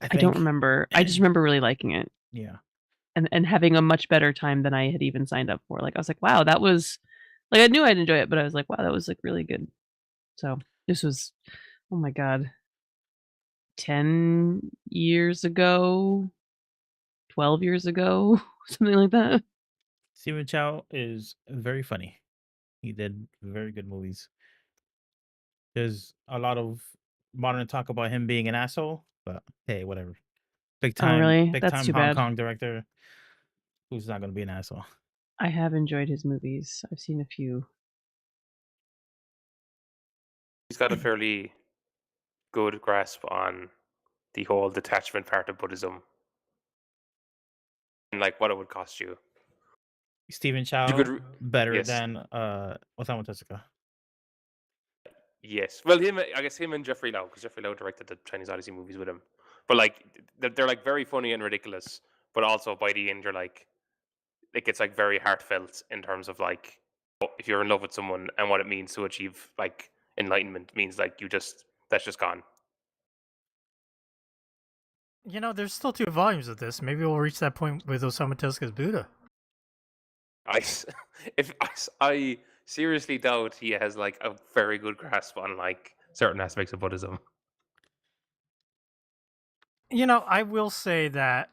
I don't remember. I just remember really liking it. Yeah. And having a much better time than I had even signed up for. Like I was like, wow, that was like I knew I'd enjoy it, but I was like, wow, that was like really good. So this was, oh my god, 10 years ago, 12 years ago, something like that. Stephen Chow is very funny. He did very good movies. There's a lot of modern talk about him being an asshole, but hey, whatever. Big time, really? big That's time too Hong bad. Kong director who's not going to be an asshole. I have enjoyed his movies. I've seen a few. He's got a fairly good grasp on the whole detachment part of Buddhism and like what it would cost you. Stephen Chow better than Osamu Tezuka. Yes, well, I guess him and Jeffrey Lau, because Jeffrey Lau directed the Chinese Odyssey movies with him. But like, they're like very funny and ridiculous, but also by the end, you're like, it gets like very heartfelt in terms of like, if you're in love with someone and what it means to achieve like enlightenment means like that's just gone. You know, there's still 2 volumes of this. Maybe we'll reach that point with Osamu Tezuka's Buddha. I seriously doubt he has like a very good grasp on like certain aspects of Buddhism. You know, I will say that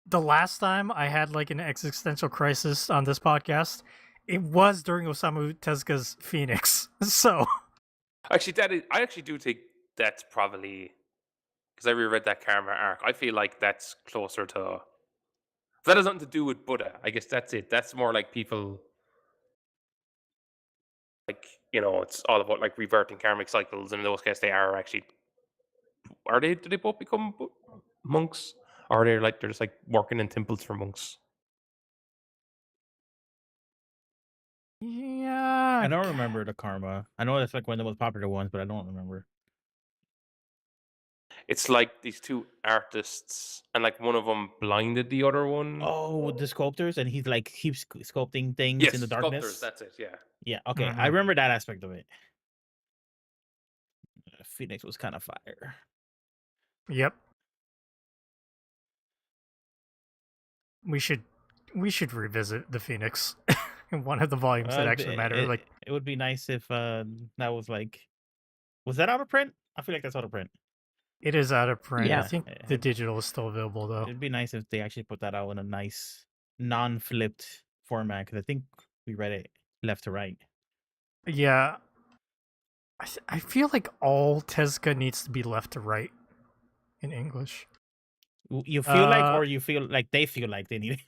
the last time I had like an existential crisis on this podcast, it was during Osamu Tezuka's Phoenix. So Actually, I actually do think that's probably because I reread that Karma arc. I feel like that's closer to. That has nothing to do with Buddha. I guess that's it. That's more like people, like, it's all about like reverting karmic cycles, and in those cases, they are actually. Are they? Do they both become monks, or are they're just like working in temples for monks? yeah, I don't remember the karma. I know that's like one of the most popular ones, but I don't remember. It's like these two artists, and like one of them blinded the other one. Oh, the sculptors, and he's like keeps sculpting things Yes, in the sculptors. darkness. That's it. Yeah. Yeah, okay, I Mhm. remember that aspect of it. Phoenix was kind of fire. Yep. We should revisit the Phoenix in one of the volumes that actually matter. Like it would be nice if that was like, was that out of print? I feel like that's out of print. it is out of print. I Yeah. think the digital is still available though. It'd be nice if they actually put that out in a nice non-flipped format, because I think we read it left to right. Yeah. I feel like all Tezuka needs to be left to right in English. You feel like, or you feel like they feel like they need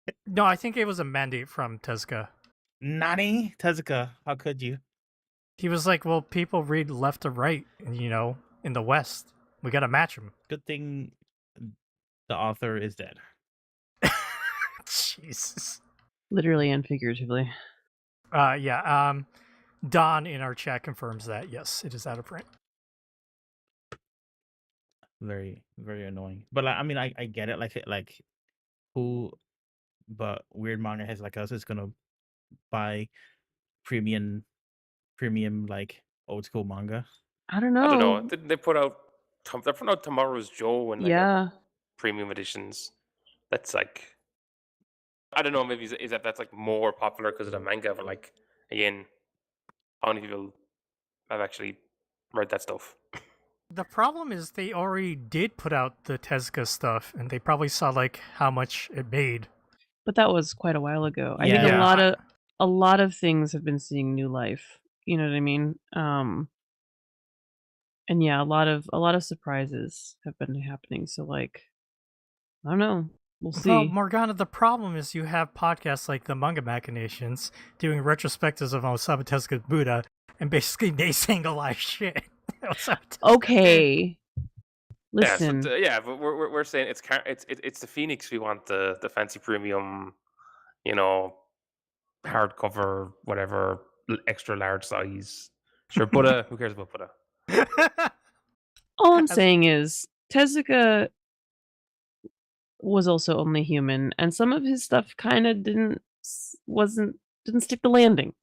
it? No, I think it was a mandate from Tezuka. Nani? Tezuka, how could you? He was like, well, people read left to right, in the West. We got to match them. Good thing the author is dead. Jesus. Literally and figuratively. Yeah. Don in our chat confirms that. Yes, it is out of print. Very, very annoying. But I mean, I get it. Like who, but weird manga heads like us is gonna buy premium like old school manga. I don't know. I don't know. Didn't they put out? They're putting out Tomorrow's Joe and like Yeah. premium editions. That's like, I don't know. Maybe is that's like more popular because of the manga, but like again, how many people have actually read that stuff? The problem is they already did put out the Tezuka stuff, and they probably saw like how much it made. But that was quite a while ago. I think Yeah. a lot of things have been seeing new life. You know what I mean? And yeah, a lot of surprises have been happening. So like, I don't know. We'll see. Well, Morgana, the problem is you have podcasts like the Manga Machinations doing retrospectives of Osamu Tezuka's Buddha and basically naysaying a lot of shit. Osamu Tezuka Okay. Listen. Yeah, but we're saying it's the Phoenix. We want the fancy premium, hardcover, whatever, extra large size. Sure, Buddha. Who cares about Buddha? All I'm saying is Tezuka was also only human, and some of his stuff kind of didn't stick the landing.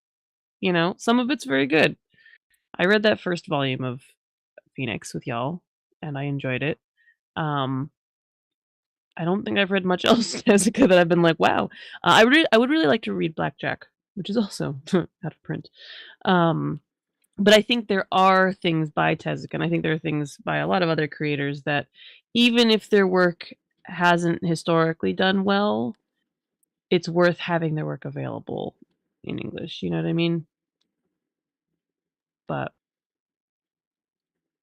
Some of it's very good. I read that first volume of Phoenix with y'all, and I enjoyed it. I don't think I've read much else Tezuka that I've been like, wow. I would really like to read Blackjack, which is also out of print. But I think there are things by Tezuka, and I think there are things by a lot of other creators that, even if their work hasn't historically done well, it's worth having their work available in English. You know what I mean? But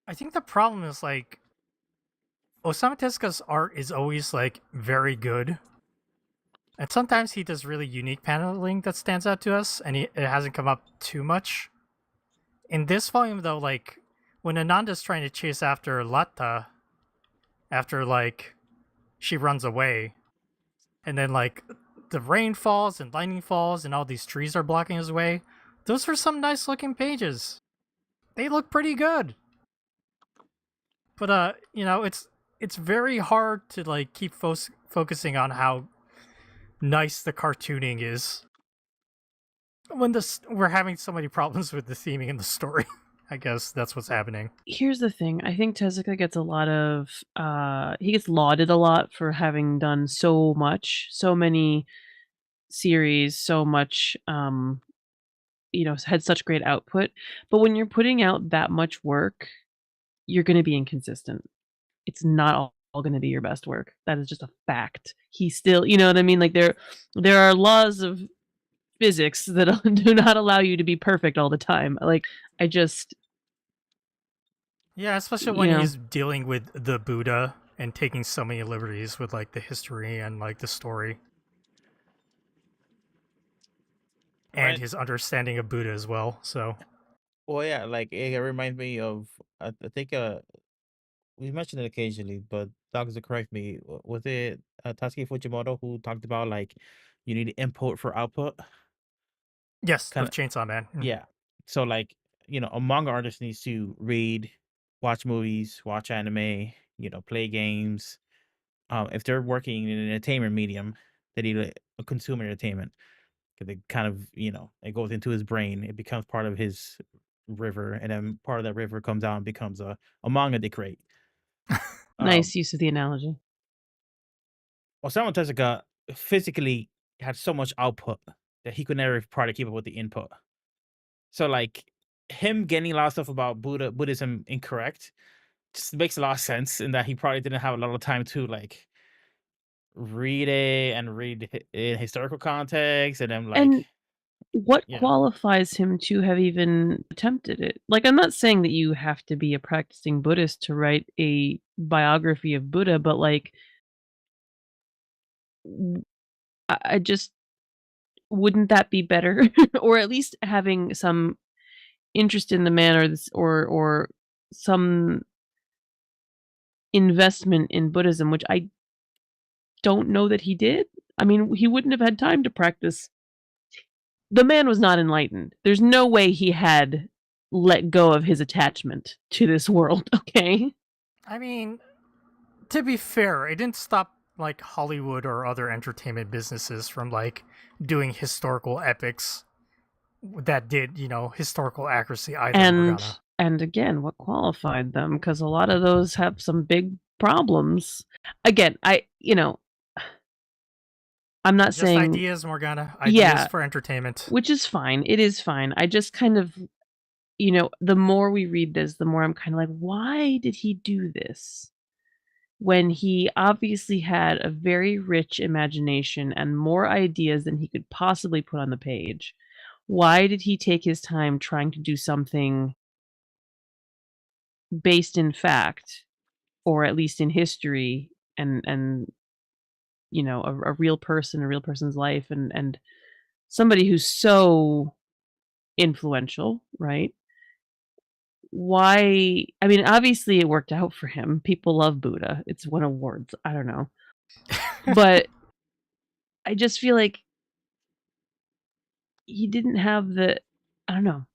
I think the problem is like Osamu Tezuka's art is always like very good. And sometimes he does really unique paneling that stands out to us, and it hasn't come up too much. In this volume, though, like when Ananda's trying to chase after Latta, after like she runs away, and then like the rain falls and lightning falls, and all these trees are blocking his way. Those are some nice looking pages. They look pretty good. But it's very hard to like keep focusing on how nice the cartooning is when we're having so many problems with the theming and the story. I guess that's what's happening. here's the thing. I think Tezuka gets a lot of he gets lauded a lot for having done so much, so many series, so much had such great output. But when you're putting out that much work, you're going to be inconsistent. It's not all going to be your best work. That is just a fact. He still, you know what I mean? Like there are laws of physics that do not allow you to be perfect all the time. Like I just Yeah, especially You when know. he's dealing with the Buddha and taking so many liberties with like the history and like the story and Right. his understanding of Buddha as well. So Well, yeah, like it reminds me of I think we mentioned it occasionally, but doctors correct me. Was it Tatsuki Fujimoto who talked about like you need input for output? yes, Kind with of, Chainsaw Man. yeah. So like a manga artist needs to read, watch movies, watch anime, play games. If they're working in an entertainment medium, they need a consumer entertainment because it kind of it goes into his brain. It becomes part of his river, and then part of that river comes out and becomes a manga they create. Nice use of the analogy. Osamu Tezuka physically had so much output that he could never probably keep up with the input. So like him getting a lot of stuff about Buddhism incorrect just makes a lot of sense in that he probably didn't have a lot of time to like read it and read in historical context and then like And what yeah. qualifies him to have even attempted it? Like, I'm not saying that you have to be a practicing Buddhist to write a biography of Buddha, but like, I just wouldn't that be better, or at least having some interest in the man, or this, or some investment in Buddhism, which I don't know that he did. I mean, he wouldn't have had time to practice. The man was not enlightened. There's no way he had let go of his attachment to this world, okay? I mean, to be fair, it didn't stop like Hollywood or other entertainment businesses from like doing historical epics that did, historical accuracy either, Morgana. And again, what qualified them? Because a lot of those have some big problems. Again, I'm not Just saying ideas, Morgana. Ideas for entertainment. which is fine. It is fine. I just kind of, the more we read this, the more I'm kind of like, why did he do this? When he obviously had a very rich imagination and more ideas than he could possibly put on the page. Why did he take his time trying to do something based in fact, or at least in history, and a real person, a real person's life, and somebody who's so influential, right? Why? I mean, obviously it worked out for him. People love Buddha. It's won awards. I don't know. But I just feel like he didn't have I don't know.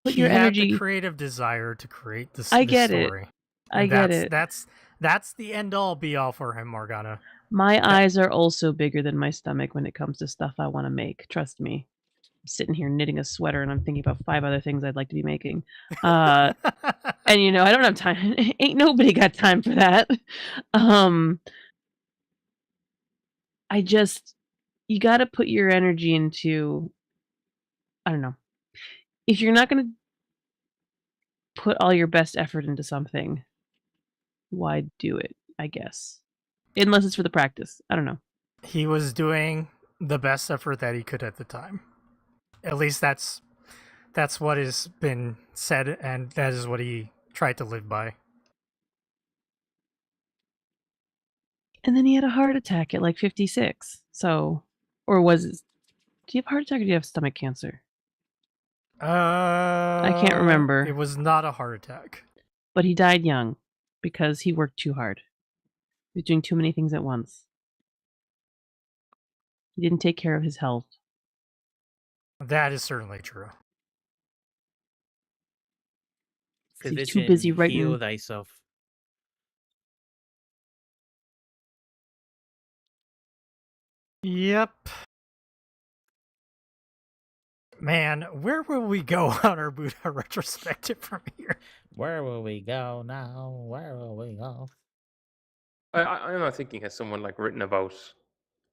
Put He your had the energy. creative desire to create this I get it. story. I And get it. that's the end all be all for him, Morgana. My eyes are also bigger than my stomach when it comes to stuff I want to make. Trust me. I'm sitting here knitting a sweater and I'm thinking about 5 other things I'd like to be making. And I don't have time. Ain't nobody got time for that. You got to put your energy into, I don't know. If you're not going to put all your best effort into something, why do it, I guess? Unless it's for the practice. I don't know. He was doing the best effort that he could at the time. At least that's what has been said, and that is what he tried to live by. And then he had a heart attack at like 56. So, or was it? Do you have a heart attack or do you have stomach cancer? I can't remember. It was not a heart attack. But he died young because he worked too hard. He was doing too many things at once. He didn't take care of his health. That is certainly true. He's too busy writing. Heal thyself. Yep. Man, where will we go on our Buddha retrospective from here? Where will we go now? Where will we go? I'm not thinking, has someone like written about,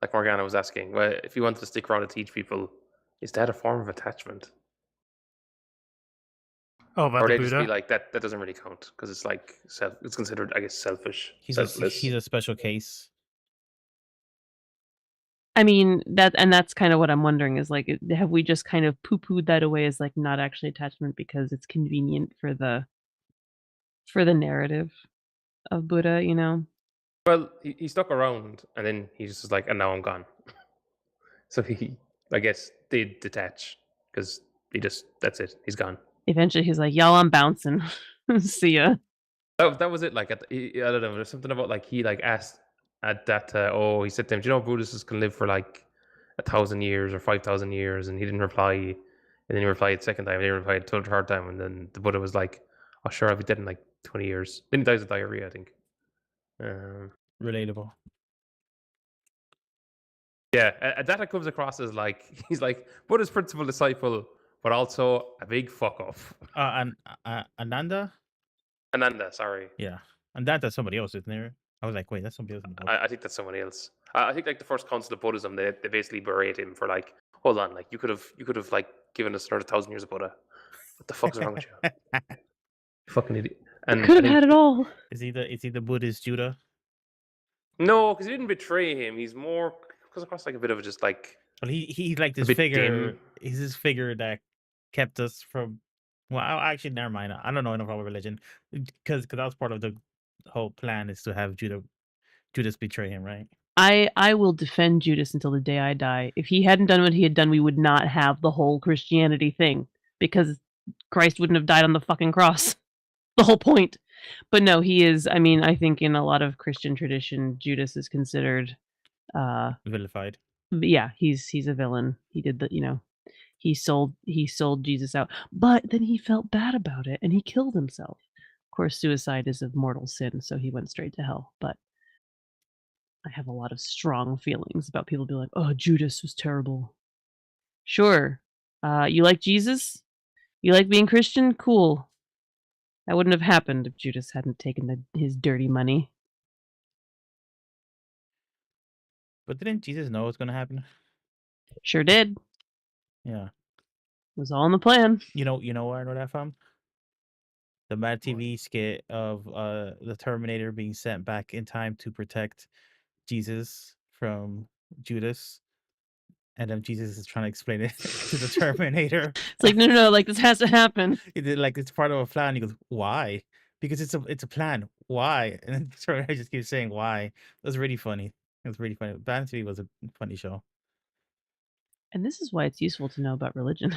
like Morgana was asking, well, if you wanted to stick around to teach people, is that a form of attachment? Oh, about Or the they just be Buddha. like that doesn't really count because it's like it's considered, I guess, selfish, He's selfless. a special case. I mean, that's kind of what I'm wondering is like, have we just kind of poo-pooed that away as like not actually attachment because it's convenient for the narrative of Buddha, you know? Well, he stuck around and then he just was like, and now I'm gone. So he, I guess, did detach because that's it. He's gone. Eventually he's like, y'all, I'm bouncing. See ya. That was it. Like, I don't know. There's something about like he like asked at that. He said to him, "Do you know Buddhists can live for like 1,000 years or 5,000 years?" And he didn't reply. And then he replied the second time. And he replied the third time. And then the Buddha was like, "Oh, sure, I'll be dead in like 20 years." Then he dies of diarrhea, I think. Relatable. Yeah, Adatta comes across as like he's like Buddha's principal disciple, but also a big fuck off. And Ananda. Ananda, sorry. Yeah, Ananda's somebody else, isn't there? I was like, wait, that's somebody else in the book. I think that's someone else. I think like the first council of Buddhism, they basically berate him for like, hold on, like you could have like given us another 1,000 years of Buddha. What the fuck's wrong with you? Fucking idiot. And Could I have think, had it all. Is he the Buddhist Judah? no, because he didn't betray him. He's more comes across like a bit of just like Well, he's like this bit figure. dim. He's this figure that kept us from. Well, actually, never mind. I don't know enough about religion because that was part of the whole plan is to have Judas betray him, right? I will defend Judas until the day I die. If he hadn't done what he had done, we would not have the whole Christianity thing because Christ wouldn't have died on the fucking cross. The whole point. But no, he is. I mean, I think in a lot of Christian tradition, Judas is considered. Vilified. Yeah, he's a villain. He did the, he sold Jesus out, but then he felt bad about it and he killed himself. Of course, suicide is a mortal sin, so he went straight to hell. But I have a lot of strong feelings about people being like, "Oh, Judas was terrible." Sure, you like Jesus? You like being Christian? Cool. That wouldn't have happened if Judas hadn't taken his dirty money. But didn't Jesus know what's going to happen? Sure did. Yeah. It was all in the plan. You know where I know that from? The Mad TV skit of the Terminator being sent back in time to protect Jesus from Judas. And then Jesus is trying to explain it to the Terminator. It's like, no, like this has to happen. It's part of a plan. He goes, "Why?" Because it's a plan. Why? And then the Terminator just keeps saying why. It was really funny. It was really funny. Mad TV was a funny show. And this is why it's useful to know about religion,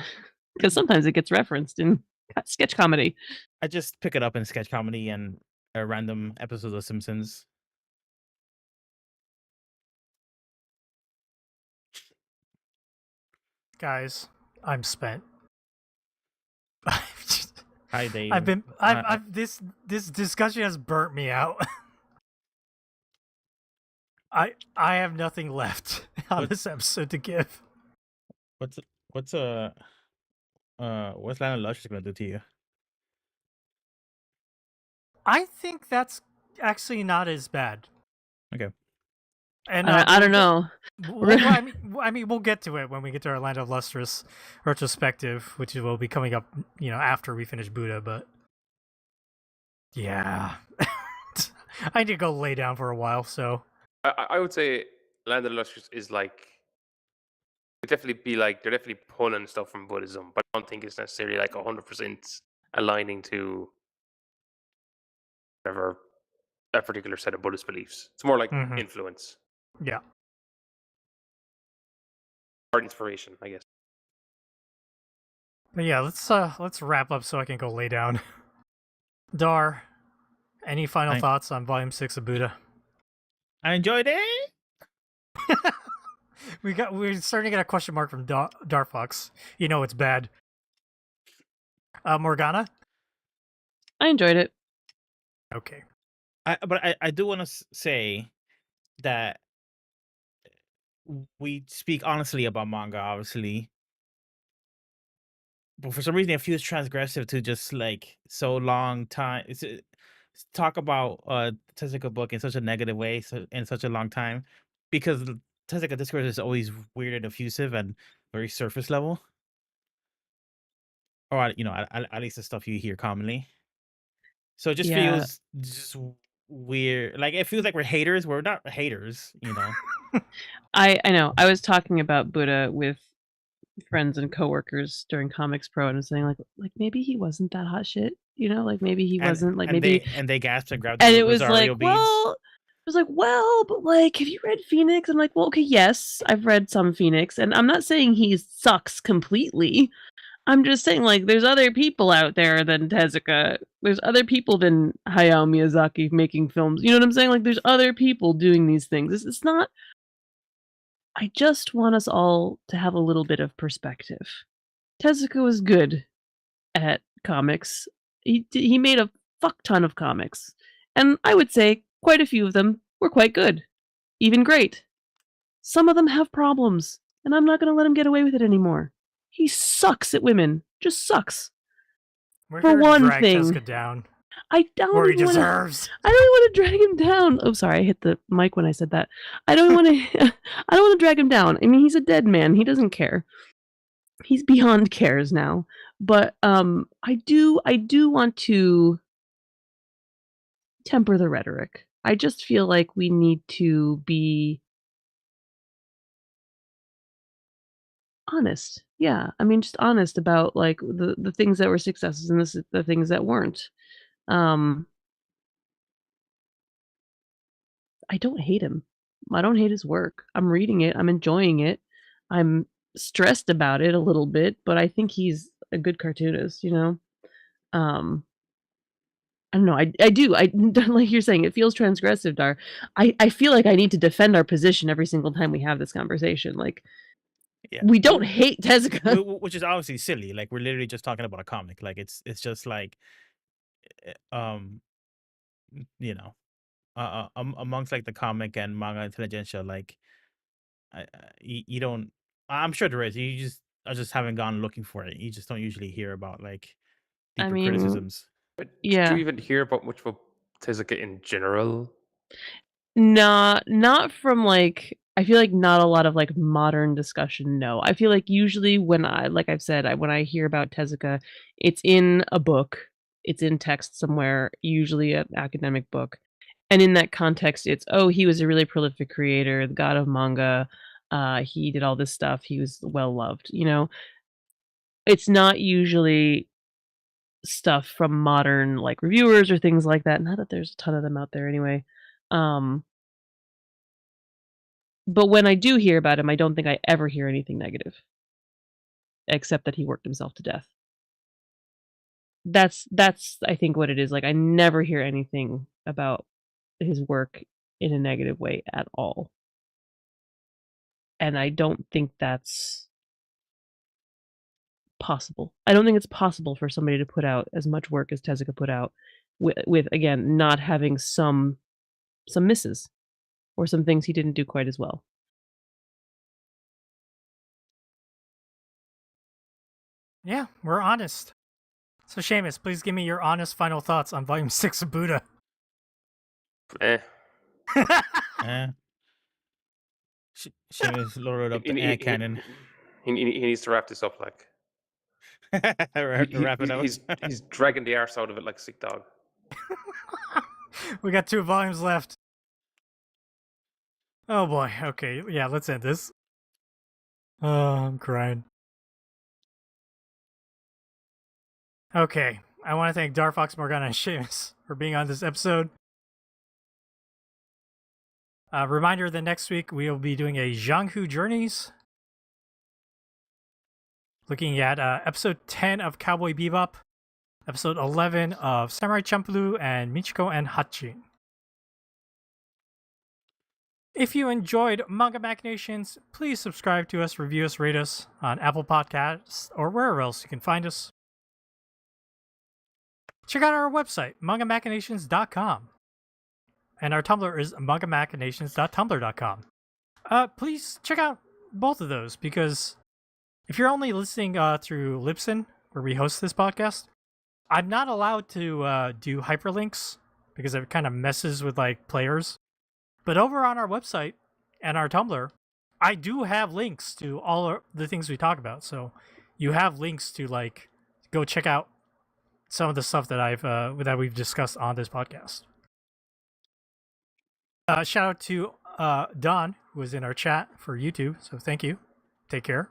because sometimes it gets referenced in sketch comedy. I just pick it up in sketch comedy and random episodes of Simpsons. Guys, I'm spent. Hi, Dave. This discussion has burnt me out. I have nothing left on this episode to give. What's Lana Luscious gonna do to you? I think that's actually not as bad. Okay. And I don't know. I mean, we'll get to it when we get to our Land of Lustrous retrospective, which will be coming up, after we finish Buddha. But yeah, I need to go lay down for a while. So I would say Land of the Lustrous is like it'd definitely be like they're definitely pulling stuff from Buddhism, but I don't think it's necessarily like 100% aligning to whatever a particular set of Buddhist beliefs. It's more like influence. Yeah. Or inspiration, I guess. But yeah, let's wrap up so I can go lay down. Dar, any final thoughts on Volume 6 of Buddha? I enjoyed it. We're starting to get a question mark from Darfox. It's bad. Morgana? I enjoyed it. Okay. But I do want to say that we speak honestly about manga, obviously. But for some reason, it feels transgressive to just like so long time. Talk about Tezuka book in such a negative way in such a long time, because Tezuka discourse is always weird and effusive and very surface level. or at least the stuff you hear commonly. So it just Yeah. feels just weird. Like it feels like we're haters. We're not haters, I know. I was talking about Buddha with friends and coworkers during Comics Pro, and I was saying like maybe he wasn't that hot shit, like maybe he And wasn't like and maybe, they gasped and grabbed and the it was like, Rosario beads. well, it was like, well, but like, have you read Phoenix? I'm like, well, okay, yes, I've read some Phoenix, and I'm not saying he sucks completely. I'm just saying, like, there's other people out there than Tezuka. There's other people than Hayao Miyazaki making films. You know what I'm saying? Like, there's other people doing these things. It's not. I just want us all to have a little bit of perspective. Tezuka was good at comics. He made a fuck ton of comics, and I would say quite a few of them were quite good, even great. Some of them have problems, and I'm not gonna let him get away with it anymore. He sucks at women. Just sucks. We're For here to one drag thing. Tezuka down I don't where he even wanna, deserves. I don't want to drag him down. Oh, sorry, I hit the mic when I said that. I don't want to. I don't want to drag him down. I mean, he's a dead man. He doesn't care. He's beyond cares now. But I do want to temper the rhetoric. I just feel like we need to be honest. Yeah, I mean, just honest about like the things that were successes and the things that weren't. Um, I don't hate him. I don't hate his work. I'm reading it. I'm enjoying it. I'm stressed about it a little bit, but I think he's a good cartoonist, Um, I don't know. I do. Like you're saying, it feels transgressive, Dar. I feel like I need to defend our position every single time we have this conversation. Like, Yeah. we don't hate Tezuka. Which is obviously silly. Like we're literally just talking about a comic. Like it's just like um amongst like the comic and manga intelligentsia, like you don't. I'm sure there is. You just I just haven't gone looking for it. You just don't usually hear about like I deeper mean, criticisms. But do yeah. you even hear about much about Tezuka in general? Not from like, I feel like not a lot of like modern discussion. No, I feel like usually when like I've said, when I hear about Tezuka, it's in a book, it's in text somewhere, usually an academic book, and in that context, it's, oh, he was a really prolific creator, the god of manga. He did all this stuff. He was well loved. It's not usually stuff from modern like reviewers or things like that. Not that there's a ton of them out there anyway. Um, But when I do hear about him, I don't think I ever hear anything negative, except that he worked himself to death. That's I think what it is. Like, I never hear anything about his work in a negative way at all. And I don't think that's possible. I don't think it's possible for somebody to put out as much work as Tezuka put out with again, not having some misses or some things he didn't do quite as well. Yeah, we're honest. So Seamus, please give me your honest final thoughts on Volume 6 of Buddha. Eh. Seamus loaded up the cannon. He needs to wrap this up. Like Wrap it up. he's dragging the arse out of it like a sick dog. We got 2 volumes left. Oh boy. Okay, yeah, let's end this. Oh, I'm crying. Okay, I want to thank Darfox, Morgana, and Seamus for being on this episode. Reminder that next week we will be doing a Jianghu Journeys, looking at episode 10 of Cowboy Bebop, episode 11 of Samurai Champloo and Michiko and Hachin. If you enjoyed Manga Machinations, please subscribe to us, review us, rate us on Apple Podcasts or wherever else you can find us. Check out our website, mangamachinations.com. And our Tumblr is mangamachinations.tumblr.com. Please check out both of those, because if you're only listening through Libsyn, where we host this podcast, I'm not allowed to do hyperlinks because it kind of messes with like players. But over on our website and our Tumblr, I do have links to all the things we talk about. So you have links to like go check out some of the stuff that we've discussed on this podcast. Shout out to Don, who was in our chat for YouTube. So thank you. Take care.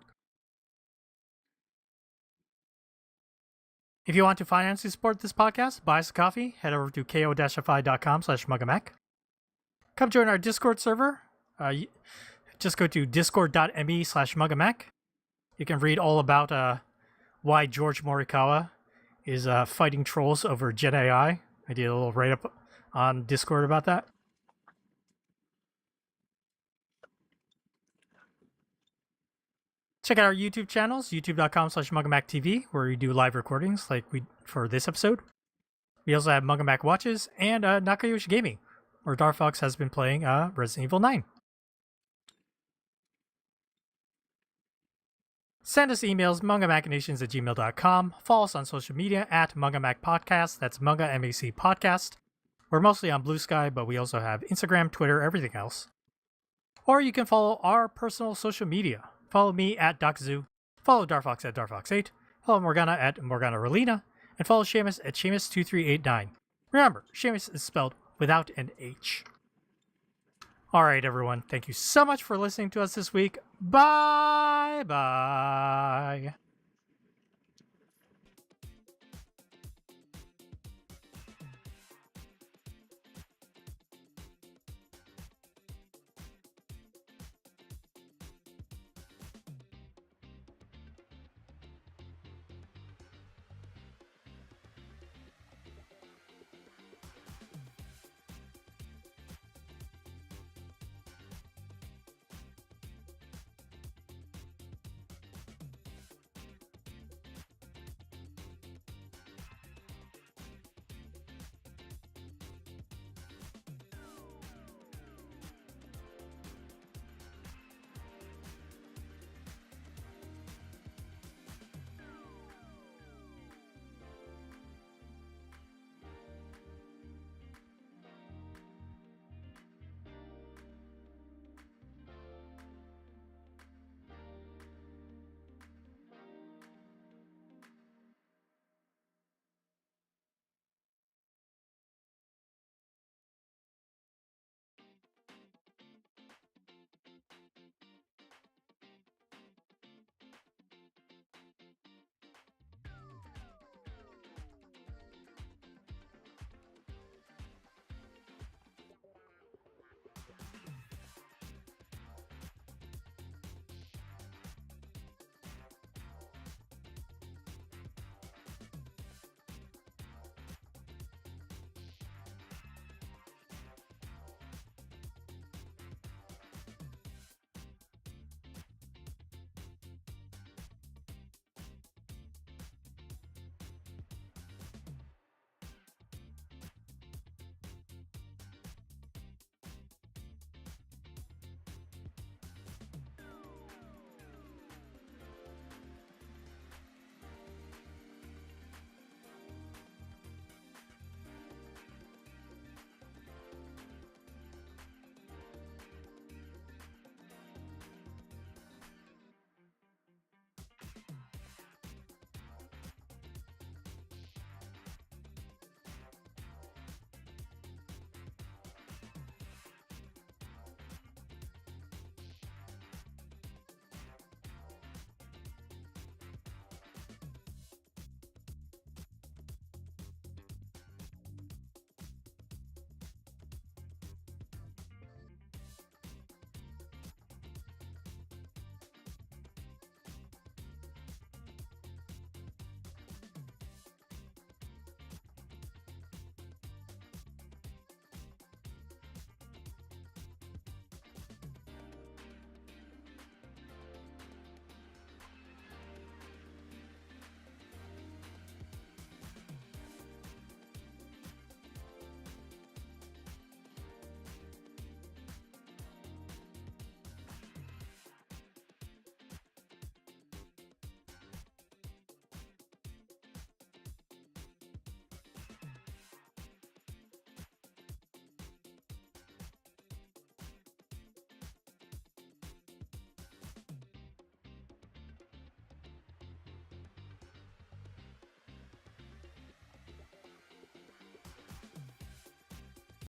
If you want to financially support this podcast, buy us a coffee. Head over to ko-fi.com/mugamac. Come join our Discord server. Just go to discord.me/mugamac. You can read all about why George Morikawa is fighting trolls over Gen AI. I did a little write-up on Discord about that. Check out our YouTube channels, youtube.com/MugaMacTV, where we do live recordings like we for this episode. We also have Mugamac Watches and Nakayoshi Gaming, where Darfox has been playing Resident Evil 9. Send us emails, mangamachinations@gmail.com. Follow us on social media at Mangamac Podcast. That's Manga MAC Podcast. We're mostly on Blue Sky, but we also have Instagram, Twitter, everything else. Or you can follow our personal social media. Follow me at DocZoo. Follow Darfox at Darfox8. Follow Morgana at Morgana Relina. And follow Seamus at Seamus2389. Remember, Seamus is spelled without an H. Alright, everyone. Thank you so much for listening to us this week. Bye-bye.